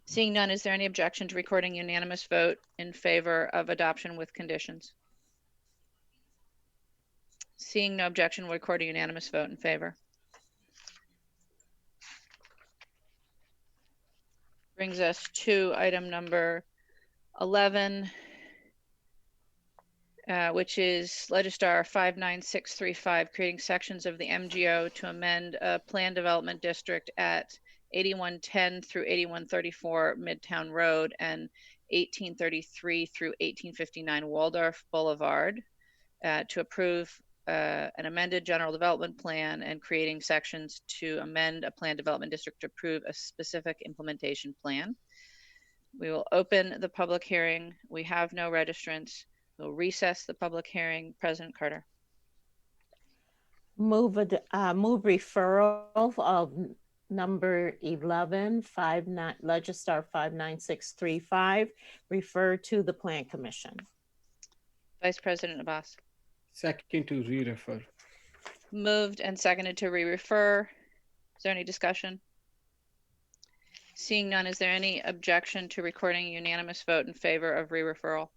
Seeing none, is there any objection to recording unanimous vote in favor of adoption with conditions? Seeing no objection, we'll record a unanimous vote in favor. Brings us to item number 11, which is Legistar 59635, creating sections of the MGO to amend a planned development district at 8110 through 8134 Midtown Road and 1833 through 1859 Waldorf Boulevard, to approve an amended general development plan and creating sections to amend a planned development district to approve a specific implementation plan. We will open the public hearing. We have no registrants. We'll recess the public hearing. President Carter. Move referral of number 11, Legistar 59635, refer to the Plan Commission. Vice President Abbas. Second to re-refer. Moved and seconded to re-refer. Is there any discussion? Seeing none, is there any objection to recording a unanimous vote in favor of re-referral?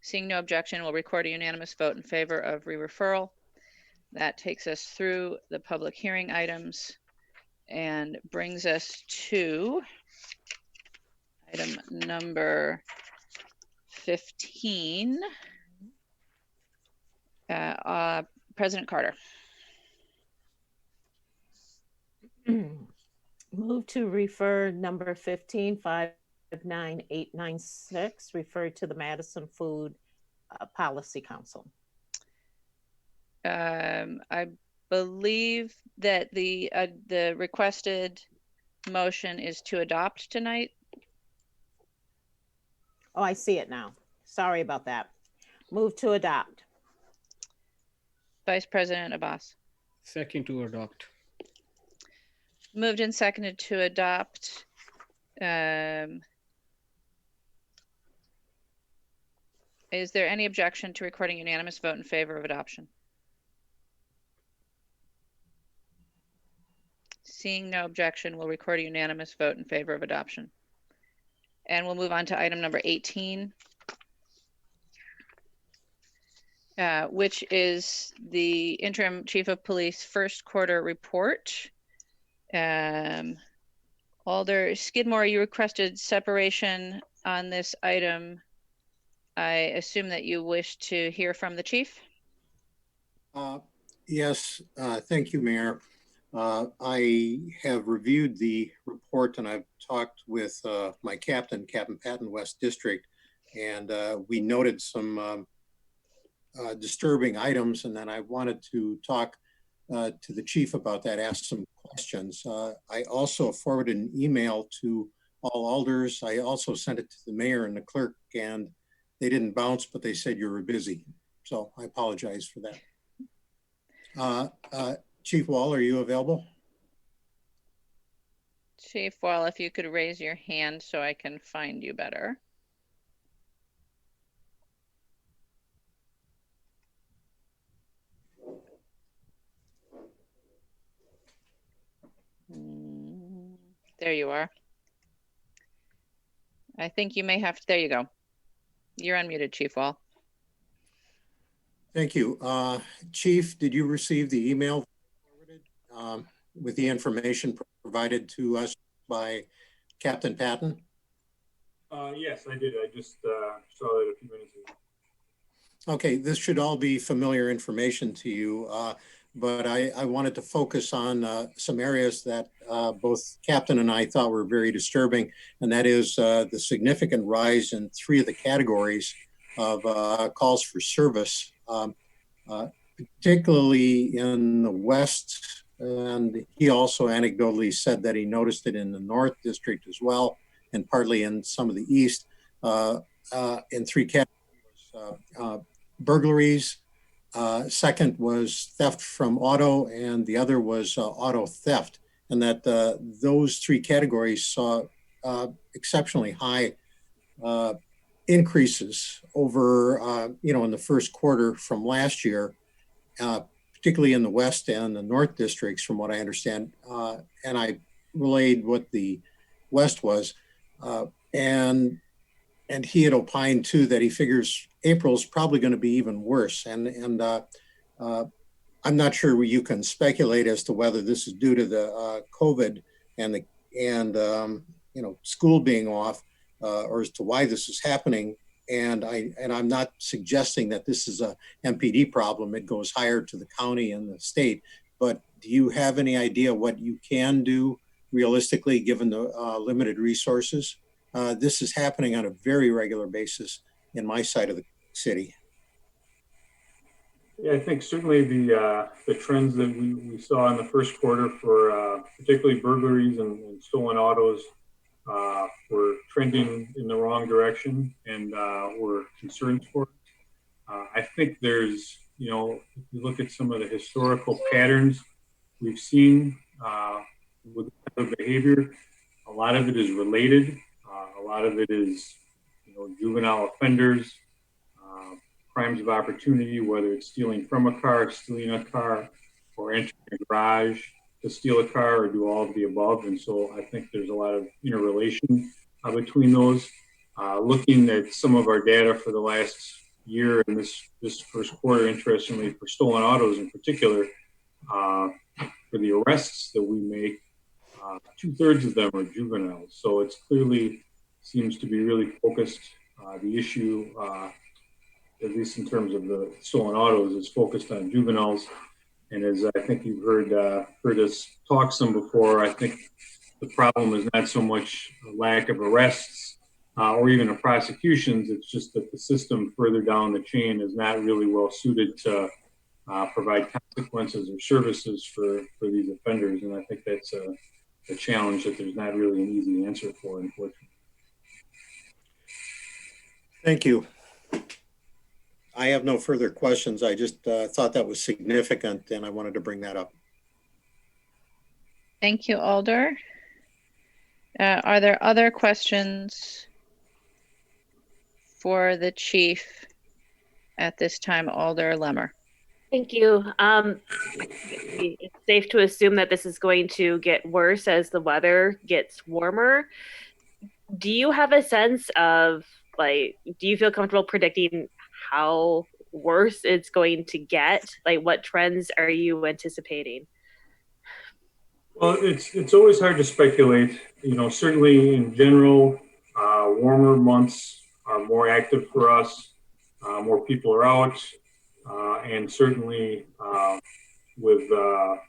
Seeing no objection, we'll record a unanimous vote in favor of re-referral. That takes us through the public hearing items and brings us to item number 15. President Carter. Move to refer number 15, 59896, referred to the Madison Food Policy Council. I believe that the requested motion is to adopt tonight. Oh, I see it now. Sorry about that. Move to adopt. Vice President Abbas. Second to adopt. Moved and seconded to adopt. Is there any objection to recording unanimous vote in favor of adoption? Seeing no objection, we'll record a unanimous vote in favor of adoption. And we'll move on to item number 18, which is the interim chief of police first quarter report. Alder Skidmore, you requested separation on this item. I assume that you wish to hear from the chief? Yes, thank you, Mayor. I have reviewed the report and I've talked with my captain, Captain Patton, West District, and we noted some disturbing items, and then I wanted to talk to the chief about that, ask some questions. I also forwarded an email to all alders. I also sent it to the mayor and the clerk, and they didn't bounce, but they said you were busy. So I apologize for that. Chief Wall, are you available? Chief Wall, if you could raise your hand so I can find you better. There you are. I think you may have to, there you go. You're unmuted, Chief Wall. Thank you. Chief, did you receive the email with the information provided to us by Captain Patton? Yes, I did. I just saw it a few minutes ago. Okay, this should all be familiar information to you, but I wanted to focus on some areas that both Captain and I thought were very disturbing, and that is the significant rise in 3 of the categories of calls for service, particularly in the West. And he also anecdotally said that he noticed it in the North District as well, and partly in some of the East, in 3 categories. Burglaries, second was theft from auto, and the other was auto theft. And that those 3 categories saw exceptionally high increases over, in the first quarter from last year, particularly in the West and the North districts, from what I understand. And I relayed what the West was. And he had opined too that he figures April's probably going to be even worse. And I'm not sure you can speculate as to whether this is due to the COVID and school being off, or as to why this is happening. And I'm not suggesting that this is a MPD problem. It goes higher to the county and the state. But do you have any idea what you can do realistically, given the limited resources? This is happening on a very regular basis in my side of the city. Yeah, I think certainly the trends that we saw in the first quarter for particularly burglaries and stolen autos were trending in the wrong direction, and were concerns for it. I think there's, if you look at some of the historical patterns we've seen with the behavior, a lot of it is related. A lot of it is, juvenile offenders, crimes of opportunity, whether it's stealing from a car, stealing a car, or entering a garage to steal a car, or do all of the above. And so I think there's a lot of interrelation between those. Looking at some of our data for the last year and this first quarter, interestingly, for stolen autos in particular, for the arrests that we make, 2/3 of them are juveniles. So it's clearly seems to be really focused. The issue, at least in terms of the stolen autos, is focused on juveniles. And as I think you've heard us talk some before, I think the problem is not so much a lack of arrests or even the prosecutions. It's just that the system further down the chain is not really well suited to provide consequences or services for these offenders. And I think that's a challenge that there's not really an easy answer for, unfortunately. Thank you. I have no further questions. I just thought that was significant and I wanted to bring that up. Thank you, Alder. Are there other questions for the chief at this time, Alder Lemmer? Thank you. It's safe to assume that this is going to get worse as the weather gets warmer. Do you have a sense of, like, do you feel comfortable predicting how worse it's going to get? Like, what trends are you anticipating? Well, it's always hard to speculate. You know, certainly in general, warmer months are more active for us. More people are out, and certainly with the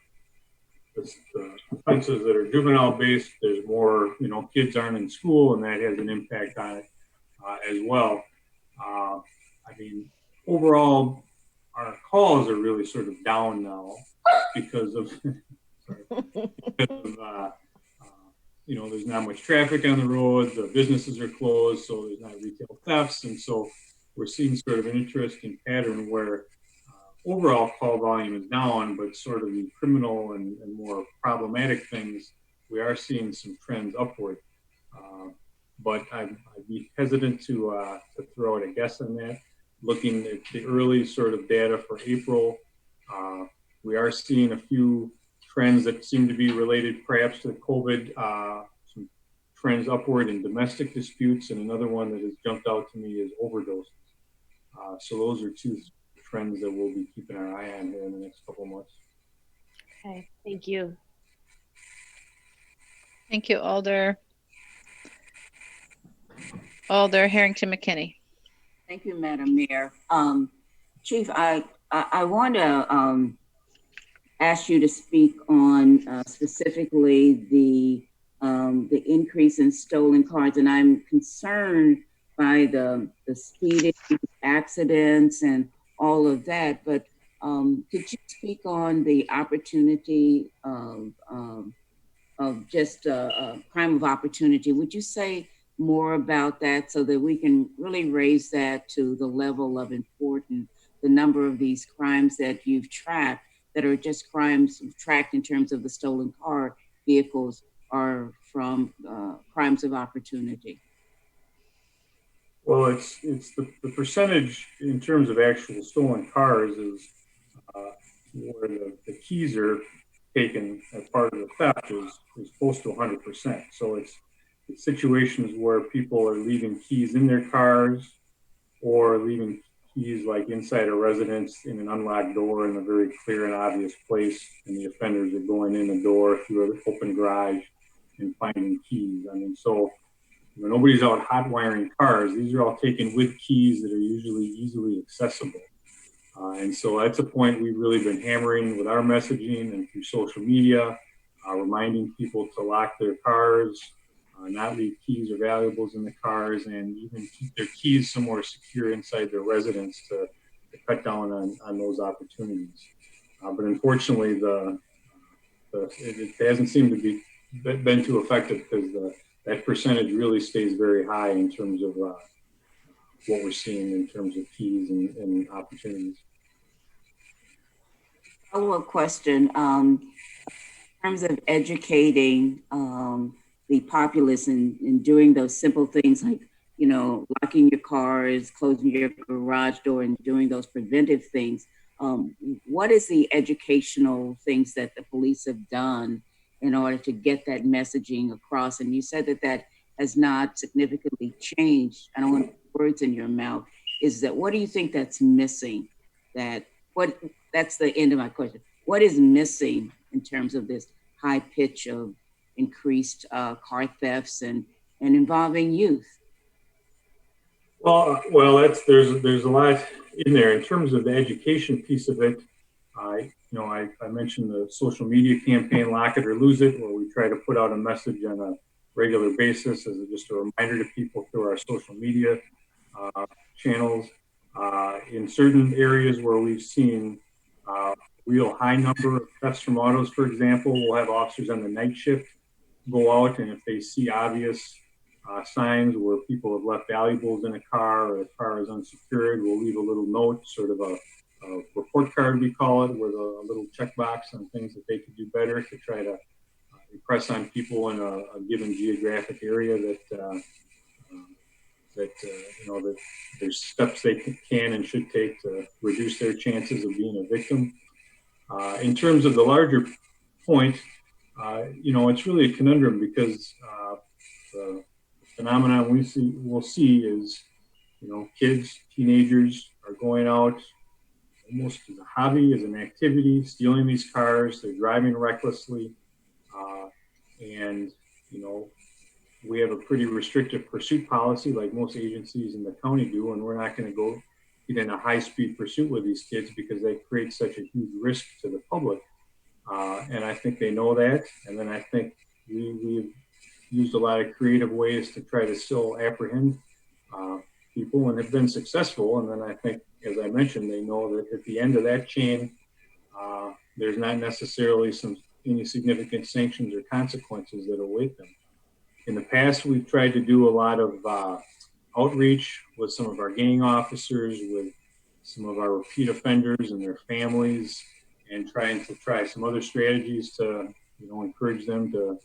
offenses that are juvenile based, there's more. You know, kids aren't in school, and that has an impact on it as well. I mean, overall, our calls are really sort of down now because of. You know, there's not much traffic on the roads, the businesses are closed, so there's not retail thefts. And so we're seeing sort of an interesting pattern where overall call volume is down, but sort of the criminal and more problematic things, we are seeing some trends upward. But I'd be hesitant to throw out a guess on that. Looking at the early sort of data for April, we are seeing a few trends that seem to be related perhaps to COVID, some trends upward in domestic disputes, and another one that has jumped out to me is overdoses. So those are two trends that we'll be keeping our eye on here in the next couple of months. Okay, thank you. Thank you, Alder. Alder Harrington McKinney. Thank you, Madam Mayor. Chief, I want to ask you to speak on specifically the increase in stolen cars, and I'm concerned by the speeding, accidents, and all of that. But could you speak on the opportunity of just crime of opportunity? Would you say more about that so that we can really raise that to the level of importance, the number of these crimes that you've tracked that are just crimes tracked in terms of the stolen car vehicles are from crimes of opportunity? Well, it's the percentage in terms of actual stolen cars is where the keys are taken as part of the theft is close to 100%. So it's situations where people are leaving keys in their cars or leaving keys like inside a residence in an unlocked door in a very clear and obvious place, and the offenders are going in the door through an open garage and finding keys. I mean, so nobody's out hot wiring cars. These are all taken with keys that are usually easily accessible. And so that's a point we've really been hammering with our messaging and through social media, reminding people to lock their cars, not leave keys or valuables in the cars, and even keep their keys somewhere secure inside their residence to cut down on those opportunities. But unfortunately, it hasn't seemed to be been too effective because that percentage really stays very high in terms of what we're seeing in terms of keys and opportunities. Follow-up question. In terms of educating the populace in doing those simple things like, you know, locking your cars, closing your garage door, and doing those preventive things, what is the educational things that the police have done in order to get that messaging across? And you said that has not significantly changed. I don't want to put words in your mouth. Is that, what do you think that's missing? That's the end of my question. What is missing in terms of this high pitch of increased car thefts and involving youth? Well, there's a lot in there in terms of the education piece of it. I mentioned the social media campaign, Lock It or Lose It, where we try to put out a message on regular basis as just a reminder to people through our social media channels. In certain areas where we've seen real high number of thefts from autos, for example, we'll have officers on the night shift go out, and if they see obvious signs where people have left valuables in a car or the car is unsecured, we'll leave a little note, sort of a report card, we call it, with a little checkbox on things that they could do better to try to impress on people in a given geographic area that that there's steps they can and should take to reduce their chances of being a victim. In terms of the larger point, it's really a conundrum because the phenomenon we'll see is, kids, teenagers are going out almost as a hobby, as an activity, stealing these cars. They're driving recklessly, and we have a pretty restrictive pursuit policy, like most agencies in the county do, and we're not going to go get in a high-speed pursuit with these kids because they create such a huge risk to the public. And I think they know that. And then I think we've used a lot of creative ways to try to still apprehend people and have been successful. And then I think, as I mentioned, they know that at the end of that chain, there's not necessarily any significant sanctions or consequences that await them. In the past, we've tried to do a lot of outreach with some of our gang officers, with some of our repeat offenders and their families, and trying to try some other strategies to, encourage them to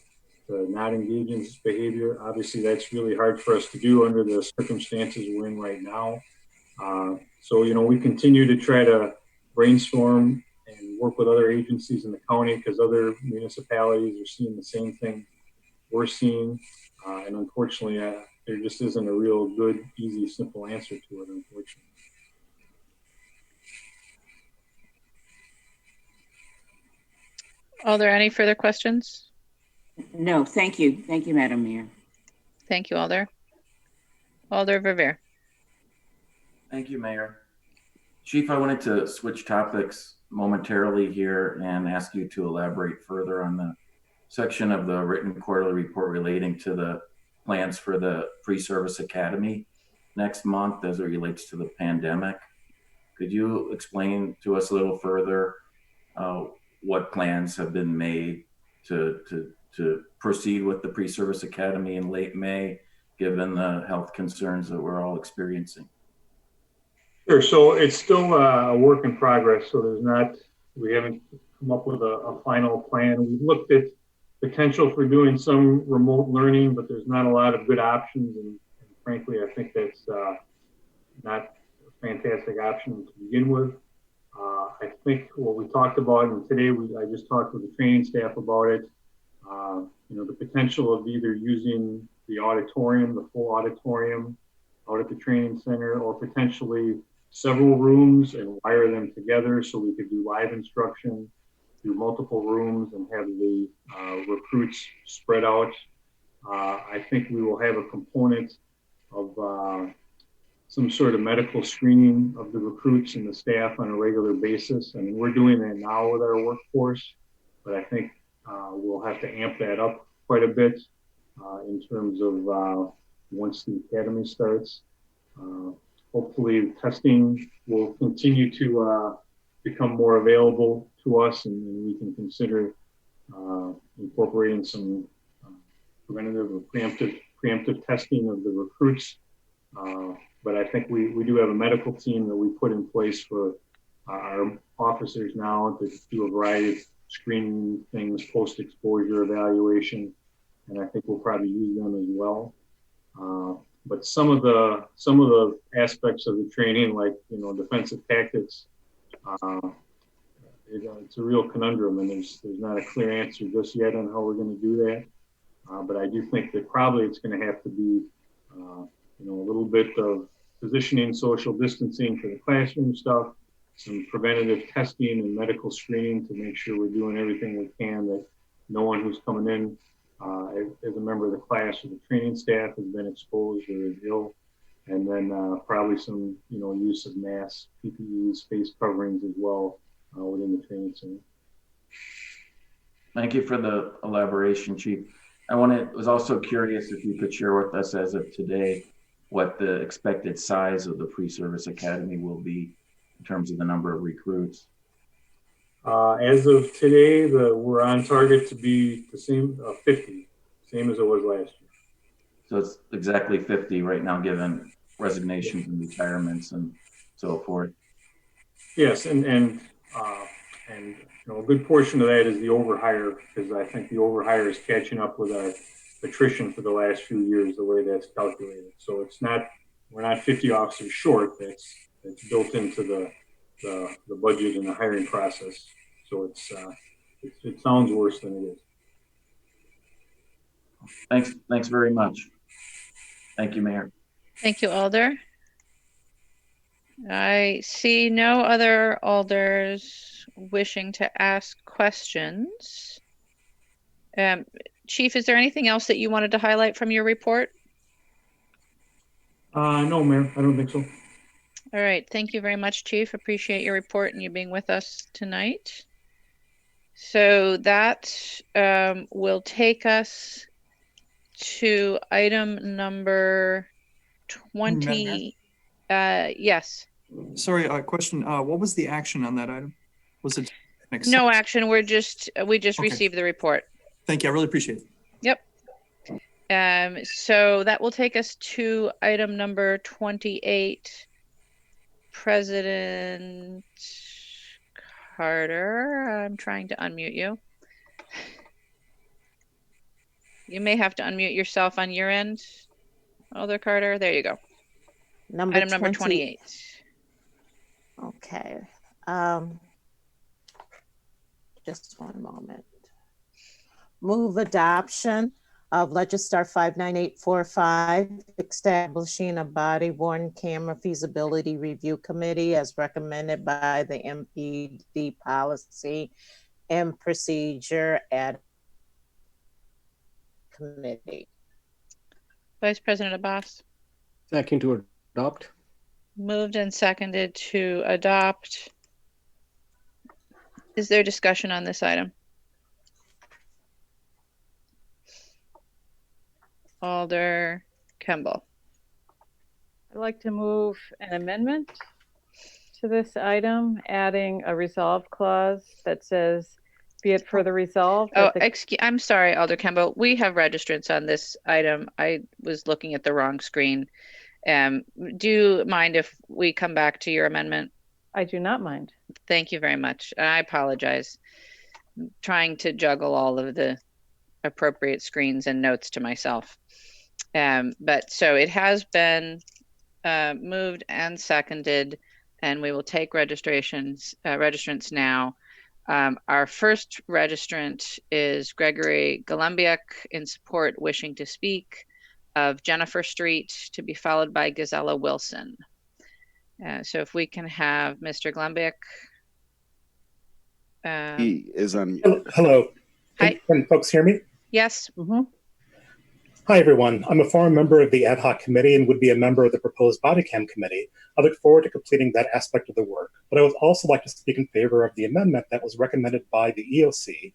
not engage in this behavior. Obviously, that's really hard for us to do under the circumstances we're in right now. So, we continue to try to brainstorm and work with other agencies in the county because other municipalities are seeing the same thing we're seeing. And unfortunately, there just isn't a real good, easy, simple answer to it, unfortunately. Are there any further questions? No, thank you. Thank you, Madam Mayor. Thank you, Alder. Alder Verveer. Thank you, Mayor. Chief, I wanted to switch topics momentarily here and ask you to elaborate further on the section of the written quarterly report relating to the plans for the pre-service academy next month as it relates to the pandemic. Could you explain to us a little further what plans have been made to proceed with the pre-service academy in late May, given the health concerns that we're all experiencing? Sure. So it's still a work in progress. So we haven't come up with a final plan. We've looked at potential for doing some remote learning, but there's not a lot of good options. And frankly, I think that's not a fantastic option to begin with. I think what we talked about, and today I just talked with the training staff about it, the potential of either using the auditorium, the full auditorium out at the training center, or potentially several rooms and wire them together so we could do live instruction through multiple rooms and have the recruits spread out. I think we will have a component of some sort of medical screening of the recruits and the staff on a regular basis. I mean, we're doing that now with our workforce, but I think we'll have to amp that up quite a bit in terms of once the academy starts. Hopefully testing will continue to become more available to us, and we can consider incorporating some preventative or preemptive testing of the recruits. But I think we do have a medical team that we put in place for our officers now to do a variety of screening things, post-exposure evaluation, and I think we'll probably use them as well. But some of the aspects of the training, like defensive tactics, it's a real conundrum, and there's not a clear answer just yet on how we're going to do that. But I do think that probably it's going to have to be a little bit of positioning, social distancing for the classroom stuff, some preventative testing and medical screening to make sure we're doing everything we can that no one who's coming in as a member of the class or the training staff has been exposed or is ill. And then probably some, use of masks, PPEs, face coverings as well within the training center. Thank you for the elaboration, Chief. was also curious if you could share with us as of today what the expected size of the pre-service academy will be in terms of the number of recruits. As of today, we're on target to be the same, 50, same as it was last year. So it's exactly 50 right now, given resignations and retirements and so forth. Yes, and you know, a good portion of that is the overhire, because I think the overhire is catching up with our attrition for the last few years, the way that's calculated. So it's not, we're not 50 officers short. That's built into the budget and the hiring process. So it sounds worse than it is. Thanks very much. Thank you, Mayor. Thank you, Alder. I see no other alders wishing to ask questions. Chief, is there anything else that you wanted to highlight from your report? No, Mayor, I don't think so. All right, thank you very much, Chief. Appreciate your report and you being with us tonight. So that will take us to item number 20. Yes. Sorry, question. What was the action on that item? Was it no action? We just okay. Received the report. Thank you. I really appreciate it. Yep. So that will take us to item number 28. President Carter, I'm trying to unmute you. You may have to unmute yourself on your end, Alder Carter. There you go. Item number 28. Okay. Just one moment. Move adoption of Legistar 59845, establishing a body-worn camera feasibility review committee as recommended by the MPD policy and procedure ad committee. Vice President Abbas. Second to adopt. Moved and seconded to adopt. Is there discussion on this item? Alder Kemble. I'd like to move an amendment to this item, adding a resolve clause that says, be it further resolved. Oh, I'm sorry, Alder Kemble. We have registrants on this item. I was looking at the wrong screen. Do you mind if we come back to your amendment? I do not mind. Thank you very much. I apologize. I'm trying to juggle all of the appropriate screens and notes to myself. But so it has been moved and seconded, and we will take registrants now. Our first registrant is Gregory Golumbiak in support, wishing to speak, of Jennifer Street, to be followed by Gazella Wilson. So if we can have Mr. Golumbiak. He is on. Hello. Hi. Can folks hear me? Yes. Mm-hmm. Hi, everyone. I'm a former member of the ad hoc committee and would be a member of the proposed body cam committee. I look forward to completing that aspect of the work, but I would also like to speak in favor of the amendment that was recommended by the EOC,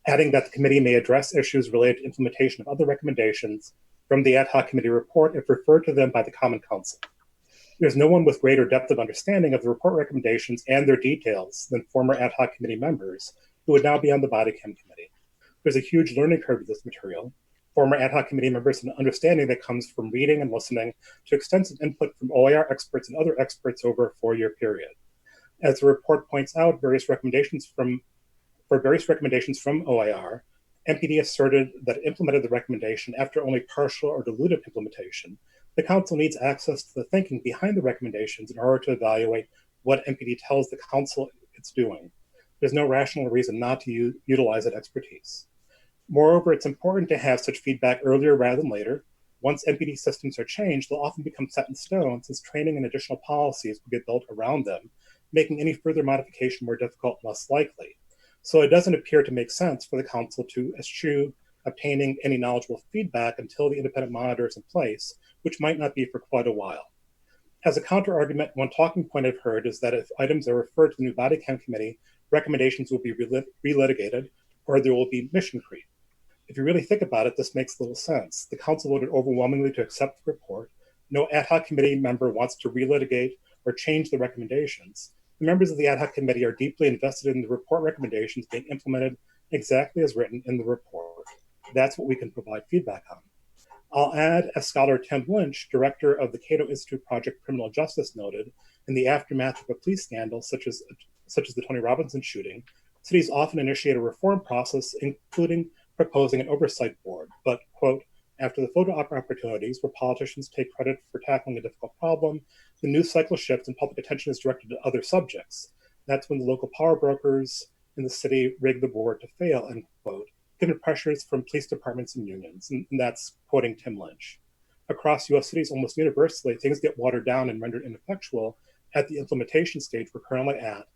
adding that the committee may address issues related to implementation of other recommendations from the ad hoc committee report if referred to them by the Common Council. There's no one with greater depth of understanding of the report recommendations and their details than former ad hoc committee members who would now be on the body cam committee. There's a huge learning curve to this material. Former ad hoc committee members and understanding that comes from reading and listening to extensive input from OIR experts and other experts over a 4-year period. As the report points out, various recommendations from OIR, MPD asserted that it implemented the recommendation after only partial or dilutive implementation. The council needs access to the thinking behind the recommendations in order to evaluate what MPD tells the council it's doing. There's no rational reason not to utilize that expertise. Moreover, it's important to have such feedback earlier rather than later. Once MPD systems are changed, they'll often become set in stone since training and additional policies will get built around them, making any further modification more difficult and less likely. So it doesn't appear to make sense for the council to eschew obtaining any knowledgeable feedback until the independent monitor is in place, which might not be for quite a while. As a counter-argument, one talking point I've heard is that if items are referred to the new body cam committee, recommendations will be relitigated or there will be mission creep. If you really think about it, this makes little sense. The council voted overwhelmingly to accept the report. No ad hoc committee member wants to relitigate or change the recommendations. The members of the ad hoc committee are deeply invested in the report recommendations being implemented exactly as written in the report. That's what we can provide feedback on. I'll add, as scholar Tim Lynch, director of the Cato Institute Project Criminal Justice, noted, in the aftermath of a police scandal such as the Tony Robinson shooting, cities often initiate a reform process, including proposing an oversight board. But, quote, after the photo op opportunities where politicians take credit for tackling a difficult problem, the news cycle shifts and public attention is directed to other subjects. That's when the local power brokers in the city rig the board to fail, end quote, given pressures from police departments and unions. And that's quoting Tim Lynch. Across US cities, almost universally, things get watered down and rendered ineffectual at the implementation stage we're currently at.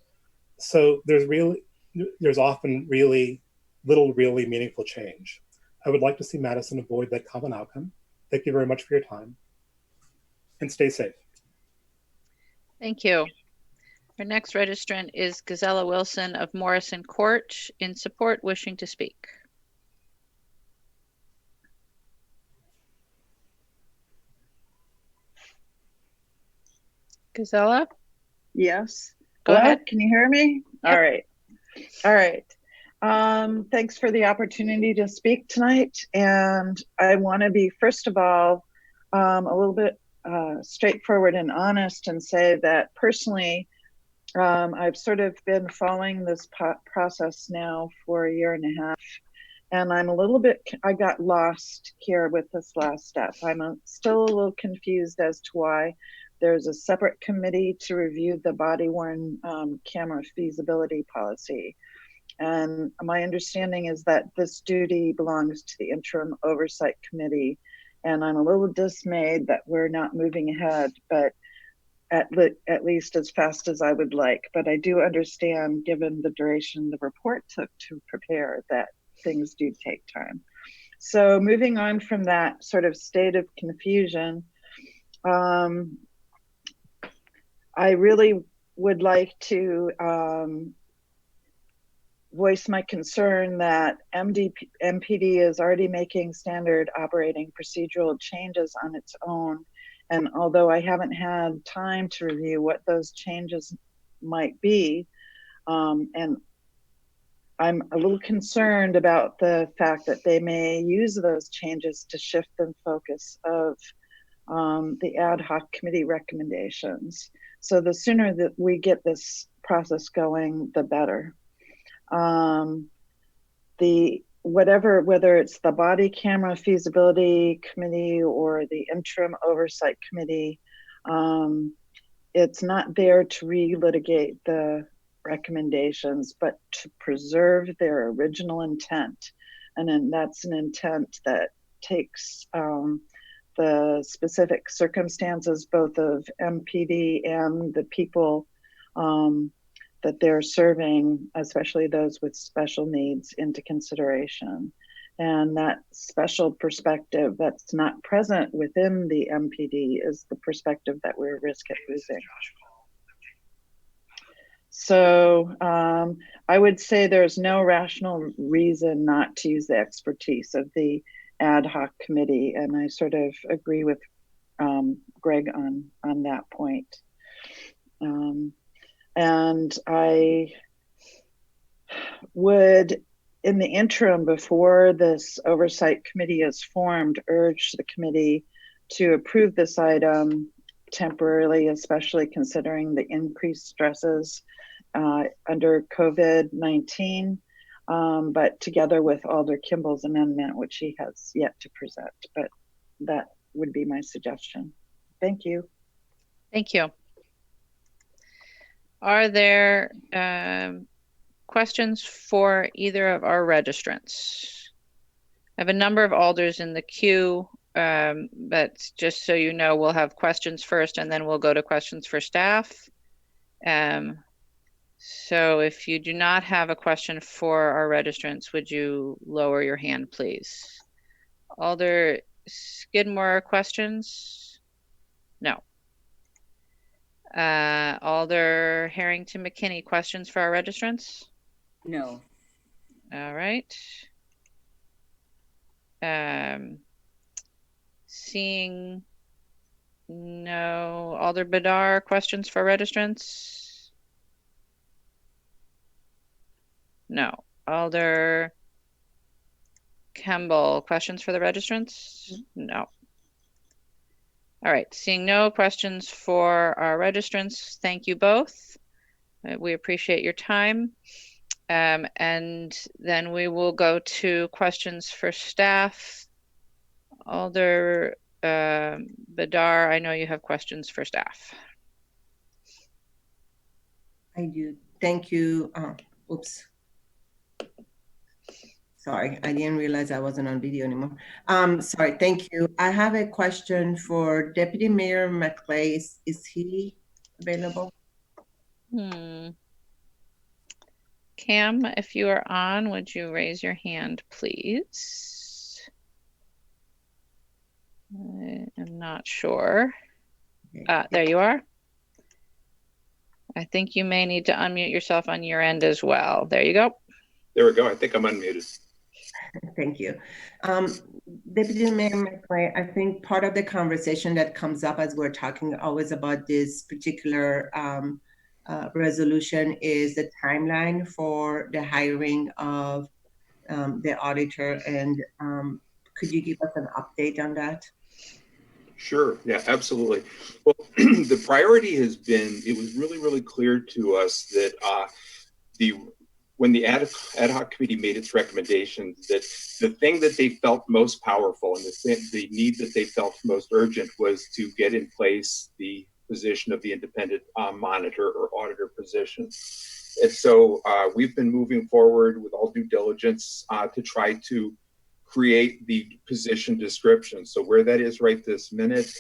So there's often really little really meaningful change. I would like to see Madison avoid that common outcome. Thank you very much for your time, and stay safe. Thank you. Our next registrant is Gazella Wilson of Morrison Court, in support, wishing to speak. Gazella? Yes. Go Hello? ahead. Can you hear me? Yep. All right. All right. Thanks for the opportunity to speak tonight. And I want to be, first of all, a little bit straightforward and honest and say that personally, I've sort of been following this process now for a year and a half. And I'm a little bit, I got lost here with this last step. I'm still a little confused as to why there's a separate committee to review the body-worn camera feasibility policy. And my understanding is that this duty belongs to the interim oversight committee. And I'm a little dismayed that we're not moving ahead, but at least as fast as I would like. But I do understand, given the duration the report took to prepare, that things do take time. So moving on from that sort of state of confusion, I really would like to voice my concern that MPD is already making standard operating procedural changes on its own. And although I haven't had time to review what those changes might be, and I'm a little concerned about the fact that they may use those changes to shift the focus of the ad hoc committee recommendations. So the sooner that we get this process going, the better. Whether it's the body camera feasibility committee or the interim oversight committee, it's not there to relitigate the recommendations, but to preserve their original intent. And then that's an intent that takes the specific circumstances, both of MPD and the people that they're serving, especially those with special needs, into consideration. And that special perspective that's not present within the MPD is the perspective that we're at risk of losing. So I would say there's no rational reason not to use the expertise of the ad hoc committee. And I sort of agree with Greg on that point. And I would, in the interim, before this oversight committee is formed, urge the committee to approve this item temporarily, especially considering the increased stresses under COVID-19, but together with Alder Kimball's amendment, which he has yet to present. But that would be my suggestion. Thank you. Thank you. Are there questions for either of our registrants? I have a number of alders in the queue, but just so you know, we'll have questions first and then we'll go to questions for staff. So if you do not have a question for our registrants, would you lower your hand, please? Alder Skidmore, questions? No. Alder Harrington McKinney, questions for our registrants? No. All right. Seeing no. Alder Badar, questions for registrants? No. Alder Kemble, questions for the registrants? No. All right, seeing no questions for our registrants, thank you both. We appreciate your time. And then we will go to questions for staff. Alder Badar, I know you have questions for staff. I do. Thank you. Oops. Sorry, I didn't realize I wasn't on video anymore. Sorry, thank you. I have a question for Deputy Mayor McClay. Is he available? Cam, if you are on, would you raise your hand, please? I am not sure. There you are. I think you may need to unmute yourself on your end as well. There you go. There we go. I think I'm unmuted. Thank you. Deputy Mayor McClay, I think part of the conversation that comes up as we're talking always about this particular resolution is the timeline for the hiring of the auditor. And could you give us an update on that? Sure. Yeah, absolutely. Well, the priority has been, it was really, really clear to us that when the ad hoc committee made its recommendations, that the thing that they felt most powerful and the need that they felt most urgent was to get in place the position of the independent monitor or auditor position. And so we've been moving forward with all due diligence to try to create the position description. So where that is right this minute,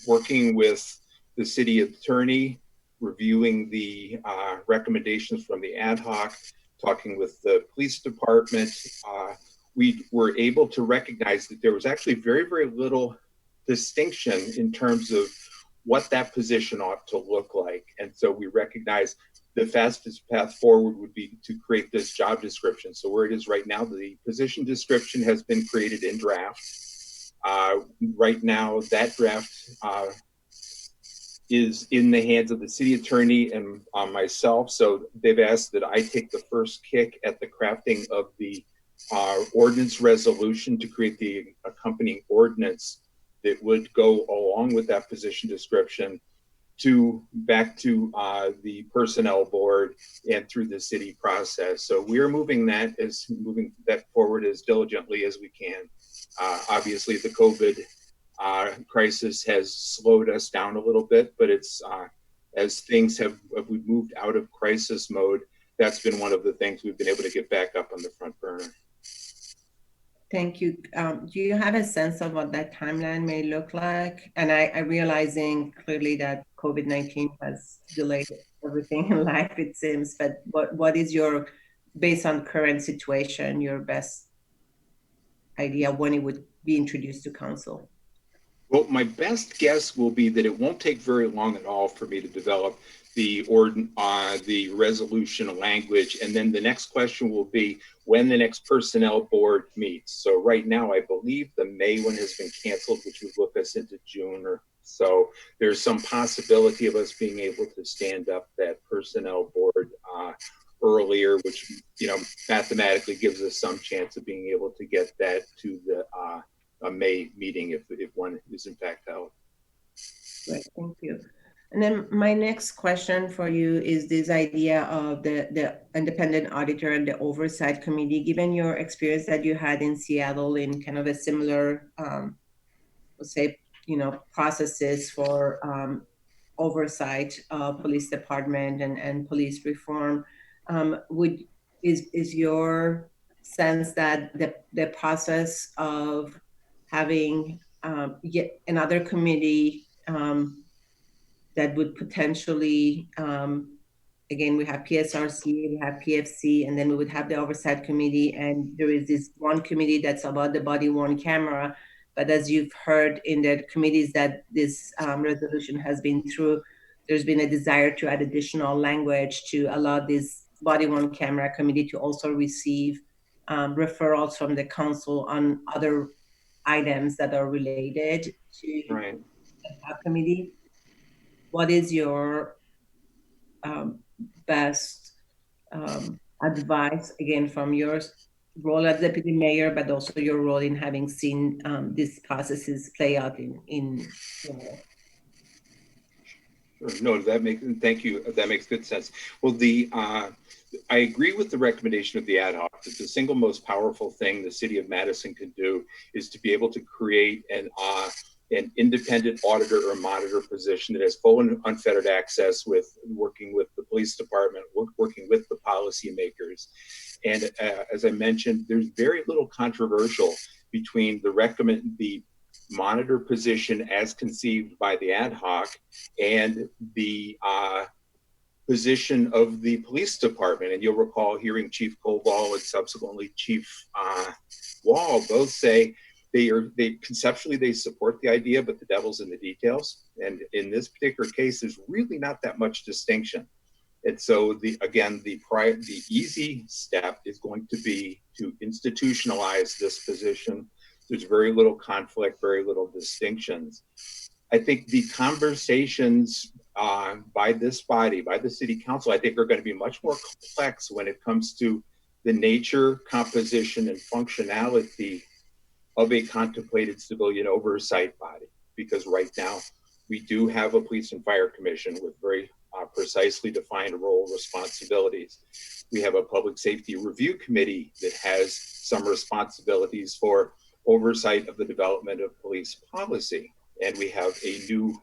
working with the city attorney, reviewing the recommendations from the ad hoc, talking with the police department, we were able to recognize that there was actually very, very little distinction in terms of what that position ought to look like. And so we recognized the fastest path forward would be to create this job description. So where it is right now, the position description has been created in draft. Right now, that draft is in the hands of the city attorney and myself. So they've asked that I take the first kick at the crafting of the ordinance resolution to create the accompanying ordinance that would go along with that position description back to the personnel board and through the city process. So we are moving that forward as diligently as we can. Obviously, the COVID crisis has slowed us down a little bit, but it's as things we've moved out of crisis mode, that's been one of the things we've been able to get back up on the front burner. Thank you. Do you have a sense of what that timeline may look like? And I realizing clearly that COVID-19 has delayed everything in life, it seems, but what is your, based on current situation, your best idea when it would be introduced to council? Well, my best guess will be that it won't take very long at all for me to develop the resolution language. And then the next question will be when the next personnel board meets. So right now, I believe the May one has been canceled, which would look us into June or so. There's some possibility of us being able to stand up that personnel board earlier, which, mathematically gives us some chance of being able to get that to the a May meeting if one is in fact held. Great, thank you. And then my next question for you is this idea of the independent auditor and the oversight committee. Given your experience that you had in Seattle in kind of a similar, let's say, processes for oversight of police department and police reform, is your sense that the process of having yet another committee that would potentially, again, we have PSRC, we have PFC, and then we would have the oversight committee, and there is this one committee that's about the body-worn camera. But as you've heard in the committees that this resolution has been through, there's been a desire to add additional language to allow this body-worn camera committee to also receive referrals from the council on other items that are related to Right. the committee. What is your best advice, again, from your role as deputy mayor, but also your role in having seen these processes play out in Sure. No, thank you. That makes good sense. Well, I agree with the recommendation of the ad hoc that the single most powerful thing the city of Madison can do is to be able to create an independent auditor or monitor position that has full and unfettered access with working with the police department, working with the policymakers. And as I mentioned, there's very little controversial between the monitor position as conceived by the ad hoc and the position of the police department. And you'll recall hearing Chief Koval and subsequently Chief Wall both say conceptually they support the idea, but the devil's in the details. And in this particular case, there's really not that much distinction. And so the easy step is going to be to institutionalize this position. There's very little conflict, very little distinctions. I think the conversations by this body, by the city council, I think are going to be much more complex when it comes to the nature, composition, and functionality of a contemplated civilian oversight body. Because right now we do have a police and fire commission with very precisely defined role responsibilities. We have a public safety review committee that has some responsibilities for oversight of the development of police policy. And we have a new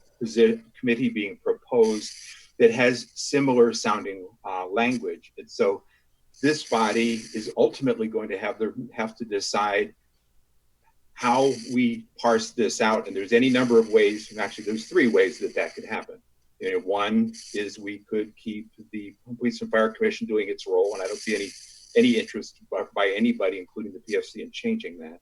committee being proposed that has similar sounding language. And so this body is ultimately going to have to decide how we parse this out. And there's any number of ways, and actually there's 3 ways that could happen. One is we could keep the Police and Fire Commission doing its role, and I don't see any interest by anybody, including the PFC, in changing that.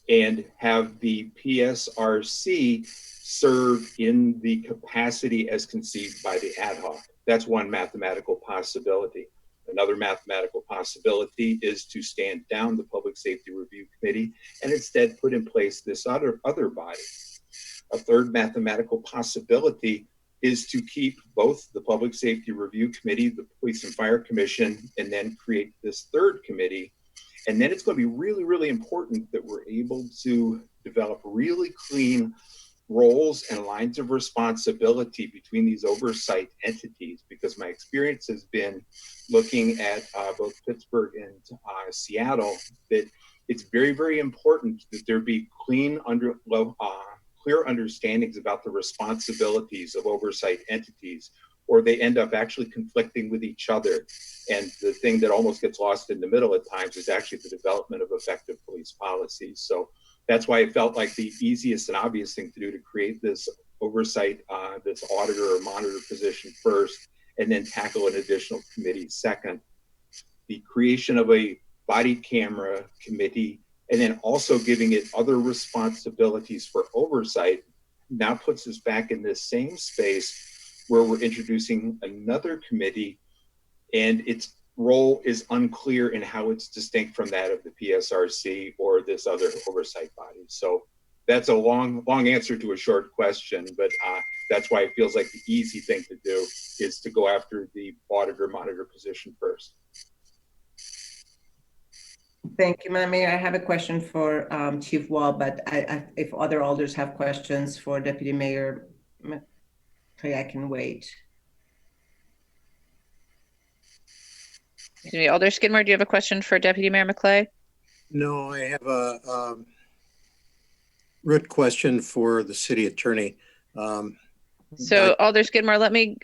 And have the PSRC serve in the capacity as conceived by the ad hoc. That's one mathematical possibility. Another mathematical possibility is to stand down the Public Safety Review Committee and instead put in place this other body. A third mathematical possibility is to keep both the Public Safety Review Committee, the Police and Fire Commission, and then create this third committee. And then it's going to be really, really important that we're able to develop really clean roles and lines of responsibility between these oversight entities, because my experience has been looking at both Pittsburgh and Seattle that it's very, very important that there be clear understandings about the responsibilities of oversight entities, or they end up actually conflicting with each other. And the thing that almost gets lost in the middle at times is actually the development of effective police policies. So that's why it felt like the easiest and obvious thing to do to create this oversight, this auditor or monitor position first, and then tackle an additional committee second. The creation of a body camera committee, and then also giving it other responsibilities for oversight, now puts us back in this same space where we're introducing another committee, and its role is unclear in how it's distinct from that of the PSRC or this other oversight body. So that's a long answer to a short question, but that's why it feels like the easy thing to do is to go after the auditor monitor position first. Thank you, Madam Mayor. I have a question for Chief Wall, but if other alders have questions for Deputy Mayor, I can wait. Excuse me, Alder Skidmore, do you have a question for Deputy Mayor McClay? No, I have a root question for the city attorney. Alder Skidmore, let me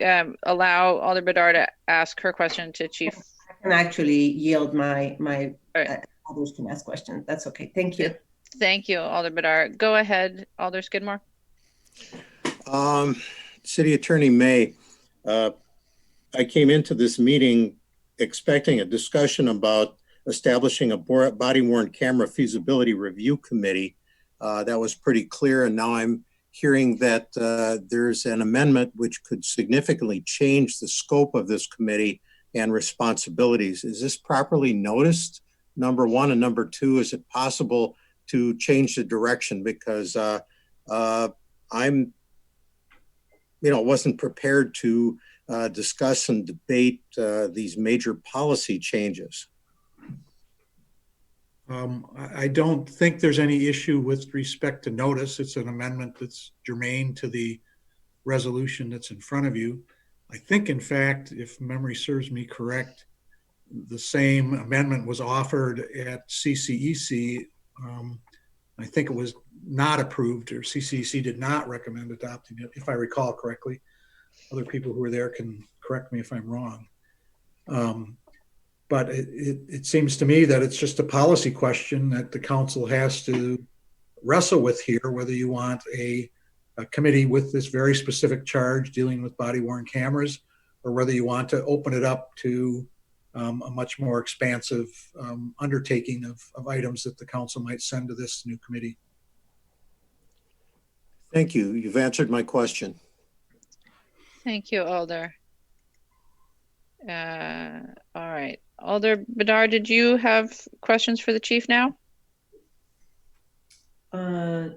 allow Alder Bedard to ask her question to Chief. I can actually yield my others can ask questions. That's okay. Thank you. Thank you, Alder Bedard. Go ahead, Alder Skidmore. City Attorney May, I came into this meeting expecting a discussion about establishing a body-worn camera feasibility review committee. That was pretty clear, and now I'm hearing that there's an amendment which could significantly change the scope of this committee and responsibilities. Is this properly noticed? Number one, and number two, is it possible to change the direction? Because I'm, wasn't prepared to discuss and debate these major policy changes. I don't think there's any issue with respect to notice. It's an amendment that's germane to the resolution that's in front of you. I think, in fact, if memory serves me correct, the same amendment was offered at CCEC. I think it was not approved, or CCEC did not recommend adopting it, if I recall correctly. Other people who were there can correct me if I'm wrong. But it seems to me that it's just a policy question that the council has to wrestle with here, whether you want a committee with this very specific charge dealing with body-worn cameras, or whether you want to open it up to a much more expansive undertaking of items that the council might send to this new committee. Thank you. You've answered my question. Thank you, Alder. All right. Alder Bedard, did you have questions for the chief now? I'm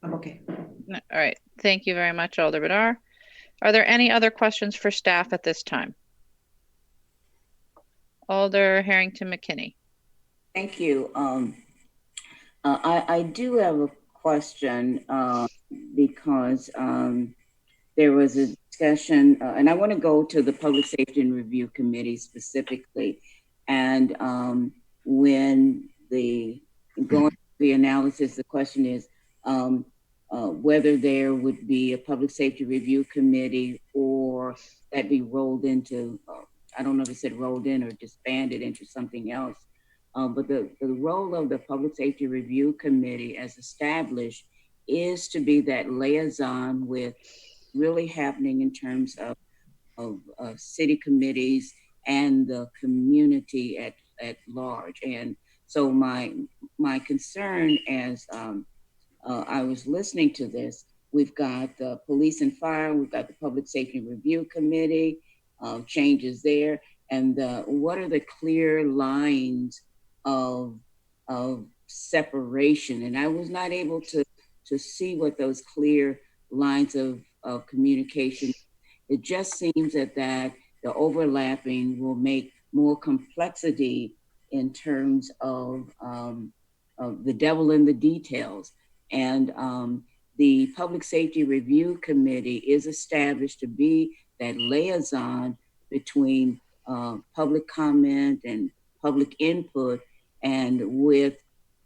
okay. No, all right. Thank you very much, Alder Bedard. Are there any other questions for staff at this time? Alder Harrington McKinney. Thank you. I do have a question because there was a discussion, and I want to go to the Public Safety and Review Committee specifically. And when going through the analysis, the question is whether there would be a Public Safety Review Committee or that be rolled into, I don't know if it said rolled in or disbanded into something else. But the role of the Public Safety Review Committee as established is to be that liaison with really happening in terms of city committees and the community at large. And so my concern as I was listening to this, we've got the police and fire, we've got the Public Safety Review Committee, changes there, and what are the clear lines of separation? And I was not able to see what those clear lines of communication. It just seems that the overlapping will make more complexity in terms of the devil in the details. And the Public Safety Review Committee is established to be that liaison between public comment and public input, and with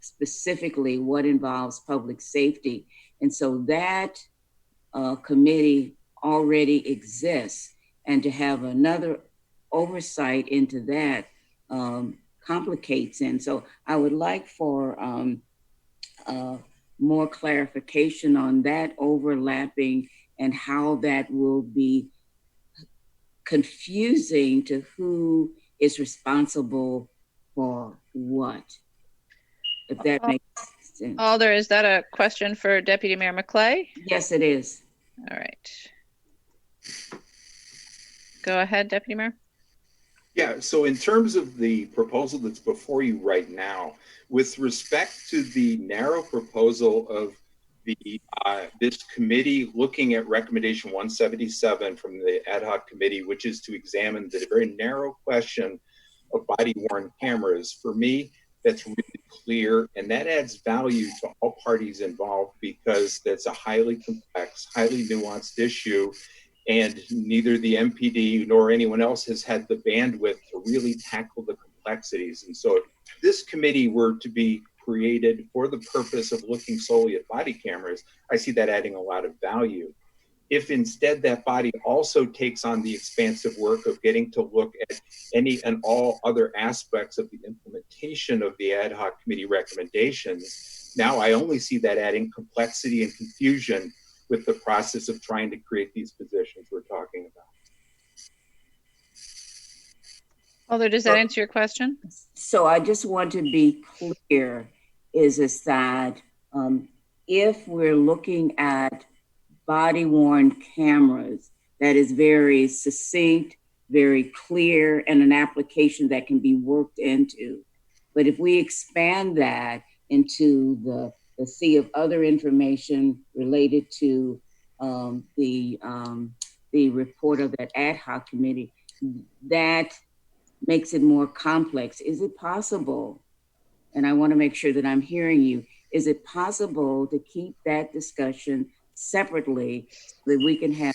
specifically what involves public safety. And so that committee already exists, and to have another oversight into that complicates. And so I would like for more clarification on that overlapping and how that will be confusing to who is responsible for what, if that makes sense. Alder, is that a question for Deputy Mayor McClay? Yes, it is. All right. Go ahead, Deputy Mayor. Yeah, so in terms of the proposal that's before you right now, with respect to the narrow proposal of the this committee looking at recommendation 177 from the ad hoc committee, which is to examine the very narrow question of body-worn cameras, for me, that's really clear, and that adds value to all parties involved because that's a highly complex, highly nuanced issue, and neither the MPD nor anyone else has had the bandwidth to really tackle the complexities. And so if this committee were to be created for the purpose of looking solely at body cameras, I see that adding a lot of value. If instead that body also takes on the expansive work of getting to look at any and all other aspects of the implementation of the ad hoc committee recommendations, now I only see that adding complexity and confusion with the process of trying to create these positions we're talking about. Alder, does that answer your question? So I just want to be clear, is that if we're looking at body-worn cameras, that is very succinct, very clear, and an application that can be worked into. But if we expand that into the sea of other information related to the report of that ad hoc committee, that makes it more complex. Is it possible, and I want to make sure that I'm hearing you, is it possible to keep that discussion separately so that we can have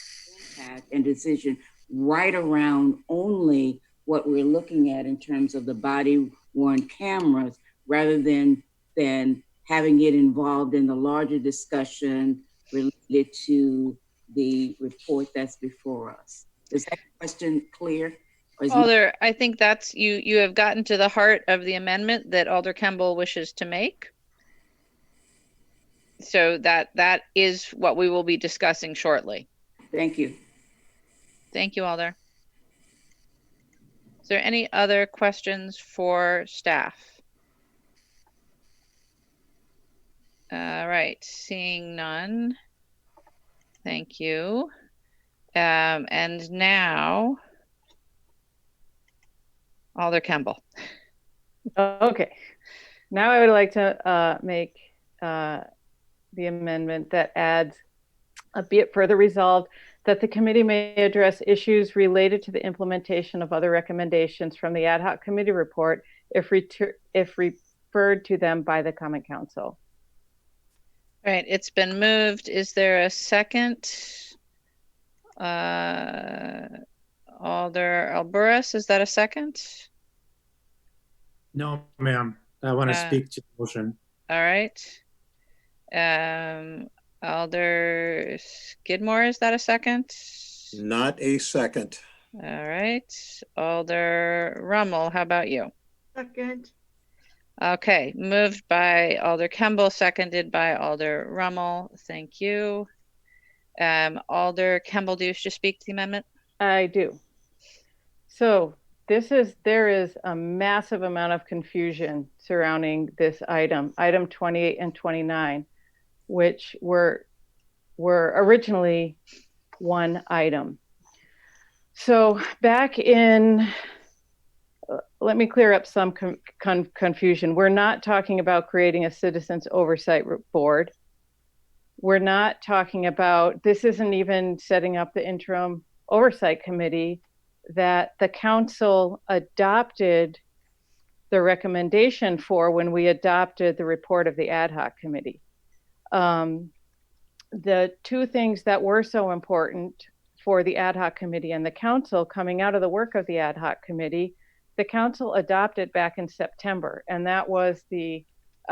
impact and decision right around only what we're looking at in terms of the body worn cameras, rather than having it involved in the larger discussion related to the report that's before us? Is that question clear? Alder, I think that's you have gotten to the heart of the amendment that Alder Kemble wishes to make. So that is what we will be discussing shortly. Thank you. Thank you, Alder. Is there any other questions for staff? All right, seeing none. Thank you. And now, Alder Kemble. Okay. Now I would like to make the amendment that adds, be it further resolved that the committee may address issues related to the implementation of other recommendations from the ad hoc committee report if referred to them by the Common Council. All right, it's been moved. Is there a second? Alder Alburis, is that a second? No, ma'am. I want to speak to the motion. All right. Alder Skidmore, is that a second? Not a second. All right. Alder Rummel, how about you? Second. Okay, moved by Alder Kemble, seconded by Alder Rummel. Thank you. Alder Kemble, do you wish to speak to the amendment? I do. So there is a massive amount of confusion surrounding this item 28 and 29, which were originally one item. So back in, let me clear up some confusion. We're not talking about creating a citizens oversight board. We're not talking about, this isn't even setting up the interim oversight committee that the council adopted the recommendation for when we adopted the report of the ad hoc committee. The two things that were so important for the ad hoc committee and the council coming out of the work of the ad hoc committee, the council adopted back in September, and that was the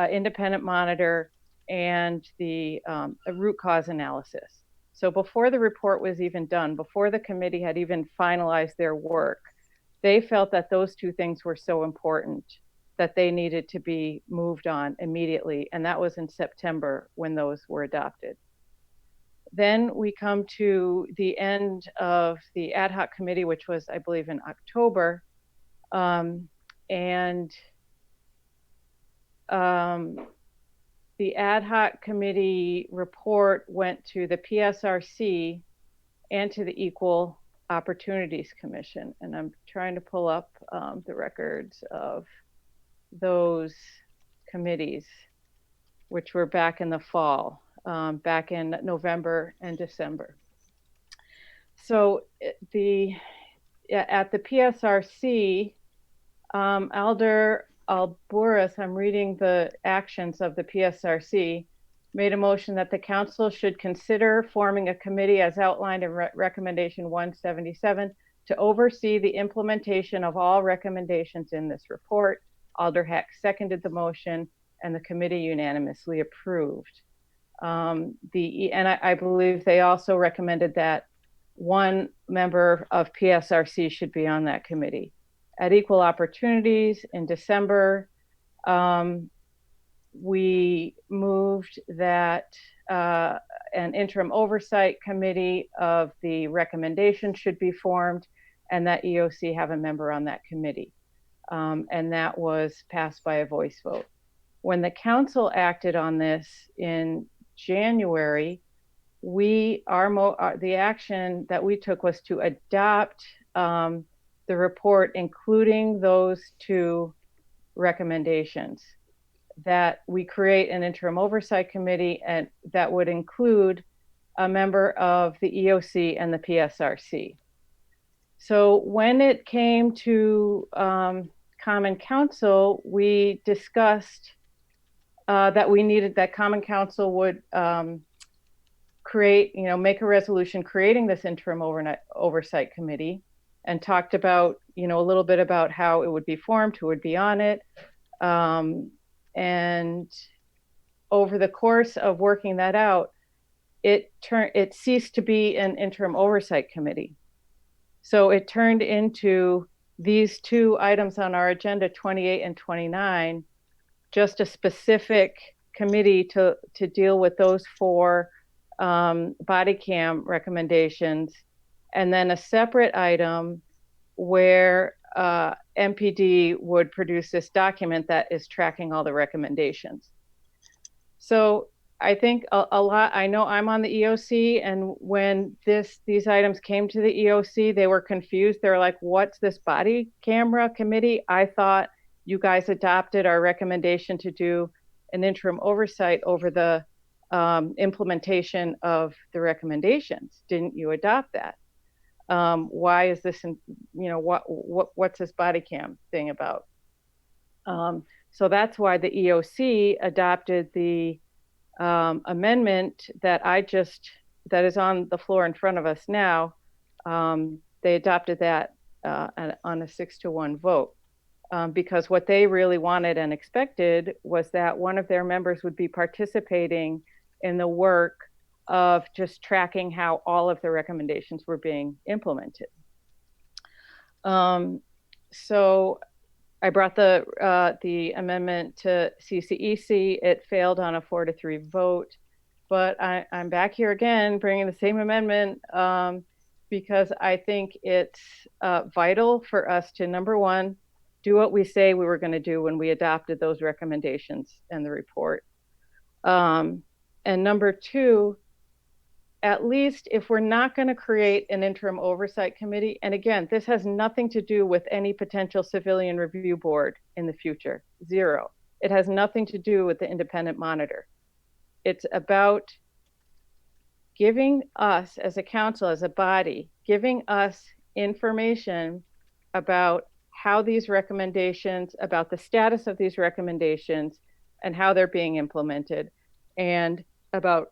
independent monitor and the root cause analysis. So before the report was even done, before the committee had even finalized their work, they felt that those two things were so important that they needed to be moved on immediately. And that was in September when those were adopted. Then we come to the end of the ad hoc committee, which was, I believe, in October. The ad hoc committee report went to the PSRC and to the Equal Opportunities Commission. And I'm trying to pull up the records of those committees, which were back in the fall, back in November and December. So at the PSRC, Alder Alburis, I'm reading the actions of the PSRC, made a motion that the council should consider forming a committee as outlined in recommendation 177 to oversee the implementation of all recommendations in this report. Alder Heck seconded the motion and the committee unanimously approved. And I believe they also recommended that one member of PSRC should be on that committee. At Equal Opportunities in December, we moved that an interim oversight committee of the recommendation should be formed and that EOC have a member on that committee. And that was passed by a voice vote. When the council acted on this in January, the action that we took was to adopt the report, including those 2 recommendations, that we create an interim oversight committee, and that would include a member of the EOC and the PSRC. So when it came to Common Council, we discussed that Common Council would create, make a resolution creating this interim oversight committee, and talked about, a little bit about how it would be formed, who would be on it. And over the course of working that out, it ceased to be an interim oversight committee. So it turned into these 2 items on our agenda, 28 and 29, just a specific committee to deal with those 4 body cam recommendations, and then a separate item where MPD would produce this document that is tracking all the recommendations. So I think I know I'm on the EOC, and when these items came to the EOC, they were confused. They're like, what's this body camera committee? I thought you guys adopted our recommendation to do an interim oversight over the implementation of the recommendations. Didn't you adopt that? Why is this, what's this body cam thing about? So that's why the EOC adopted the amendment that is on the floor in front of us now. They adopted that on a 6-1 vote, because what they really wanted and expected was that one of their members would be participating in the work of just tracking how all of the recommendations were being implemented. So I brought the amendment to CCEC. It failed on a 4-3 vote, but I'm back here again bringing the same amendment because I think it's vital for us to, number one, do what we say we were going to do when we adopted those recommendations and the report. And number two, at least if we're not going to create an interim oversight committee, and again, this has nothing to do with any potential civilian review board in the future, zero. It has nothing to do with the independent monitor. It's about giving us as a council, as a body, giving us information about how these recommendations, about the status of these recommendations and how they're being implemented, and about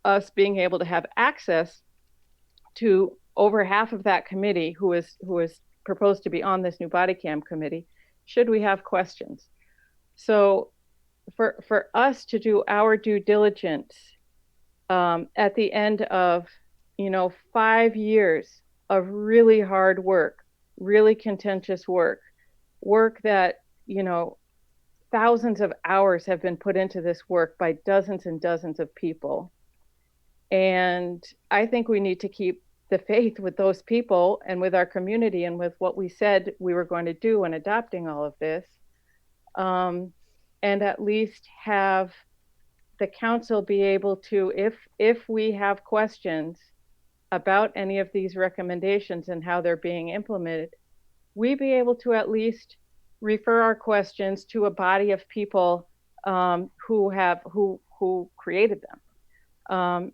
us being able to have access to over half of that committee who is proposed to be on this new body cam committee, should we have questions. So for us to do our due diligence at the end of 5 years of really hard work, really contentious work that thousands of hours have been put into this work by dozens and dozens of people. And I think we need to keep the faith with those people and with our community and with what we said we were going to do in adopting all of this, and at least have the council be able to, if we have questions about any of these recommendations and how they're being implemented, we be able to at least refer our questions to a body of people who created them.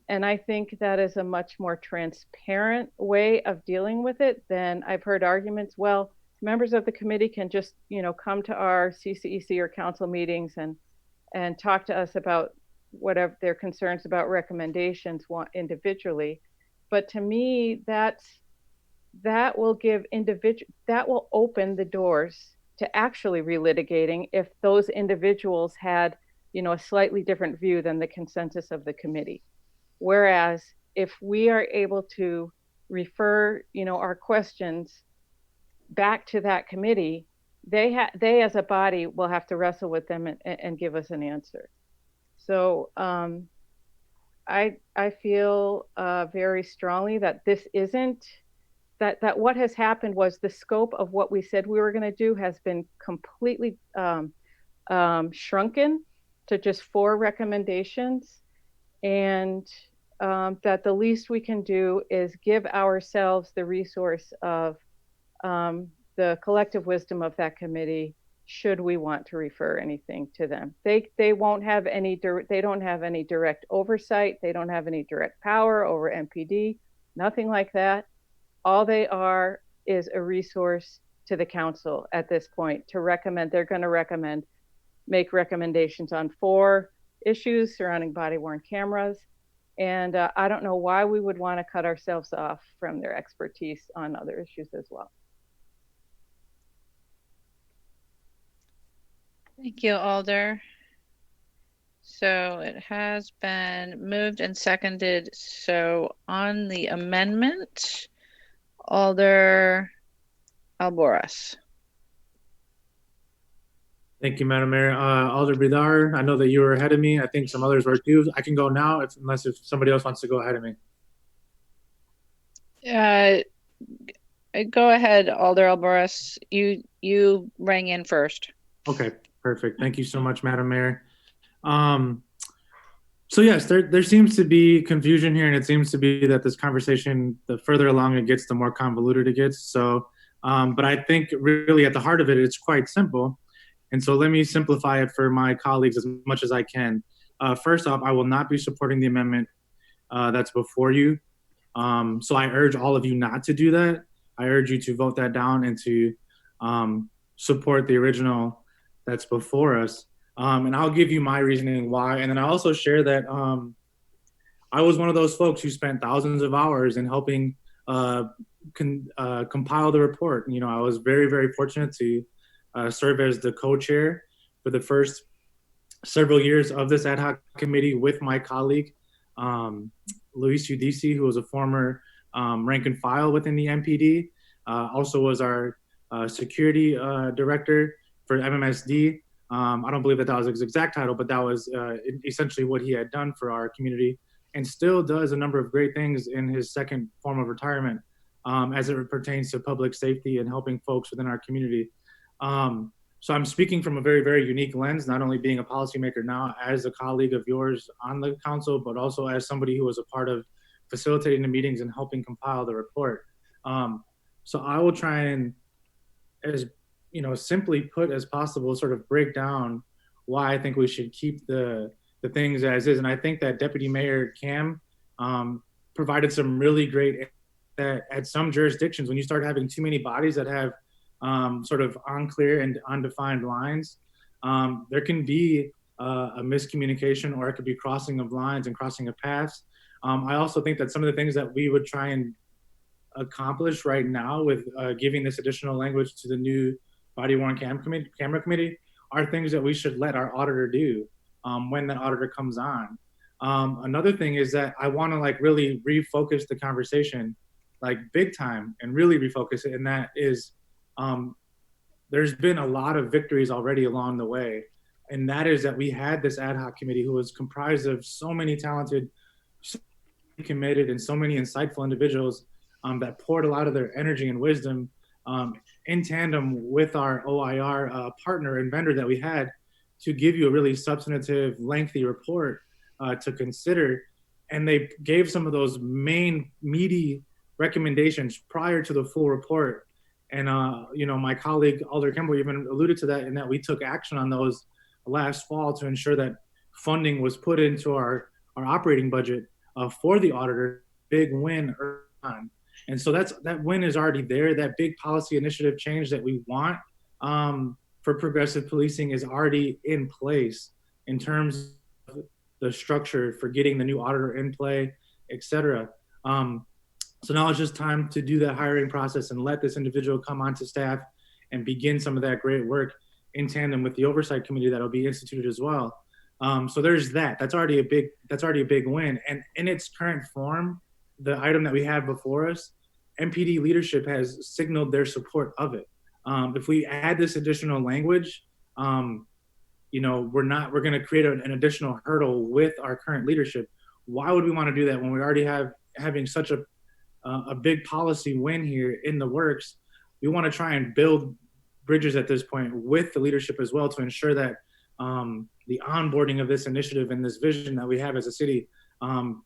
And I think that is a much more transparent way of dealing with it than I've heard arguments. Well, members of the committee can just, come to our CCEC or council meetings and talk to us about whatever their concerns about recommendations individually. But to me, that will open the doors to actually relitigating if those individuals had a slightly different view than the consensus of the committee. Whereas if we are able to refer, our questions back to that committee, they as a body will have to wrestle with them and give us an answer. So I feel very strongly that this isn't, that what has happened was the scope of what we said we were going to do has been completely shrunken to just 4 recommendations. And that the least we can do is give ourselves the resource of the collective wisdom of that committee should we want to refer anything to them. They won't have any, they don't have any direct oversight. They don't have any direct power over MPD, nothing like that. All they are is a resource to the council at this point to recommend. They're going to make recommendations on 4 issues surrounding body-worn cameras. And I don't know why we would want to cut ourselves off from their expertise on other issues as well. Thank you, Alder. So it has been moved and seconded. So on the amendment, Alder Alboras. Thank you, Madam Mayor. Alder Bidar, I know that you were ahead of me. I think some others were too. I can go now unless if somebody else wants to go ahead of me. Go ahead, Alder Alboras. You rang in first. Okay, perfect. Thank you so much, Madam Mayor. So yes, there seems to be confusion here, and it seems to be that this conversation, the further along it gets, the more convoluted it gets. So, but I think really at the heart of it, it's quite simple. And so let me simplify it for my colleagues as much as I can. First off, I will not be supporting the amendment that's before you. So I urge all of you not to do that. I urge you to vote that down and to support the original that's before us. And I'll give you my reasoning why. And then I also share that I was one of those folks who spent thousands of hours in helping compile the report. You know, I was very, very fortunate to serve as the co-chair for the first several years of this ad hoc committee with my colleague, Luis Udisi, who was a former rank and file within the MPD, also was our security director for MMSD. I don't believe that was his exact title, but that was essentially what he had done for our community, and still does a number of great things in his second form of retirement as it pertains to public safety and helping folks within our community. So I'm speaking from a very, very unique lens, not only being a policymaker now as a colleague of yours on the council, but also as somebody who was a part of facilitating the meetings and helping compile the report. So I will try and, as simply put as possible, sort of break down why I think we should keep the things as is. And I think that Deputy Mayor Cam provided some really great, at some jurisdictions, when you start having too many bodies that have sort of unclear and undefined lines, there can be a miscommunication, or it could be crossing of lines and crossing of paths. I also think that some of the things that we would try and accomplish right now with giving this additional language to the new body-worn camera committee are things that we should let our auditor do when that auditor comes on. Another thing is that I want to really refocus the conversation big time and really refocus it. And that is, there's been a lot of victories already along the way. And that is that we had this ad hoc committee who was comprised of so many talented, so committed, and so many insightful individuals that poured a lot of their energy and wisdom in tandem with our OIR partner and vendor that we had to give you a really substantive, lengthy report to consider. And they gave some of those main meaty recommendations prior to the full report. And, my colleague Alder Kimball even alluded to that, in that we took action on those last fall to ensure that funding was put into our operating budget for the auditor. Big win early on. And so that win is already there. That big policy initiative change that we want for progressive policing is already in place in terms of the structure for getting the new auditor in play, et cetera. So now it's just time to do that hiring process and let this individual come onto staff and begin some of that great work in tandem with the oversight committee that'll be instituted as well. So there's that. That's already a big win. And in its current form, the item that we have before us, MPD leadership has signaled their support of it. If we add this additional language, we're going to create an additional hurdle with our current leadership. Why would we want to do that when we already having such a big policy win here in the works? We want to try and build bridges at this point with the leadership as well to ensure that the onboarding of this initiative and this vision that we have as a city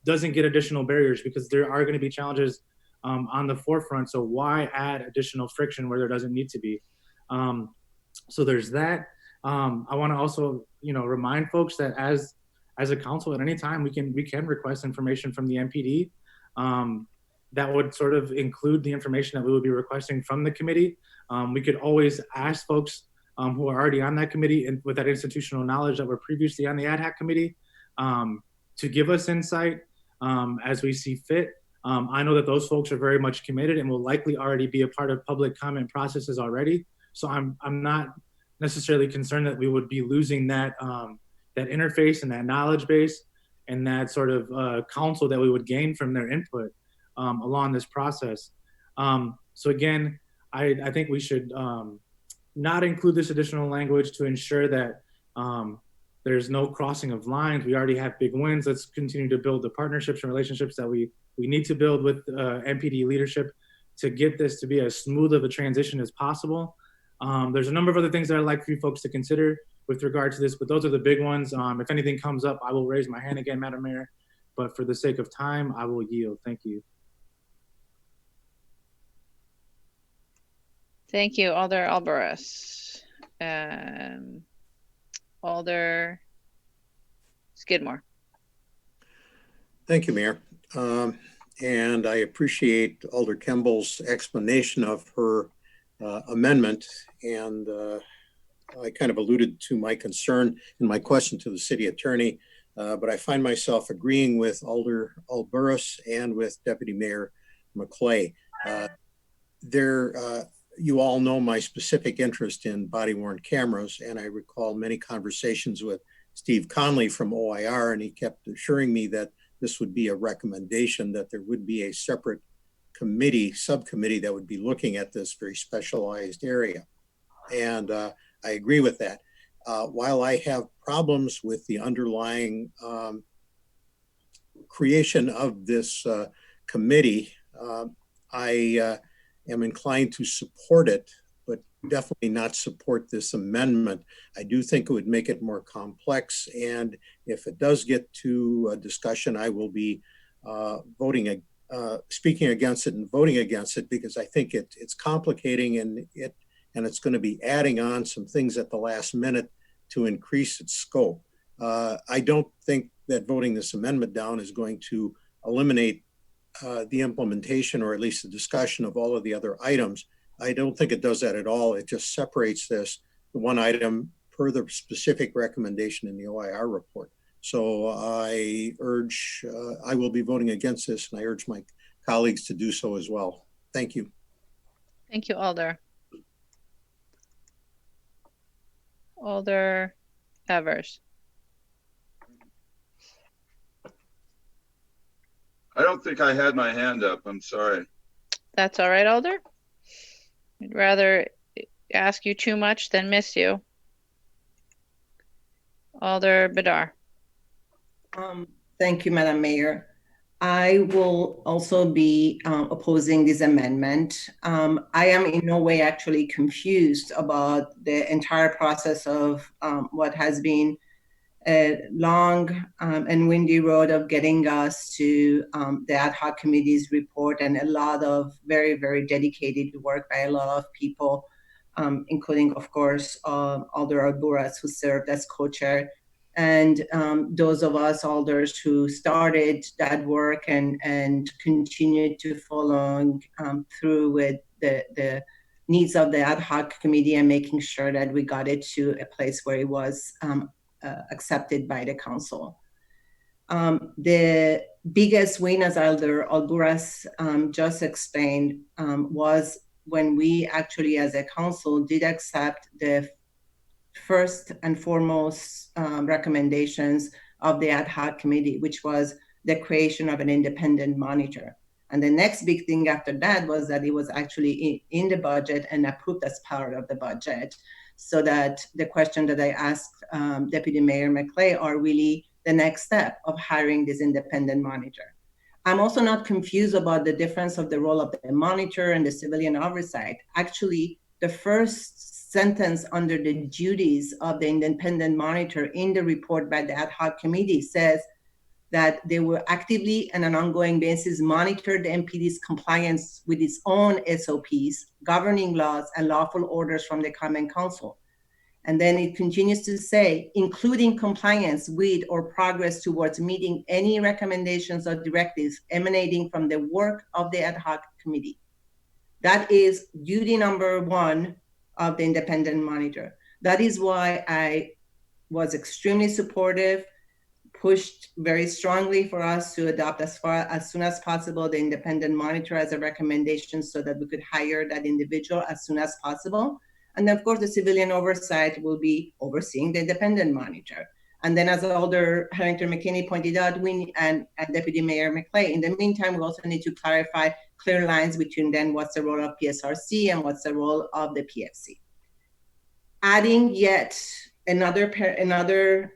doesn't get additional barriers, because there are going to be challenges on the forefront. So why add additional friction where there doesn't need to be? So there's that. I want to also, remind folks that as a council, at any time we can request information from the MPD. That would sort of include the information that we would be requesting from the committee. We could always ask folks who are already on that committee and with that institutional knowledge that were previously on the ad hoc committee to give us insight as we see fit. I know that those folks are very much committed and will likely already be a part of public comment processes already. So I'm not necessarily concerned that we would be losing that that interface and that knowledge base and that sort of counsel that we would gain from their input along this process. So again, I think we should not include this additional language to ensure that there's no crossing of lines. We already have big wins. Let's continue to build the partnerships and relationships that we need to build with MPD leadership to get this to be as smooth of a transition as possible. There's a number of other things that I'd like for you folks to consider with regard to this, but those are the big ones. If anything comes up, I will raise my hand again, Madam Mayor, but for the sake of time, I will yield. Thank you. Thank you, Alder Alvarez. Alder Skidmore. Thank you, Mayor. And I appreciate Alder Kemball's explanation of her amendment. And I kind of alluded to my concern in my question to the city attorney, but I find myself agreeing with Alder Alvarez and with Deputy Mayor McClay. You all know my specific interest in body-worn cameras, and I recall many conversations with Steve Conley from OIR, and he kept assuring me that this would be a recommendation, that there would be a separate subcommittee that would be looking at this very specialized area. And I agree with that. While I have problems with the underlying creation of this committee, I am inclined to support it, but definitely not support this amendment. I do think it would make it more complex. And if it does get to a discussion, I will be speaking against it and voting against it, because I think it's complicating and it's going to be adding on some things at the last minute to increase its scope. I don't think that voting this amendment down is going to eliminate the implementation, or at least the discussion of all of the other items. I don't think it does that at all. It just separates the one item per the specific recommendation in the OIR report. So I will be voting against this, and I urge my colleagues to do so as well. Thank you. Thank you, Alder. Alder Evers. I don't think I had my hand up. I'm sorry. That's all right, Alder. I'd rather ask you too much than miss you. Alder Bedar. Thank you, Madam Mayor. I will also be opposing this amendment. I am in no way actually confused about the entire process of what has been a long and windy road of getting us to the ad hoc committee's report, and a lot of very, very dedicated work by a lot of people, including, of course, Alder Alvarez, who served as co-chair, and those of us alders who started that work and continued to follow through with the needs of the ad hoc committee and making sure that we got it to a place where it was accepted by the council. The biggest win, as Alder Alvarez just explained, was when we actually as a council did accept the first and foremost recommendations of the ad hoc committee, which was the creation of an independent monitor. And the next big thing after that was that it was actually in the budget and approved as part of the budget. So that the question that I asked Deputy Mayor McClay are really the next step of hiring this independent monitor. I'm also not confused about the difference of the role of the monitor and the civilian oversight. Actually, the first sentence under the duties of the independent monitor in the report by the ad hoc committee says that they will actively and on an ongoing basis monitor the MPD's compliance with its own SOPs, governing laws, and lawful orders from the Common Council. And then it continues to say, including compliance with or progress towards meeting any recommendations or directives emanating from the work of the ad hoc committee. That is duty number one of the independent monitor. That is why I was extremely supportive, pushed very strongly for us to adopt as soon as possible the independent monitor as a recommendation so that we could hire that individual as soon as possible. And then of course the civilian oversight will be overseeing the independent monitor. And then as Alder Harrington McKinney pointed out, and Deputy Mayor McClay, in the meantime, we also need to clarify clear lines between then what's the role of PSRC and what's the role of the PFC. Adding yet another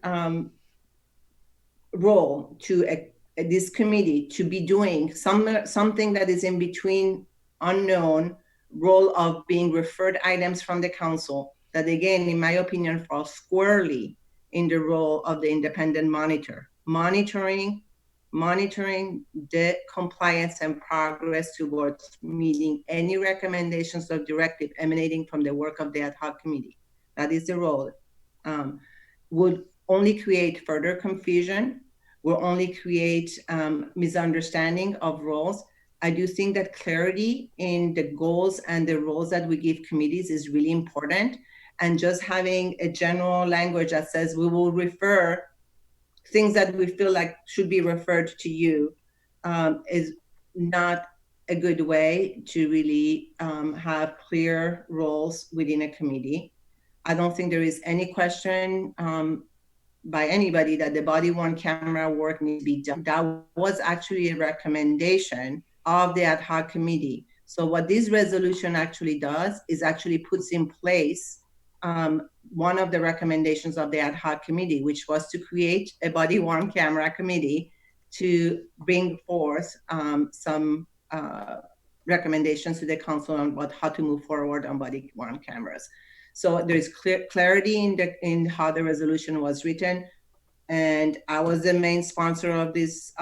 role to this committee to be doing something that is in between unknown role of being referred items from the council that again, in my opinion, falls squarely in the role of the independent monitor, monitoring the compliance and progress towards meeting any recommendations or directive emanating from the work of the ad hoc committee. That is the role. Would only create further confusion, will only create misunderstanding of roles. I do think that clarity in the goals and the roles that we give committees is really important. And just having a general language that says we will refer things that we feel like should be referred to you is not a good way to really have clear roles within a committee. I don't think there is any question by anybody that the body-worn camera work needs to be done. That was actually a recommendation of the ad hoc committee. So what this resolution actually does is actually puts in place one of the recommendations of the ad hoc committee, which was to create a body-worn camera committee to bring forth some recommendations to the council on how to move forward on body-worn cameras. So there's clarity in how the resolution was written, and I was the main sponsor of this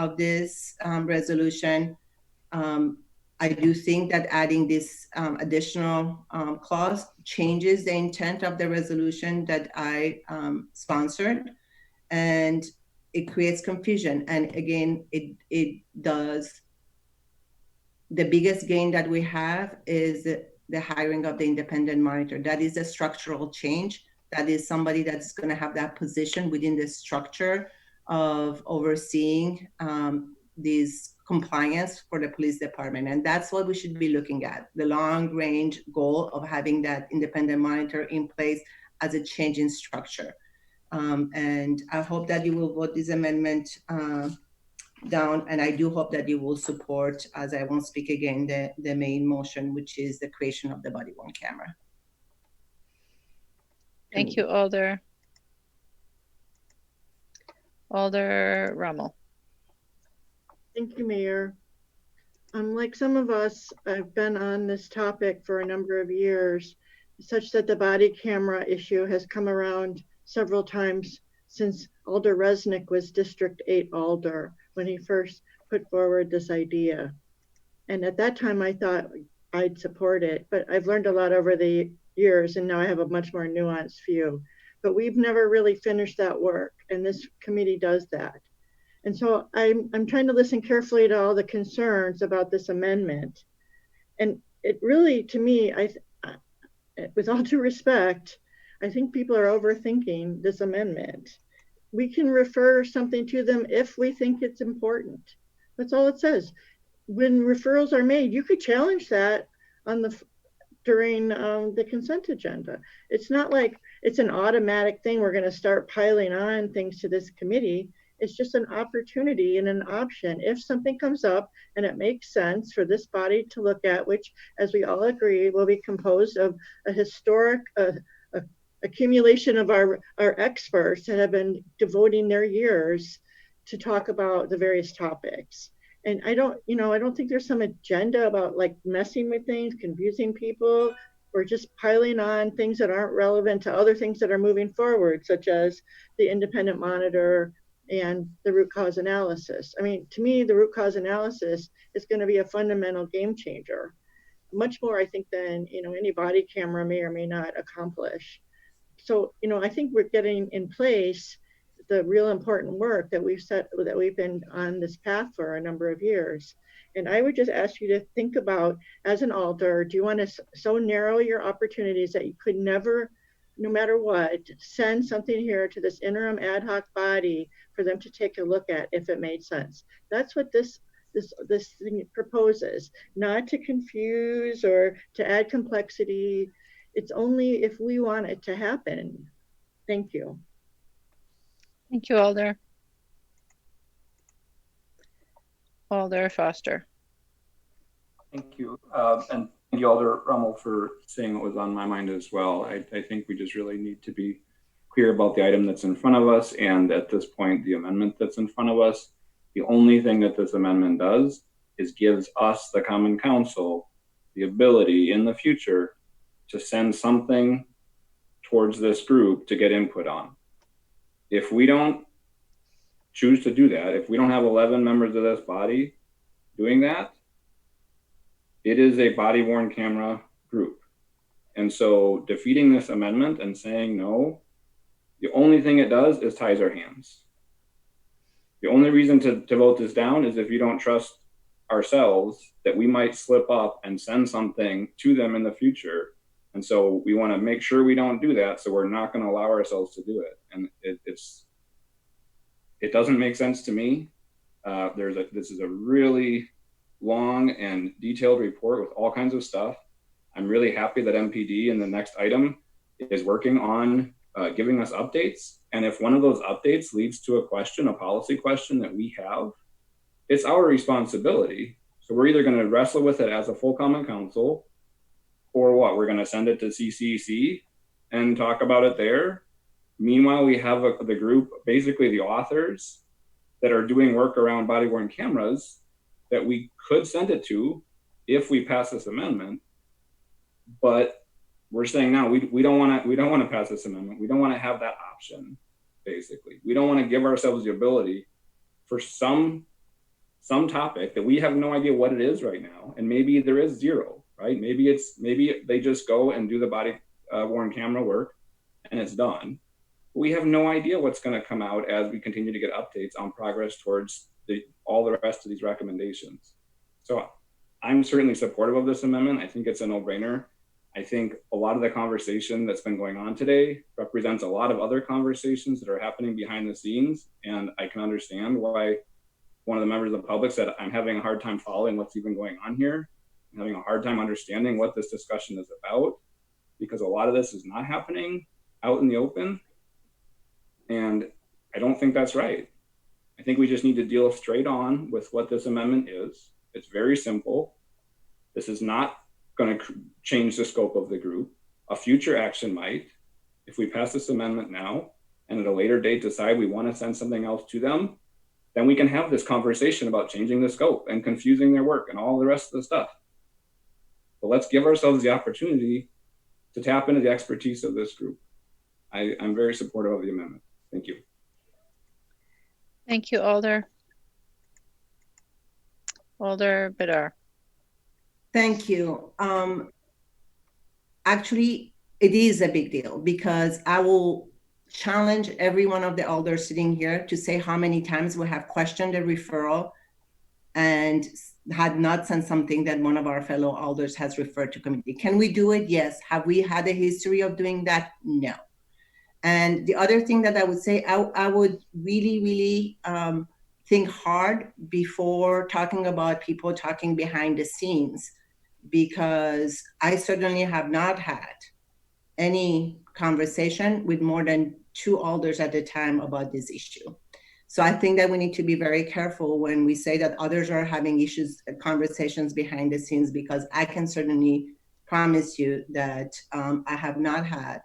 resolution. I do think that adding this additional clause changes the intent of the resolution that I sponsored, and it creates confusion. And again, it does. The biggest gain that we have is the hiring of the independent monitor. That is a structural change. That is somebody that's going to have that position within the structure of overseeing these compliance for the police department. And that's what we should be looking at, the long range goal of having that independent monitor in place as a change in structure. And I hope that you will vote this amendment down, and I do hope that you will support, as I won't speak again, the main motion, which is the creation of the body-worn camera. Thank you, Alder. Alder Rommel. Thank you, Mayor. Like some of us, I've been on this topic for a number of years, such that the body camera issue has come around several times since Alder Resnick was District 8 Alder when he first put forward this idea. And at that time, I thought I'd support it, but I've learned a lot over the years, and now I have a much more nuanced view. But we've never really finished that work, and this committee does that. And so I'm trying to listen carefully to all the concerns about this amendment. And it really, to me, with all due respect, I think people are overthinking this amendment. We can refer something to them if we think it's important. That's all it says. When referrals are made, you could challenge that during the consent agenda. It's not like it's an automatic thing. We're going to start piling on things to this committee. It's just an opportunity and an option. If something comes up and it makes sense for this body to look at, which, as we all agree, will be composed of a historic accumulation of our experts that have been devoting their years to talk about the various topics. And I don't think there's some agenda about like messing with things, confusing people, or just piling on things that aren't relevant to other things that are moving forward, such as the independent monitor and the root cause analysis. I mean, to me, the root cause analysis is going to be a fundamental game changer, much more, I think, than, you know, any body camera may or may not accomplish. So, you know, I think we're getting in place the real important work that we've been on this path for a number of years. And I would just ask you to think about, as an alder, do you want to so narrow your opportunities that you could never, no matter what, send something here to this interim ad hoc body for them to take a look at if it made sense? That's what this thing proposes, not to confuse or to add complexity. It's only if we want it to happen. Thank you. Thank you, Alder. Alder Foster. Thank you. And thank you, Alder Rummel, for saying what was on my mind as well. I think we just really need to be clear about the item that's in front of us, and at this point, the amendment that's in front of us. The only thing that this amendment does is gives us, the Common Council, the ability in the future to send something towards this group to get input on. If we don't choose to do that, if we don't have 11 members of this body doing that, it is a body-worn camera group. And so defeating this amendment and saying no, the only thing it does is ties our hands. The only reason to vote this down is if you don't trust ourselves that we might slip up and send something to them in the future. And so we want to make sure we don't do that. So we're not going to allow ourselves to do it. And it doesn't make sense to me. This is a really long and detailed report with all kinds of stuff. I'm really happy that MPD in the next item is working on giving us updates. And if one of those updates leads to a question, a policy question that we have, it's our responsibility. So we're either going to wrestle with it as a full Common Council, or what? We're going to send it to CCC and talk about it there. Meanwhile, we have the group, basically the authors that are doing work around body-worn cameras that we could send it to if we pass this amendment. But we're saying now we don't want to pass this amendment. We don't want to have that option. Basically, we don't want to give ourselves the ability for some topic that we have no idea what it is right now, and maybe there is zero, right? Maybe they just go and do the body worn camera work and it's done. We have no idea what's going to come out as we continue to get updates on progress towards all the rest of these recommendations. So I'm certainly supportive of this amendment. I think it's a no-brainer. I think a lot of the conversation that's been going on today represents a lot of other conversations that are happening behind the scenes. And I can understand why one of the members of the public said, I'm having a hard time following what's even going on here. I'm having a hard time understanding what this discussion is about, because a lot of this is not happening out in the open. And I don't think that's right. I think we just need to deal straight on with what this amendment is. It's very simple. This is not going to change the scope of the group. A future action might, if we pass this amendment now and at a later date decide we want to send something else to them, then we can have this conversation about changing the scope and confusing their work and all the rest of the stuff. But let's give ourselves the opportunity to tap into the expertise of this group. I'm very supportive of the amendment. Thank you. Thank you, Alder. Alder Bidar. Thank you. Actually, it is a big deal, because I will challenge every one of the elders sitting here to say how many times we have questioned a referral and had not sent something that one of our fellow elders has referred to committee. Can we do it? Yes. Have we had a history of doing that? No. And the other thing that I would say, I would really think hard before talking about people talking behind the scenes, because I certainly have not had any conversation with more than 2 elders at a time about this issue. So I think that we need to be very careful when we say that others are having conversations behind the scenes, because I can certainly promise you that I have not had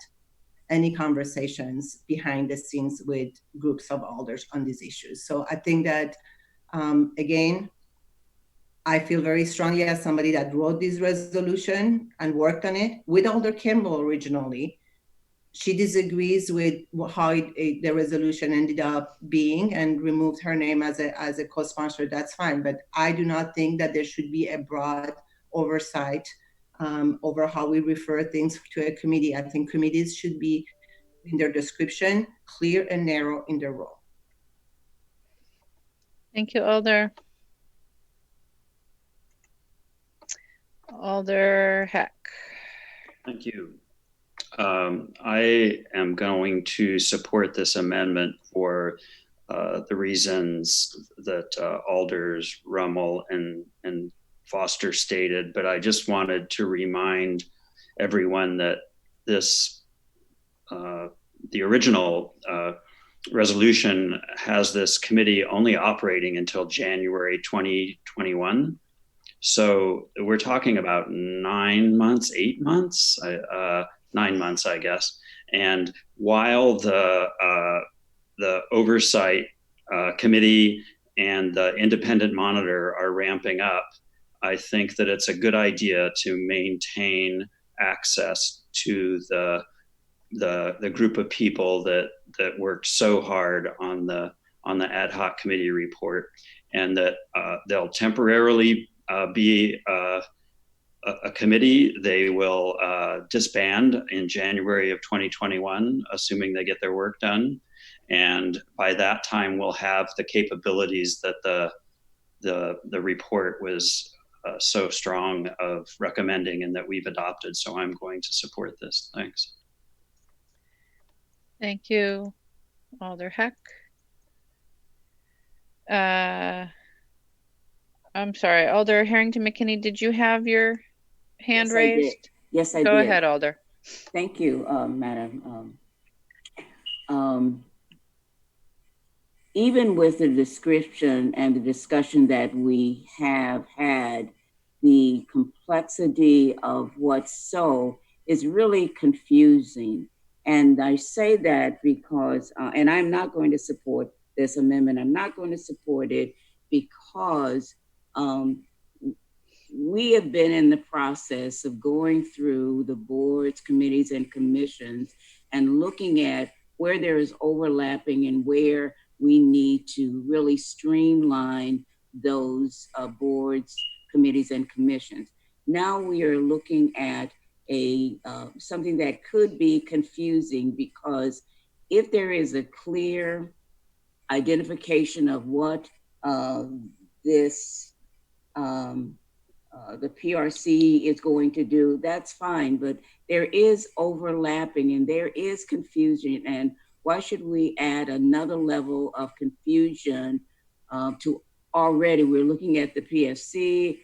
any conversations behind the scenes with groups of elders on these issues. So I think that, again, I feel very strongly as somebody that wrote this resolution and worked on it with Alder Kimball originally. she disagrees with how the resolution ended up being and removed her name as a co-sponsor, that's fine. But I do not think that there should be a broad oversight over how we refer things to a committee. I think committees should be, in their description, clear and narrow in their role. Thank you, Alder. Alder Heck. Thank you. I am going to support this amendment for the reasons that Alders Rummel and Foster stated, but I just wanted to remind everyone that this, the original resolution has this committee only operating until January 2021. So we're talking about 9 months, 8 months, 9 months, I guess. And while the oversight committee and the independent monitor are ramping up, I think that it's a good idea to maintain access to the group of people that worked so hard on the ad hoc committee report, and that they'll temporarily be a committee. They will disband in January of 2021, assuming they get their work done. And by that time, we'll have the capabilities that the report was so strong of recommending and that we've adopted. So I'm going to support this. Thanks. Thank you, Alder Heck. I'm sorry, Alder Harrington McKinney, did you have your hand raised? Yes, I did. Go ahead, Alder. Thank you, Madam. Even with the description and the discussion that we have had, the complexity of what's so is really confusing. And I say that because, and I'm not going to support this amendment. I'm not going to support it because we have been in the process of going through the boards, committees, and commissions and looking at where there is overlapping and where we need to really streamline those boards, committees, and commissions. Now we are looking at something that could be confusing, because if there is a clear identification of what the PRC is going to do, that's fine, but there is overlapping and there is confusion, and why should we add another level of confusion to already? We're looking at the PSC,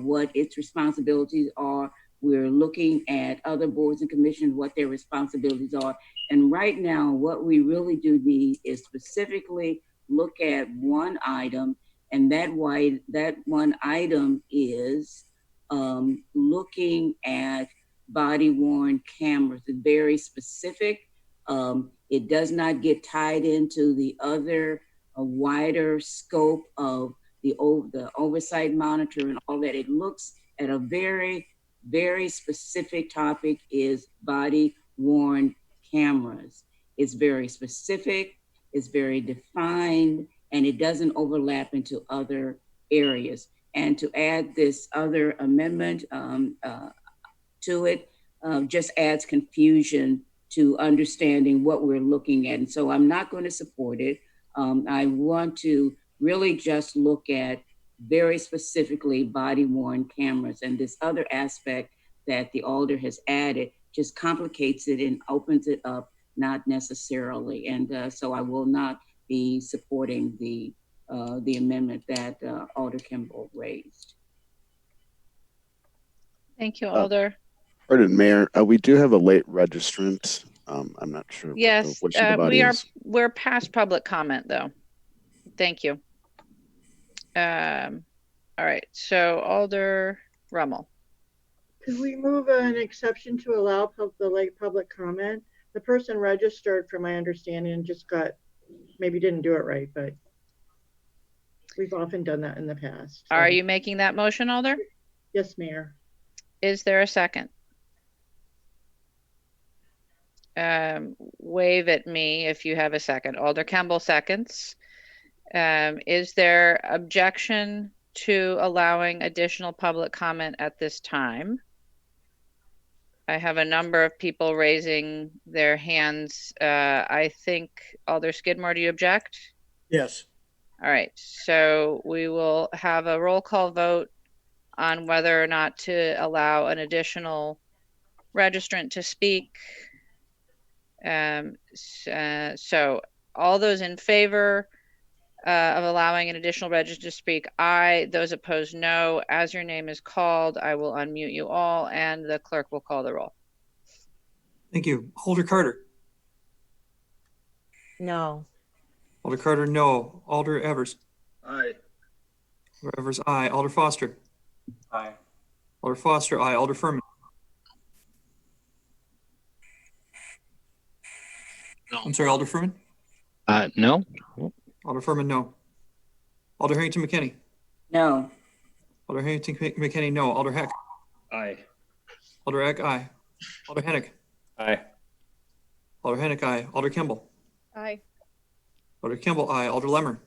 what its responsibilities are. We're looking at other boards and commissions, what their responsibilities are. And right now, what we really do need is specifically look at one item, and that one item is looking at body-worn cameras. It's very specific. It does not get tied into the other wider scope of the oversight monitor and all that. It looks at a very, very specific topic, is body-worn cameras. It's very specific, it's very defined, and it doesn't overlap into other areas. And to add this other amendment to it just adds confusion to understanding what we're looking at. And so I'm not going to support it. I want to really just look at very specifically body-worn cameras, and this other aspect that the alder has added just complicates it and opens it up, not necessarily. And so I will not be supporting the amendment that Alder Kimball raised. Thank you, Alder. Pardon, Mayor, we do have a late registrant. I'm not sure Yes, which of the body is. we're past public comment though. Thank you. All right, so Alder Rummel. Could we move an exception to allow the late public comment? The person registered, from my understanding, just maybe didn't do it right, but we've often done that in the past. So. Are you making that motion, Alder? Yes, Mayor. Is there a second? wave at me if you have a second. Alder Campbell seconds. Is there objection to allowing additional public comment at this time? I have a number of people raising their hands. I think Alder Skidmore, do you object? Yes. All right, so we will have a roll call vote on whether or not to allow an additional registrant to speak. So all those in favor of allowing an additional registrant to speak, aye. Those opposed, no. As your name is called, I will unmute you all and the clerk will call the roll. Thank you. Alder Carter. No. Alder Carter, no. Alder Evers. Aye. Alder Evers, aye. Alder Foster. Aye. Alder Foster, aye. Alder Furman. No. I'm sorry, Alder Furman? No. Alder Furman, no. Alder Harrington McKinney. No. Alder Harrington McKinney, no. Alder Heck. Aye. Alder Eck, aye. Alder Hennick. Aye. Alder Hennick, aye. Alder Kimball. Aye. Alder Kimball, aye. Alder Lemmer.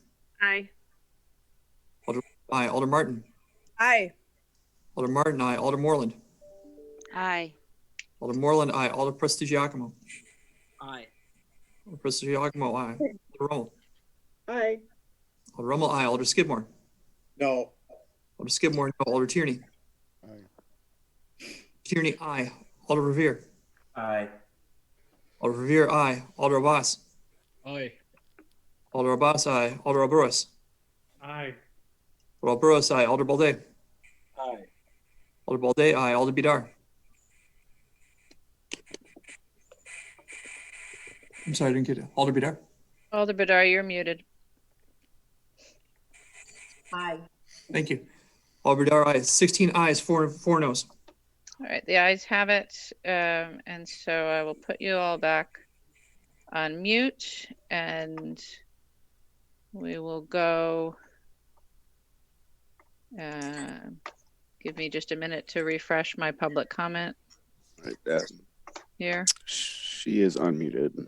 Aye. Alder, aye. Alder Martin. Aye. Alder Martin, aye. Alder Moreland. Aye. Alder Moreland, aye. Alder Prestigiacomo. Aye. Alder Prestigiacomo, aye. Alder Rummel. Aye. Alder Rummel, aye. Alder Skidmore. No. Alder Skidmore, no. Alder Tierney. Tierney, aye. Alder Revere. Aye. Alder Revere, aye. Alder Abbas. Aye. Alder Abbas, aye. Alder Alburas. Aye. Alder Alburas, aye. Alder Balde. Aye. Alder Balde, aye. Alder Bidar. I'm sorry, I didn't get it. Alder Bidar. Alder Badar, you're muted. Aye. Thank you. Alder Bidar, aye. 16 ayes, 4 noes. All right, the ayes have it. And so I will put you all back on mute and we will go. Give me just a minute to refresh my public comment here. She is unmuted.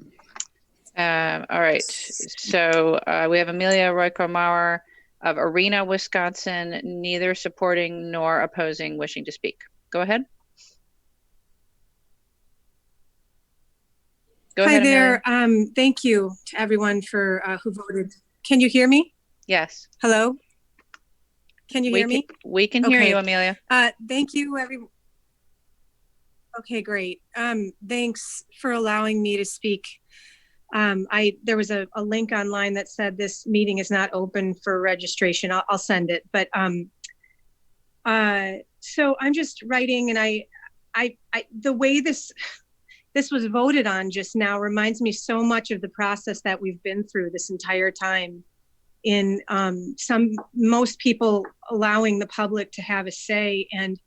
All right, so we have Amelia Royko-Maurer of Arena, Wisconsin, neither supporting nor opposing, wishing to speak. Go ahead. Go Hi ahead, there. Amelia. Thank you to everyone for who voted. Can you hear me? Yes. Hello? Can you hear me? We can hear Okay. you, Amelia. Thank you, everyone. Okay, great. Thanks for allowing me to speak. There was a link online that said this meeting is not open for registration. I'll send it. But so I'm just writing, and the way this was voted on just now reminds me so much of the process that we've been through this entire time. In most people allowing the public to have a say, and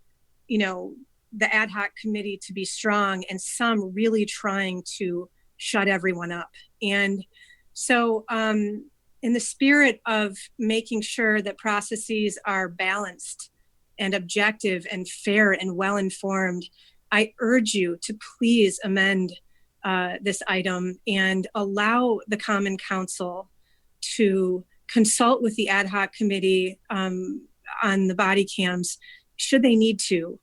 the ad hoc committee to be strong, and some really trying to shut everyone up. And so in the spirit of making sure that processes are balanced and objective and fair and well-informed, I urge you to please amend this item and allow the Common Council to consult with the ad hoc committee on the body cams, should they need to.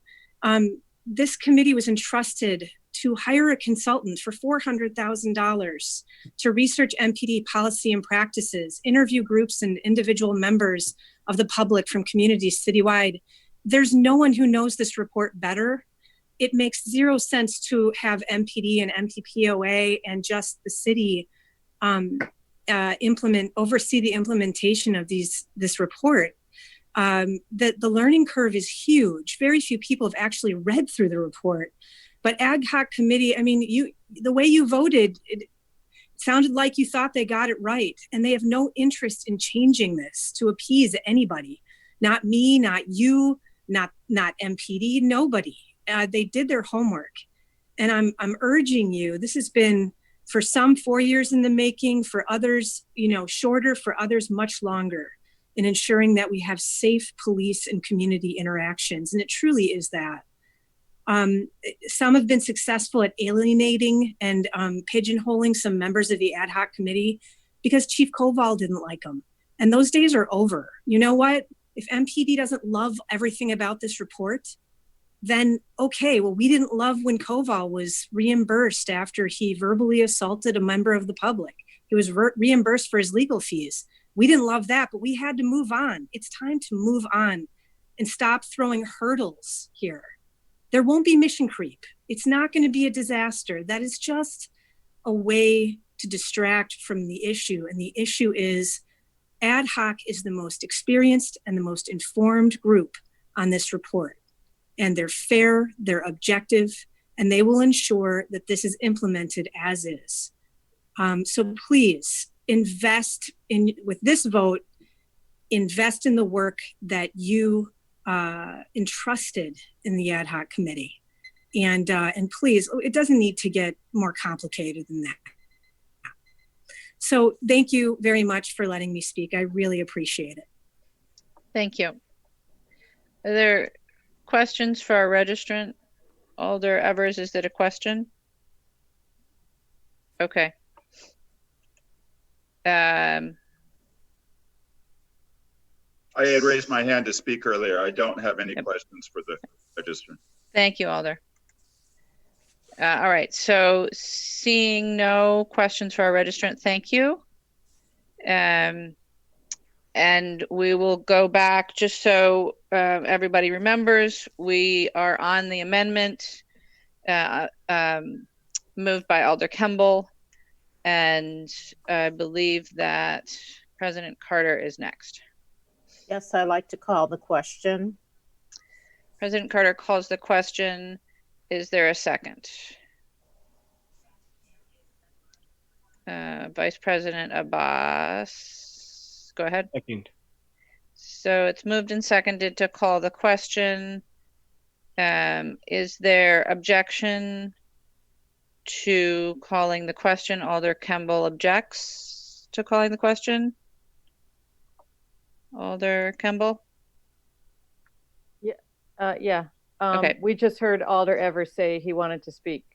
This committee was entrusted to hire a consultant for $400,000 to research MPD policy and practices, interview groups and individual members of the public from communities citywide. There's no one who knows this report better. It makes zero sense to have MPD and MPPOA and just the city oversee the implementation of this report. The learning curve is huge. Very few people have actually read through the report. But ad hoc committee, I mean, the way you voted, it sounded like you thought they got it right. And they have no interest in changing this to appease anybody. Not me, not you, not MPD, nobody. They did their homework. And I'm urging you, this has been for some 4 years in the making, for others, shorter, for others much longer, in ensuring that we have safe police and community interactions. And it truly is that. Some have been successful at alienating and pigeonholing some members of the ad hoc committee because Chief Koval didn't like them. And those days are over. You know what? If MPD doesn't love everything about this report, then okay, well, we didn't love when Koval was reimbursed after he verbally assaulted a member of the public. He was reimbursed for his legal fees. We didn't love that, but we had to move on. It's time to move on and stop throwing hurdles here. There won't be mission creep. It's not going to be a disaster. That is just a way to distract from the issue. And the issue is ad hoc is the most experienced and the most informed group on this report. And they're fair, they're objective, and they will ensure that this is implemented as is. So please invest in, with this vote, invest in the work that you entrusted in the ad hoc committee. And please, it doesn't need to get more complicated than that. So thank you very much for letting me speak. I really appreciate it. Thank you. Are there questions for our registrant? Alder Evers, is it a question? Okay. I had raised my hand to speak earlier. I don't have any questions for the registrant. Thank you, Alder. All right, so seeing no questions for our registrant, thank you. And we will go back just so everybody remembers, we are on the amendment moved by Alder Kemble, and I believe that President Carter is next. Yes, I'd like to call the question. President Carter calls the question. Is there a second? Vice President Abbas, go ahead. Second. So it's moved and seconded to call the question. Is there objection to calling the question? Alder Kemble objects to calling the question. Alder Kemble? Yeah. Okay. We just heard Alder Evers say he wanted to speak.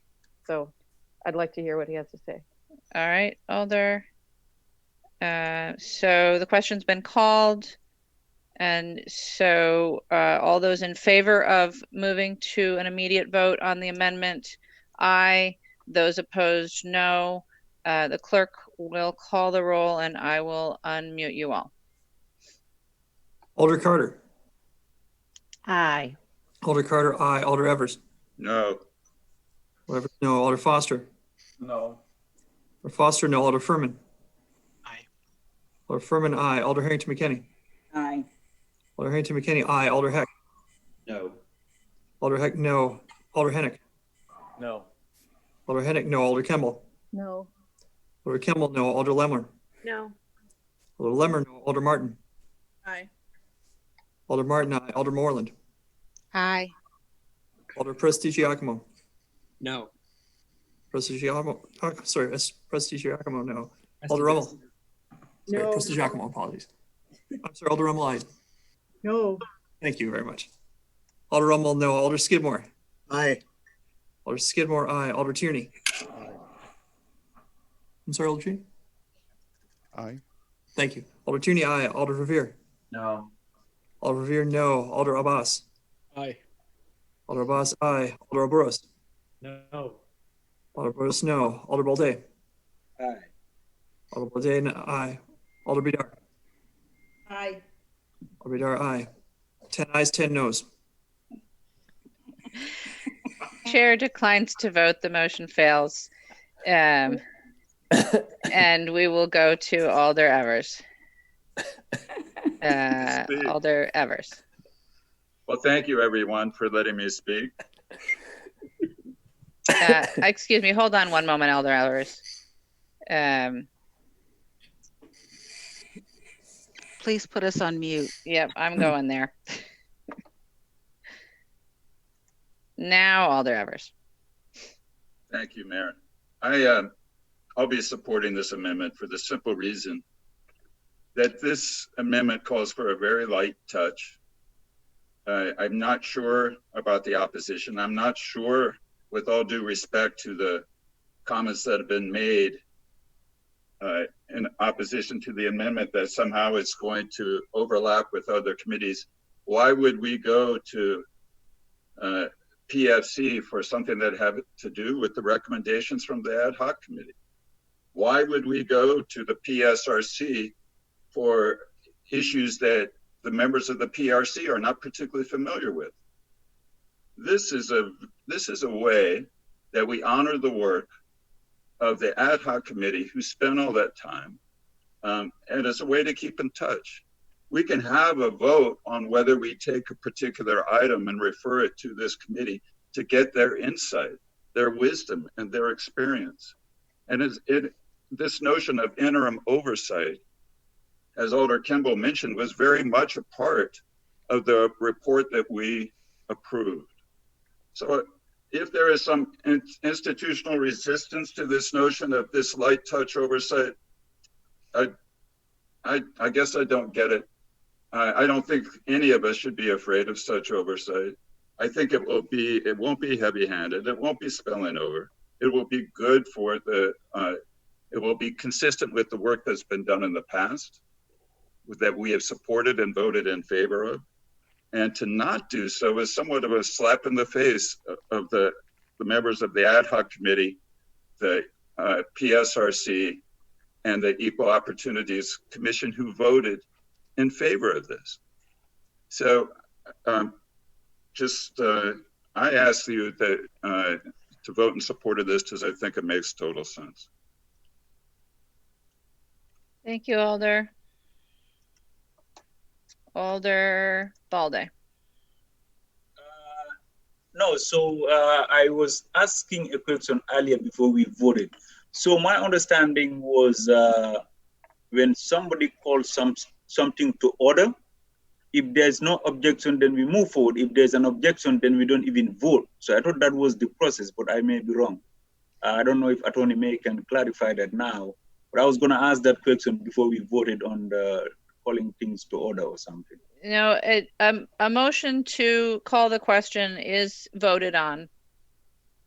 So I'd like to hear what he has to say. All right, Alder. So the question's been called. And so all those in favor of moving to an immediate vote on the amendment, aye. Those opposed, no. The clerk will call the roll and I will unmute you all. Alder Carter. Aye. Alder Carter, aye. Alder Evers. No. Whatever. No. Alder Foster. No. Alder Foster, no. Alder Furman. Aye. Alder Furman, aye. Alder Harrington McKinney. Aye. Alder Harrington McKinney, aye. Alder Heck. No. Alder Heck, no. Alder Hennick. No. Alder Hennick, no. Alder Kemble. No. Alder Kemble, no. Alder Lemmer. No. Alder Lemmer, no. Alder Martin. Aye. Alder Martin, aye. Alder Moreland. Aye. Alder Prestigiacomo. No. Prestigiacomo, sorry, Prestigiacomo, no. Alder Rummel. Sorry, No. Prestigiacomo, apologies. I'm sorry, Alder Rummel, aye. No. Thank you very much. Alder Rummel, no. Alder Skidmore. Aye. Alder Skidmore, aye. Alder Tierney. I'm sorry, Alder Tierney? Aye. Thank you. Alder Tierney, aye. Alder Revere. No. Alder Revere, no. Alder Abbas. Aye. Alder Abbas, aye. Alder Oburos. No. Alder Oburos, no. Alder Balde. Aye. Alder Balde, no, aye. Alder Bidar. Aye. Alder Bidar, aye. 10 ayes, 10 noes. Chair declines to vote. The motion fails. And we will go to Alder Evers. Alder Evers. Well, thank you, everyone, for letting me speak. Excuse me, hold on one moment, Alder Evers. Please put us on mute. Yep, I'm going there. Now, Alder Evers. Thank you, Mayor. I'll be supporting this amendment for the simple reason that this amendment calls for a very light touch. I'm not sure about the opposition. I'm not sure, with all due respect to the comments that have been made in opposition to the amendment, that somehow it's going to overlap with other committees. Why would we go to PFC for something that had to do with the recommendations from the ad hoc committee? Why would we go to the PSRC for issues that the members of the PRC are not particularly familiar with? This is a way that we honor the work of the ad hoc committee who spent all that time, and it's a way to keep in touch. We can have a vote on whether we take a particular item and refer it to this committee to get their insight, their wisdom, and their experience. And this notion of interim oversight, as Alder Kimball mentioned, was very much a part of the report that we approved. So if there is some institutional resistance to this notion of this light touch oversight, I guess I don't get it. I don't think any of us should be afraid of such oversight. I think it won't be heavy-handed. It won't be spilling over. It will be good for it will be consistent with the work that's been done in the past, that we have supported and voted in favor of. And to not do so is somewhat of a slap in the face of the members of the ad hoc committee, the PSRC, and the Equal Opportunities Commission who voted in favor of this. So I ask you that to vote in support of this because I think it makes total sense. Thank you, Alder. Alder Balde. No, so I was asking a question earlier before we voted. So my understanding was when somebody calls something to order, if there's no objection, then we move forward. If there's an objection, then we don't even vote. So I thought that was the process, but I may be wrong. I don't know if Attorney May can clarify that now, but I was going to ask that question before we voted on the calling things to order or something. No, a motion to call the question is voted on.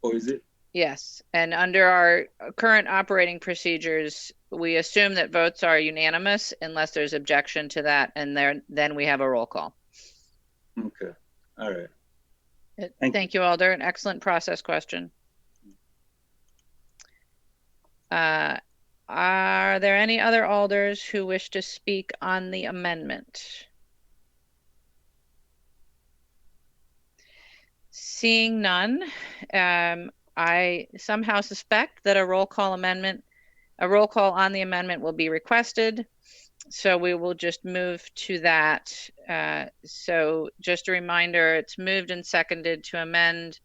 Oh, is it? Yes, and under our current operating procedures, we assume that votes are unanimous unless there's objection to that, and then we have a roll call. Okay, all right. Thank you, Alder. An excellent process question. Are there any other alders who wish to speak on the amendment? Seeing none, I somehow suspect that a roll call on the amendment will be requested. So we will just move to that. So just a reminder, it's moved and seconded to amend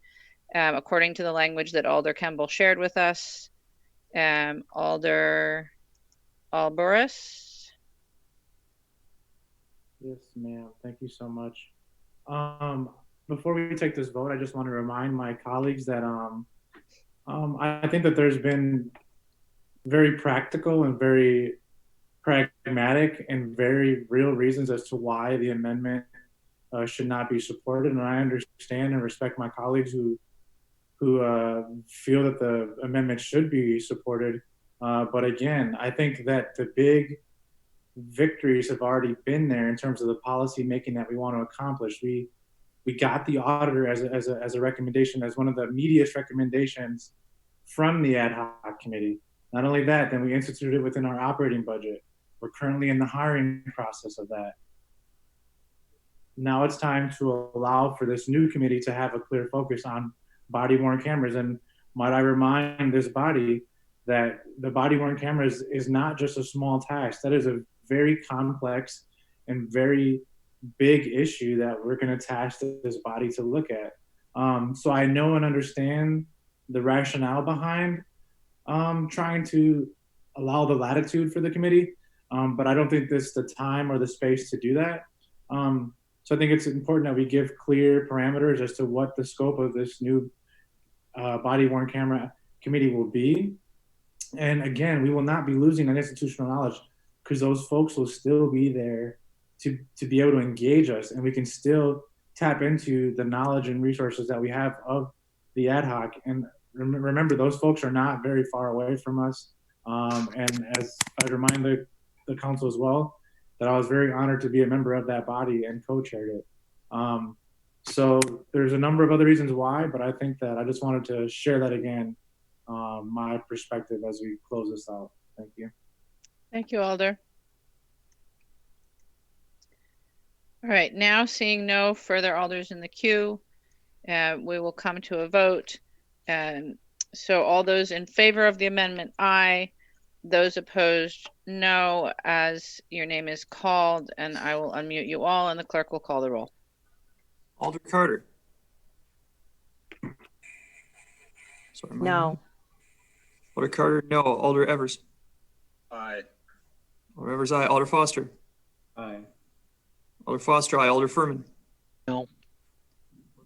according to the language that Alder Kimball shared with us. Alder Alboris. Yes, ma'am. Thank you so much. Before we take this vote, I just want to remind my colleagues that I think that there's been very practical and very pragmatic and very real reasons as to why the amendment should not be supported. And I understand and respect my colleagues who feel that the amendment should be supported. But again, I think that the big victories have already been there in terms of the policy making that we want to accomplish. We got the auditor as a recommendation, as one of the immediate recommendations from the ad hoc committee. Not only that, then we instituted it within our operating budget. We're currently in the hiring process of that. Now it's time to allow for this new committee to have a clear focus on body-worn cameras. And might I remind this body that the body-worn cameras is not just a small task. That is a very complex and very big issue that we're going to task this body to look at. So I know and understand the rationale behind trying to allow the latitude for the committee, but I don't think this is the time or the space to do that. So I think it's important that we give clear parameters as to what the scope of this new body-worn camera committee will be. And again, we will not be losing that institutional knowledge because those folks will still be there to be able to engage us, and we can still tap into the knowledge and resources that we have of the ad hoc. And remember, those folks are not very far away from us. And as I remind the council as well, that I was very honored to be a member of that body and co-chaired it. So there's a number of other reasons why, but I think that I just wanted to share that again, my perspective as we close this out. Thank you. Thank you, Alder. All right, now seeing no further alders in the queue, we will come to a vote. So all those in favor of the amendment, aye. Those opposed, no, as your name is called, and I will unmute you all, and the clerk will call the roll. Alder Carter. Sorry, No. Alder Carter, no. Alder Evers. Aye. Alder Evers, aye. Alder Foster. Aye. Alder Foster, aye. Alder Furman. No. Alder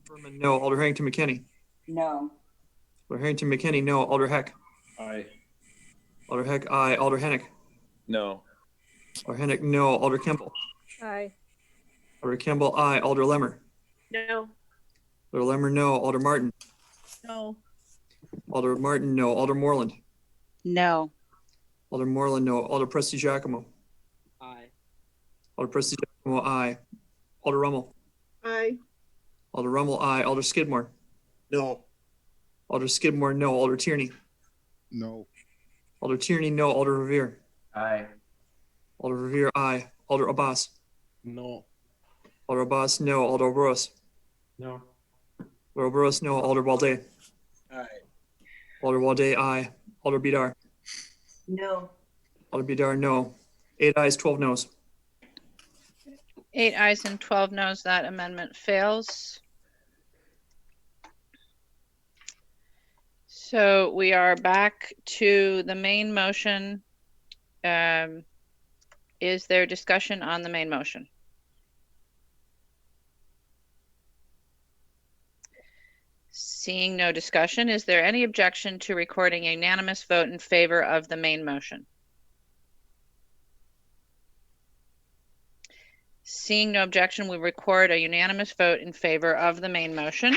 Furman, no. Alder Harrington McKinney. No. Alder Harrington McKinney, no. Alder Heck. Aye. Alder Heck, aye. Alder Hennick. No. Alder Hennick, no. Alder Kimball. Aye. Alder Kimball, aye. Alder Lemmer. No. Alder Lemmer, no. Alder Martin. No. Alder Martin, no. Alder Moreland. No. Alder Moreland, no. Alder Presti Giacomo. Aye. Alder Presti Giacomo, aye. Alder Rummel. Aye. Alder Rummel, aye. Alder Skidmore. No. Alder Skidmore, no. Alder Tierney. No. Alder Tierney, no. Alder Revere. Aye. Alder Revere, aye. Alder Abbas. No. Alder Abbas, no. Alder Burros. No. Alder Burros, no. Alder Balde. Aye. Alder Balde, aye. Alder Bidar. No. Alder Bidar, no. 8 ayes, 12 noes. 8 ayes and 12 noes, that amendment fails. So we are back to the main motion. Is there discussion on the main motion? Seeing no discussion, is there any objection to recording a unanimous vote in favor of the main motion? Seeing no objection, we record a unanimous vote in favor of the main motion.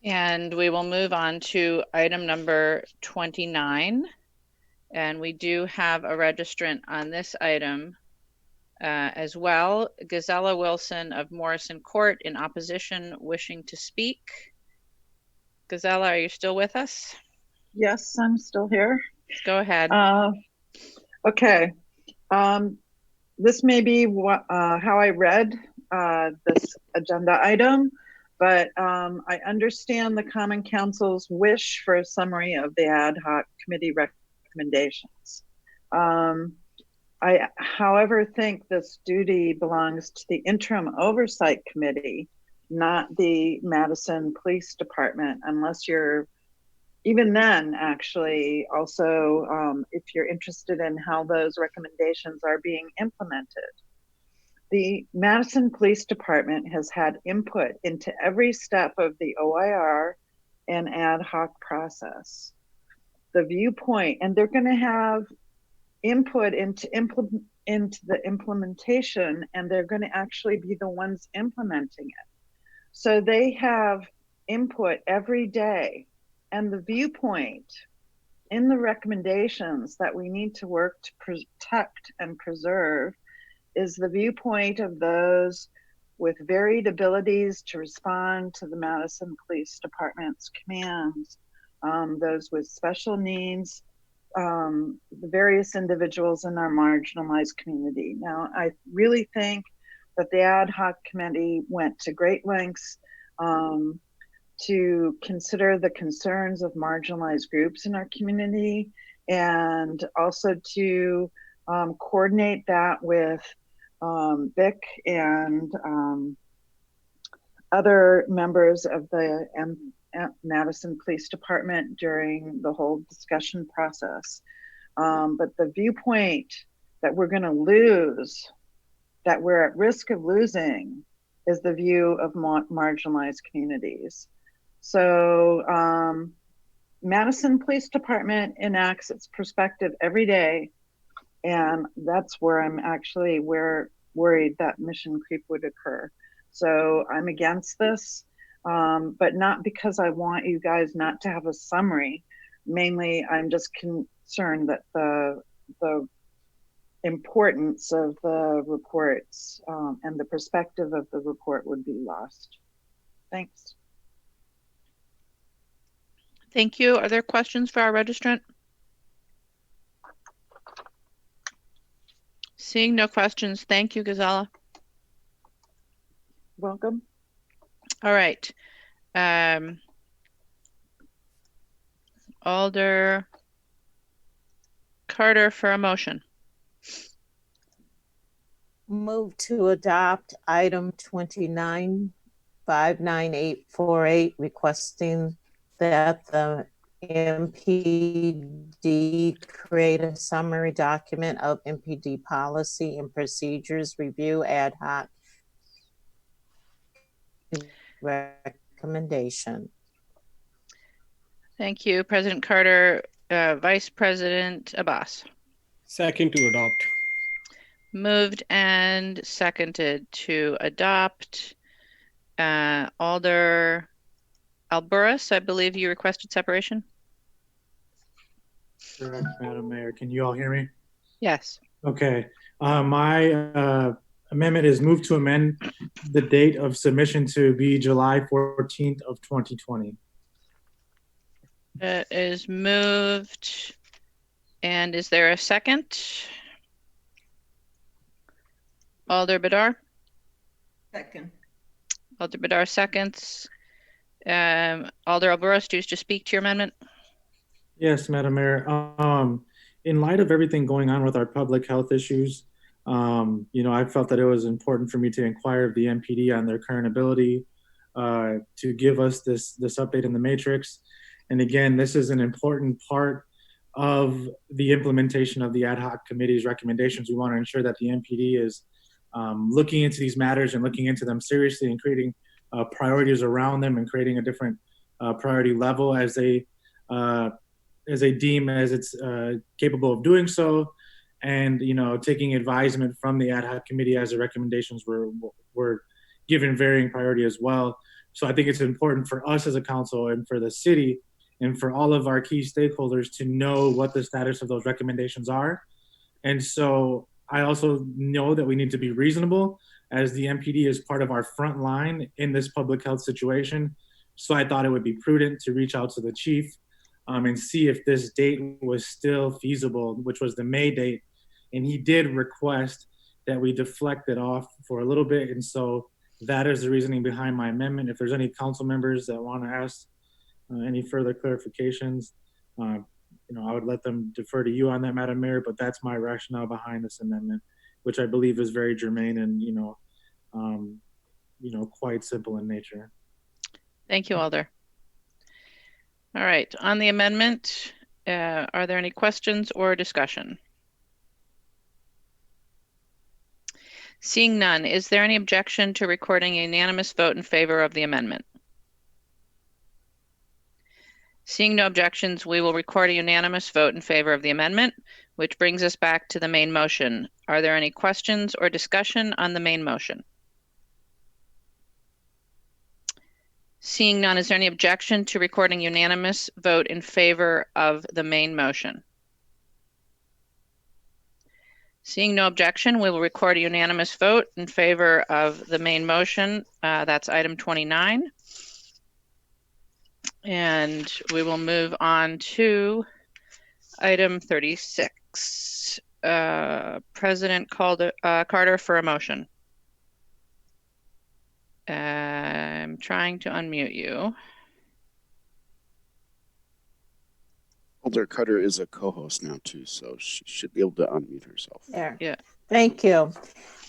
And we will move on to item number 29. And we do have a registrant on this item as well. Gazella Wilson of Morrison Court in opposition, wishing to speak. Gazella, are you still with us? Yes, I'm still here. Go ahead. Okay. This may be how I read this agenda item, but I understand the Common Council's wish for a summary of the ad hoc committee recommendations. I, however, think this duty belongs to the Interim Oversight Committee, not the Madison Police Department, unless you're, even then, actually, also, if you're interested in how those recommendations are being implemented. The Madison Police Department has had input into every step of the OIR and ad hoc process. The viewpoint, and they're going to have input into the implementation, and they're going to actually be the ones implementing it. So they have input every day, and the viewpoint in the recommendations that we need to work to protect and preserve is the viewpoint of those with varied abilities to respond to the Madison Police Department's commands, those with special needs, the various individuals in our marginalized community. Now, I really think that the ad hoc committee went to great lengths to consider the concerns of marginalized groups in our community, and also to coordinate that with Vic and other members of the Madison Police Department during the whole discussion process. But the viewpoint that we're going to lose, that we're at risk of losing, is the view of marginalized communities. So Madison Police Department enacts its perspective every day, and that's where I'm actually, where worried that mission creep would occur. So I'm against this, but not because I want you guys not to have a summary. Mainly, I'm just concerned that the importance of the reports and the perspective of the report would be lost. Thanks. Thank you. Are there questions for our registrant? Seeing no questions, thank you, Gazala. Welcome. All right. Alder Carter for a motion. Move to adopt item 29-59848, requesting that the MPD create a summary document of MPD policy and procedures review ad hoc recommendation. Thank you, President Carter. Vice President Abbas. Second to adopt. Moved and seconded to adopt. Alder Alburis, I believe you requested separation? Correct, Madam Mayor. Can you all hear me? Yes. Okay. My amendment is move to amend the date of submission to be July 14th of 2020. It is moved. And is there a second? Alder Badar? Second. Alder Badar seconds. Alder Alburis, do you wish to speak to your amendment? Yes, Madam Mayor. In light of everything going on with our public health issues, I felt that it was important for me to inquire of the MPD on their current ability to give us this update in the matrix. And again, this is an important part of the implementation of the ad hoc committee's recommendations. We want to ensure that the MPD is looking into these matters and looking into them seriously and creating priorities around them and creating a different priority level as they deem as it's capable of doing so, and taking advisement from the ad hoc committee as the recommendations were given varying priority as well. So I think it's important for us as a council and for the city and for all of our key stakeholders to know what the status of those recommendations are. And so I also know that we need to be reasonable, as the MPD is part of our front line in this public health situation. So I thought it would be prudent to reach out to the chief and see if this date was still feasible, which was the May date. And he did request that we deflect it off for a little bit. And so that is the reasoning behind my amendment. If there's any council members that want to ask any further clarifications, I would let them defer to you on that, Madam Mayor, but that's my rationale behind this amendment, which I believe is very germane and, quite simple in nature. Thank you, Alder. All right, on the amendment, are there any questions or discussion? Seeing none, is there any objection to recording a unanimous vote in favor of the amendment? Seeing no objections, we will record a unanimous vote in favor of the amendment, which brings us back to the main motion. Are there any questions or discussion on the main motion? Seeing none, is there any objection to recording unanimous vote in favor of the main motion? Seeing no objection, we will record a unanimous vote in favor of the main motion. That's item 29. And we will move on to item 36. President Carter for a motion. I'm trying to unmute you. Alder Carter is a co-host now too, so she should be able to unmute herself. There. Yeah. Thank you.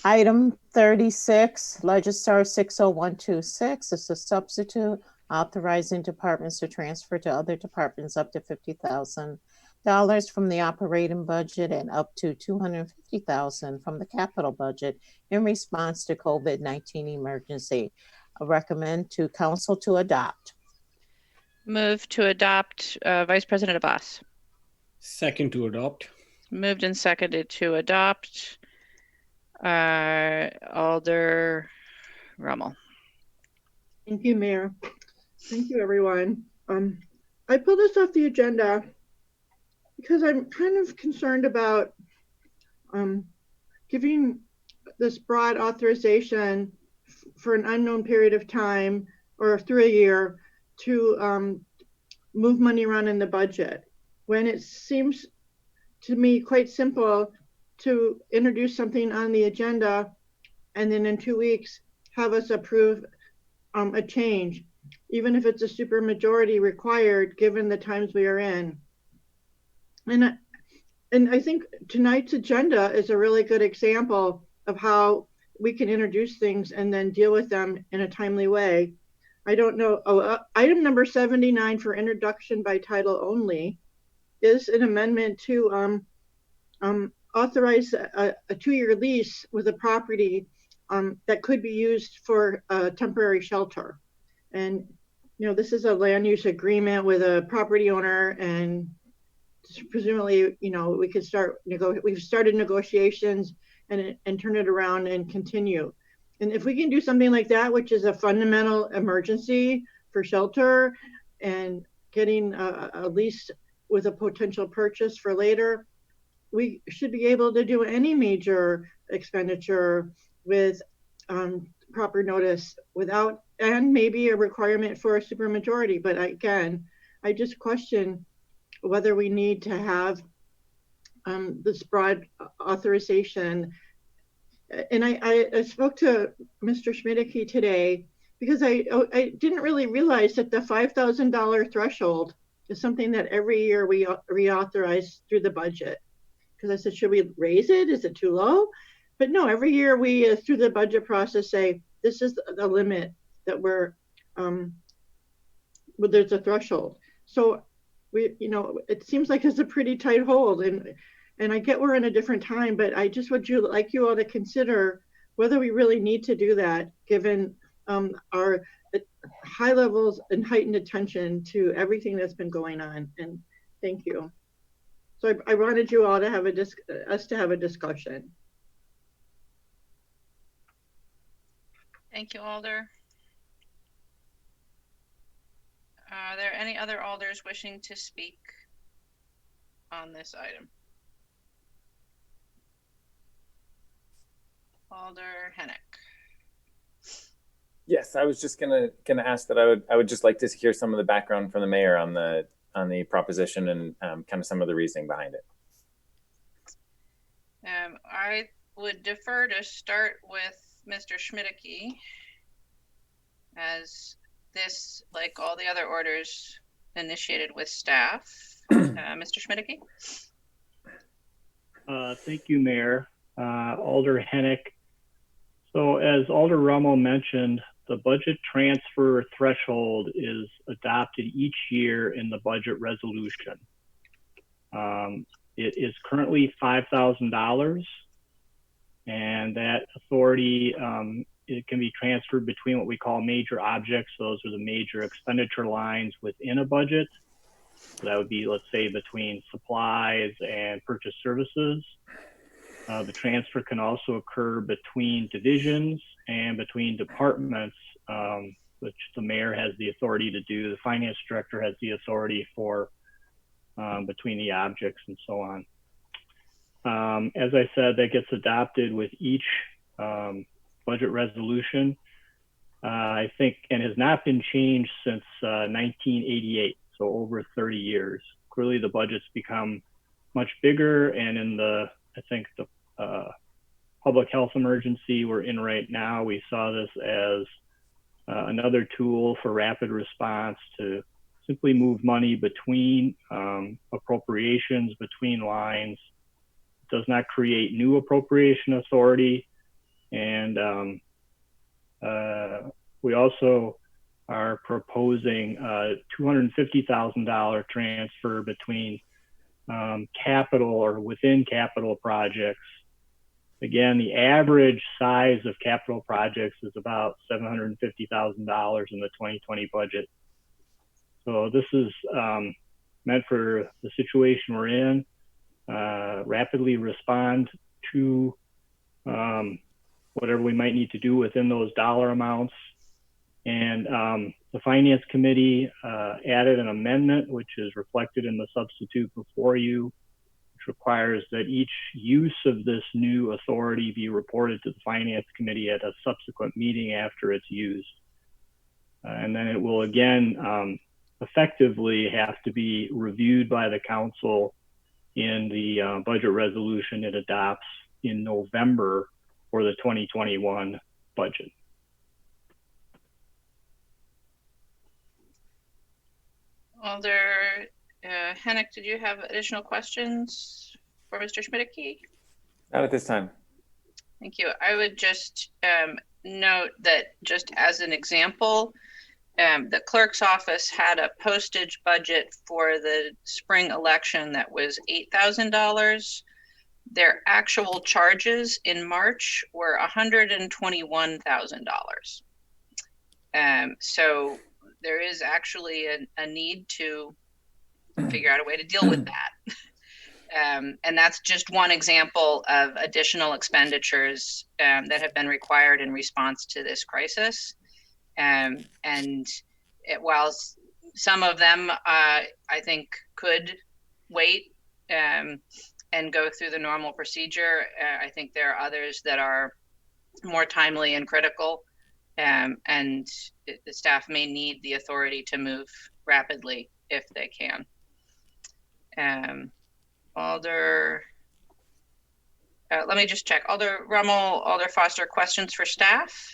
Item 36, Legistar 60126 is a substitute authorizing departments to transfer to other departments up to $50,000 from the operating budget and up to $250,000 from the capital budget in response to COVID-19 emergency. I recommend to council to adopt. Move to adopt, Vice President Abbas. Second to adopt. Moved and seconded to adopt. Alder Rummel. Thank you, Mayor. Thank you, everyone. I pulled this off the agenda because I'm kind of concerned about giving this broad authorization for an unknown period of time or through a year to move money around in the budget, when it seems to me quite simple to introduce something on the agenda and then in 2 weeks have us approve a change, even if it's a supermajority required given the times we are in. And I think tonight's agenda is a really good example of how we can introduce things and then deal with them in a timely way. I don't know. Item number 79 for introduction by title only is an amendment to authorize a 2-year lease with a property that could be used for a temporary shelter. And, you know, this is a land use agreement with a property owner, and presumably, you know, we could start, we've started negotiations and turn it around and continue. And if we can do something like that, which is a fundamental emergency for shelter and getting a lease with a potential purchase for later, we should be able to do any major expenditure with proper notice without, and maybe a requirement for a supermajority. But again, I just question whether we need to have this broad authorization. And I spoke to Mr. Schmidtke today because I didn't really realize that the $5,000 threshold is something that every year we reauthorize through the budget. Because I said, should we raise it? Is it too low? But no, every year we, through the budget process, say, this is the limit that we're, well, there's a threshold. So we, you know, it seems like it's a pretty tight hold, and I get we're in a different time, but I just would like you all to consider whether we really need to do that, given our high levels and heightened attention to everything that's been going on. And thank you. So I wanted you all to have us to have a discussion. Thank you, Alder. Are there any other alders wishing to speak on this item? Alder Hennick. Yes, I was just gonna ask that I would just like to hear some of the background from the mayor on the proposition and kind of some of the reasoning behind it. I would defer to start with Mr. Schmidtke, as this, like all the other orders, initiated with staff. Mr. Schmidtke. Thank you, Mayor. Alder Hennick. So as Alder Rummel mentioned, the budget transfer threshold is adopted each year in the budget resolution. It is currently $5,000, and that authority it can be transferred between what we call major objects. Those are the major expenditure lines within a budget. So that would be, let's say, between supplies and purchase services. The transfer can also occur between divisions and between departments, which the mayor has the authority to do. The finance director has the authority for between the objects and so on. As I said, that gets adopted with each budget resolution, I think, and has not been changed since 1988, so over 30 years. Clearly the budget's become much bigger, and in the, I think, the public health emergency we're in right now, we saw this as another tool for rapid response to simply move money between appropriations, between lines. It does not create new appropriation authority. And we also are proposing a $250,000 transfer between capital or within capital projects. Again, the average size of capital projects is about $750,000 in the 2020 budget. So this is meant for the situation we're in, rapidly respond to whatever we might need to do within those dollar amounts. And the Finance Committee added an amendment, which is reflected in the substitute before you, which requires that each use of this new authority be reported to the Finance Committee at a subsequent meeting after it's used. And then it will again effectively have to be reviewed by the council in the budget resolution it adopts in November for the 2021 budget. Alder Hennick, did you have additional questions for Mr. Schmidtke? Not at this time. Thank you. I would just note that just as an example, the clerk's office had a postage budget for the spring election that was $8,000. Their actual charges in March were $121,000. So there is actually a need to figure out a way to deal with that. And that's just one example of additional expenditures that have been required in response to this crisis. While some of them I think could wait and go through the normal procedure, I think there are others that are more timely and critical, and the staff may need the authority to move rapidly if they can. Alder, let me just check. Alder Rummel, Alder Foster, questions for staff?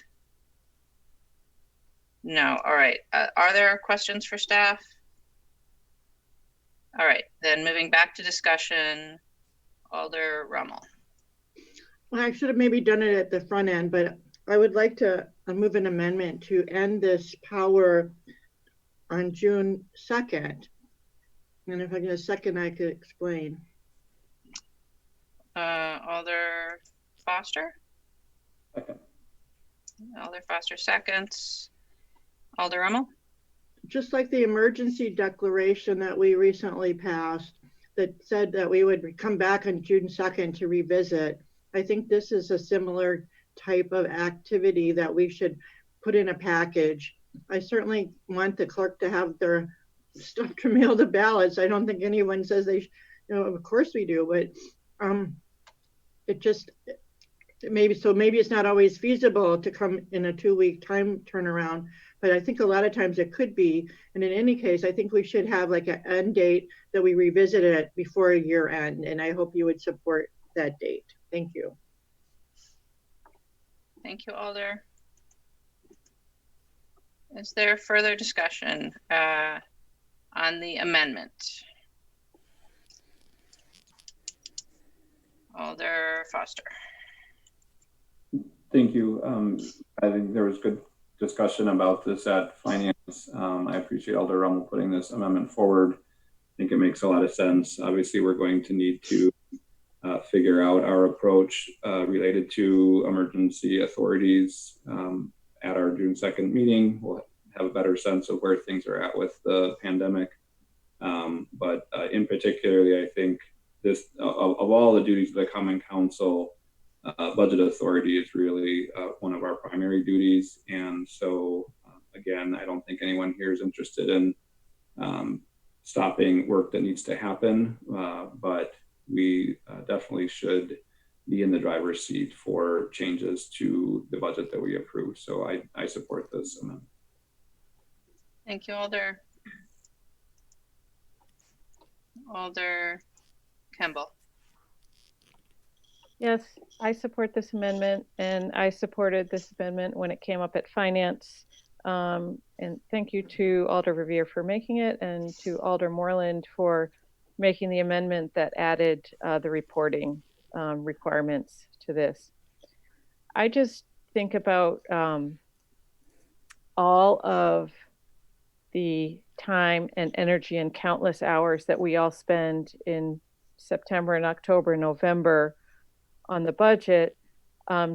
No. All right. Are there questions for staff? All right. Then moving back to discussion, Alder Rummel. Well, I should have maybe done it at the front end, but I would like to move an amendment to end this power on June 2nd. And if I get a second, I could explain. Alder Foster? Second. Alder Foster seconds. Alder Rummel? Just like the emergency declaration that we recently passed that said that we would come back on June 2nd to revisit, I think this is a similar type of activity that we should put in a package. I certainly want the clerk to have their stuff to mail the ballots. I don't think anyone says they, of course we do, but maybe it's not always feasible to come in a 2-week time turnaround, but I think a lot of times it could be. And in any case, I think we should have like an end date that we revisit it before a year end. And I hope you would support that date. Thank you. Thank you, Alder. Is there further discussion on the amendment? Alder Foster. Thank you. I think there was good discussion about this at Finance. I appreciate Alder Rummel putting this amendment forward. I think it makes a lot of sense. Obviously, we're going to need to figure out our approach related to emergency authorities at our June 2nd meeting. We'll have a better sense of where things are at with the pandemic. But in particularly, I think this, of all the duties of the Common Council, budget authority is really one of our primary duties. And so, again, I don't think anyone here is interested in stopping work that needs to happen, but we definitely should be in the driver's seat for changes to the budget that we approve. So I support this amendment. Thank you, Alder. Alder Campbell. Yes, I support this amendment, and I supported this amendment when it came up at Finance. And thank you to Alder Revere for making it, and to Alder Moreland for making the amendment that added the reporting requirements to this. I just think about all of the time and energy and countless hours that we all spend in September and October, November on the budget,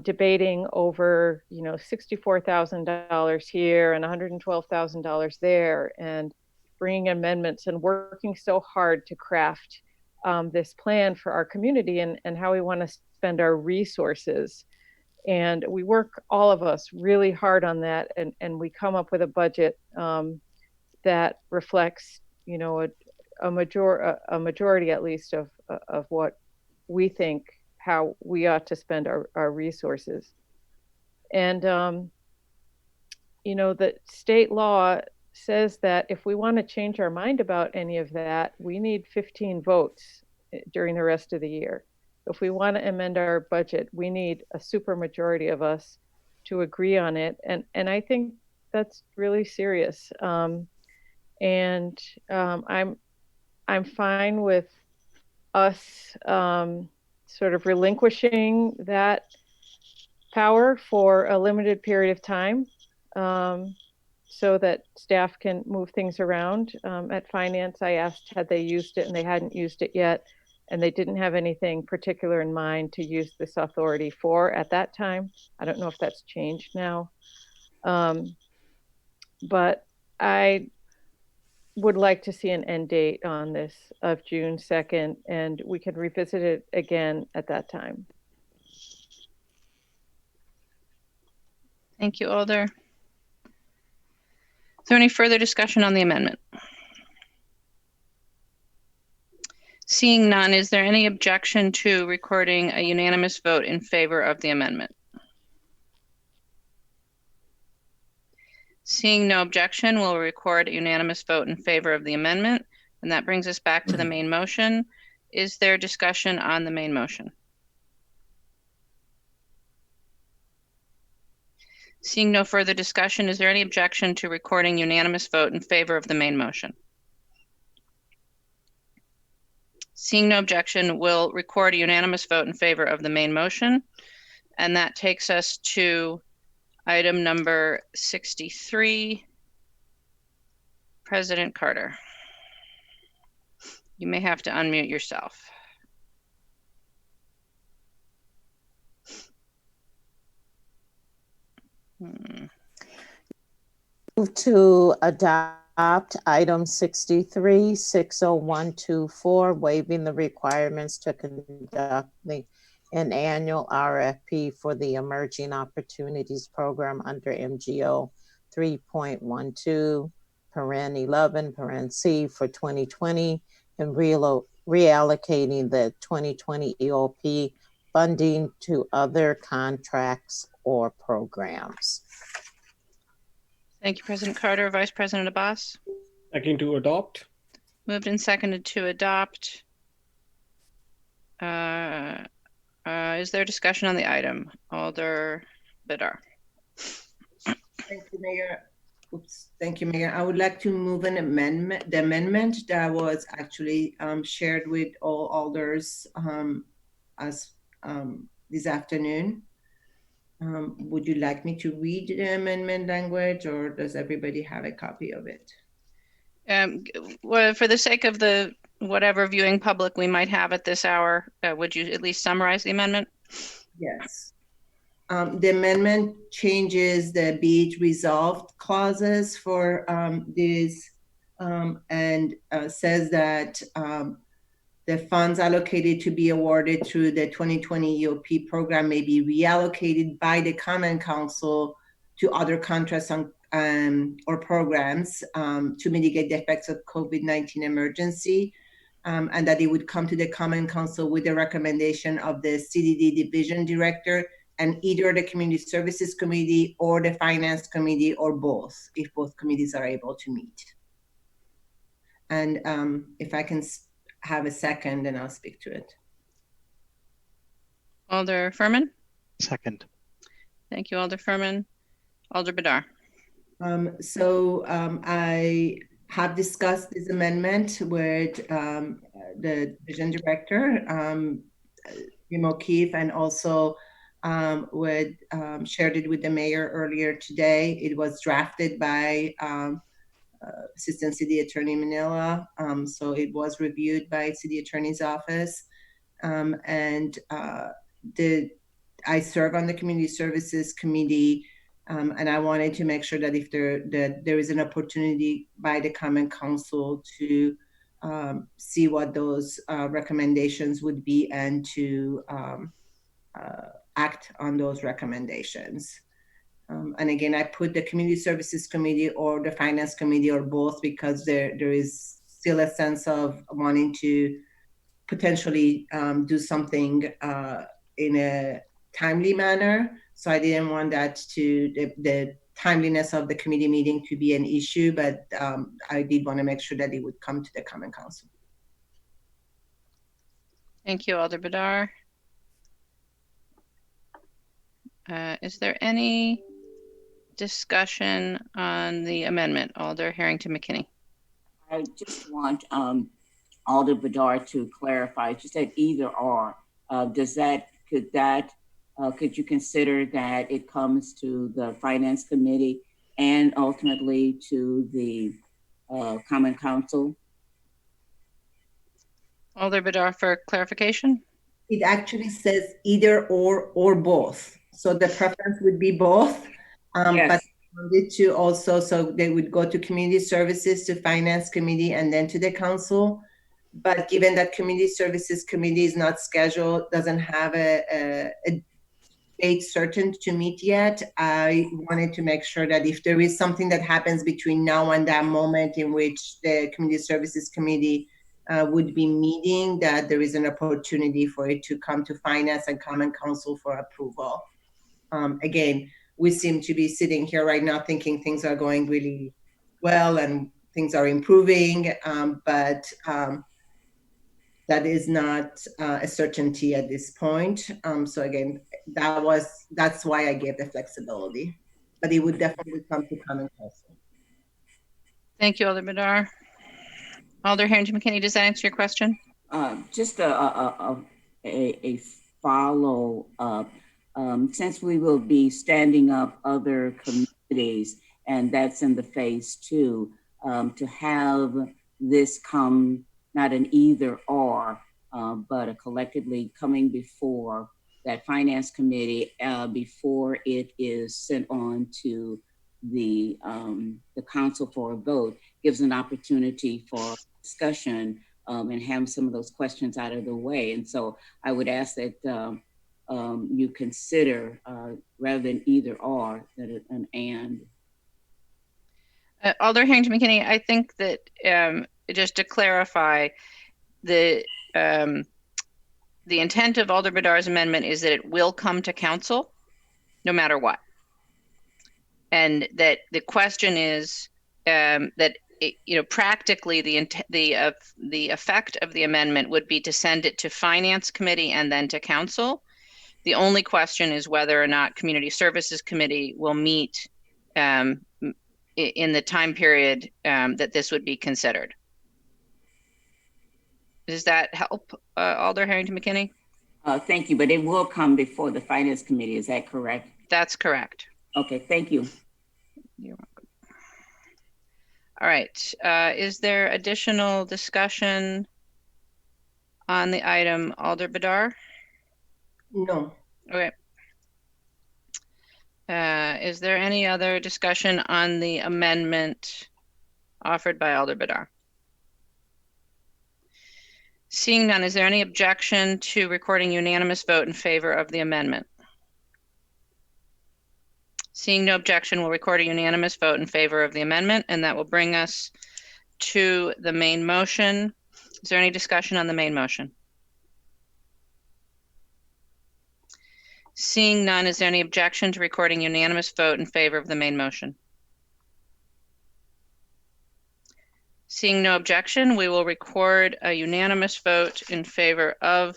debating over, $64,000 here and $112,000 there, and bringing amendments and working so hard to craft this plan for our community and how we want to spend our resources. And we work, all of us, really hard on that, and we come up with a budget that reflects, you know, a majority at least of what we think how we ought to spend our resources. And you know, the state law says that if we want to change our mind about any of that, we need 15 votes during the rest of the year. If we want to amend our budget, we need a supermajority of us to agree on it. And I think that's really serious. I'm fine with us sort of relinquishing that power for a limited period of time, so that staff can move things around. At finance, I asked had they used it, and they hadn't used it yet, and they didn't have anything particular in mind to use this authority for at that time. I don't know if that's changed now. But I would like to see an end date on this of June 2nd, and we could revisit it again at that time. Thank you, Alder. Is there any further discussion on the amendment? Seeing none, is there any objection to recording a unanimous vote in favor of the amendment? Seeing no objection, we'll record a unanimous vote in favor of the amendment, and that brings us back to the main motion. Is there discussion on the main motion? Seeing no further discussion, is there any objection to recording unanimous vote in favor of the main motion? Seeing no objection, we'll record a unanimous vote in favor of the main motion, and that takes us to item number 63. President Carter, you may have to unmute yourself. Move to adopt item 63, 60124, waiving the requirements to conduct an annual RFP for the Emerging Opportunities Program under MGO 3.12, paren 11, paren C for 2020, and reallocating the 2020 EOP funding to other contracts or programs. Thank you, President Carter. Vice President Abbas? Second to adopt. Moved and seconded to adopt. Is there discussion on the item? Alder Bidar. Thank you, Mayor. Oops. Thank you, Mayor. I would like to move an amendment, the amendment that was actually shared with all alders this afternoon. Would you like me to read the amendment language, or does everybody have a copy of it? Well, for the sake of the whatever viewing public we might have at this hour, would you at least summarize the amendment? Yes. The amendment changes the be it resolved clauses for this and says that the funds allocated to be awarded through the 2020 EOP program may be reallocated by the Common Council to other contracts or programs to mitigate the effects of COVID-19 emergency, and that it would come to the Common Council with the recommendation of the CDD Division Director and either the Community Services Committee or the Finance Committee or both, if both committees are able to meet. And if I can have a second, then I'll speak to it. Alder Furman? Second. Thank you, Alder Furman. Alder Bidar. I have discussed this amendment with the Division Director, Jim O'Keefe, and also shared it with the Mayor earlier today. It was drafted by Assistant City Attorney Manila, so it was reviewed by City Attorney's Office, and I serve on the Community Services Committee, and I wanted to make sure that if there is an opportunity by the Common Council to see what those recommendations would be and to act on those recommendations. And again, I put the Community Services Committee or the Finance Committee or both because there is still a sense of wanting to potentially do something in a timely manner. So I didn't want that to, the timeliness of the committee meeting to be an issue, but I did want to make sure that it would come to the Common Council. Thank you, Alder Badar. Is there any discussion on the amendment? Alder Harrington McKinney. I just want Alder Badar to clarify. You said either or. Could you consider that it comes to the Finance Committee and ultimately to the Common Council? Alder Badar for clarification. It actually says either or both. So the preference would be both. Yes. But I wanted to also, so they would go to Community Services, to Finance Committee, and then to the Council. But given that Community Services Committee is not scheduled, doesn't have a date certain to meet yet, I wanted to make sure that if there is something that happens between now and that moment in which the Community Services Committee would be meeting, that there is an opportunity for it to come to Finance and Common Council for approval. Again, we seem to be sitting here right now thinking things are going really well and things are improving, but that is not a certainty at this point. So again, that's why I gave the flexibility, but it would definitely come to Common Council. Thank you, Alder Badar. Alder Harrington McKinney, does that answer your question? Just a follow up. Since we will be standing up other committees, and that's in the phase 2, to have this come not an either or, but a collectively coming before that Finance Committee before it is sent on to the Council for a vote, gives an opportunity for discussion and have some of those questions out of the way. And so I would ask that you consider rather than either or, that an and. Alder Harrington McKinney, I think that just to clarify, the intent of Alder Badar's amendment is that it will come to Council no matter what. And that the question is that practically the effect of the amendment would be to send it to Finance Committee and then to Council. The only question is whether or not Community Services Committee will meet in the time period that this would be considered. Does that help, Alder Harrington McKinney? Thank you, but it will come before the Finance Committee, is that correct? That's correct. Okay, thank you. You're welcome. All right, is there additional discussion on the item, Alder Badar? No. Okay. Is there any other discussion on the amendment offered by Alder Badar? Seeing none, is there any objection to recording unanimous vote in favor of the amendment? Seeing no objection, we'll record a unanimous vote in favor of the amendment, and that will bring us to the main motion. Is there any discussion on the main motion? Seeing none, is there any objection to recording unanimous vote in favor of the main motion? Seeing no objection, we will record a unanimous vote in favor of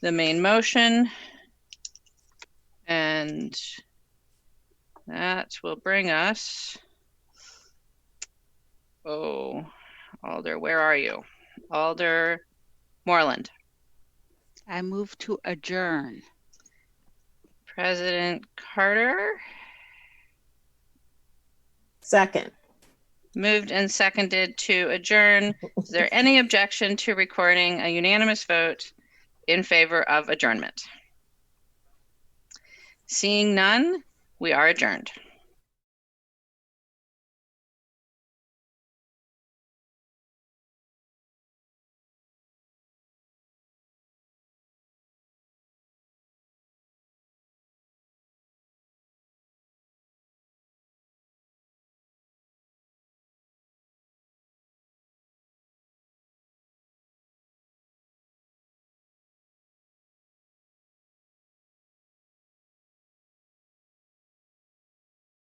the main motion. And that will bring us, Alder, where are you? Alder Moreland. I move to adjourn. President Carter. Second. Moved and seconded to adjourn. Is there any objection to recording a unanimous vote in favor of adjournment? Seeing none, we are adjourned.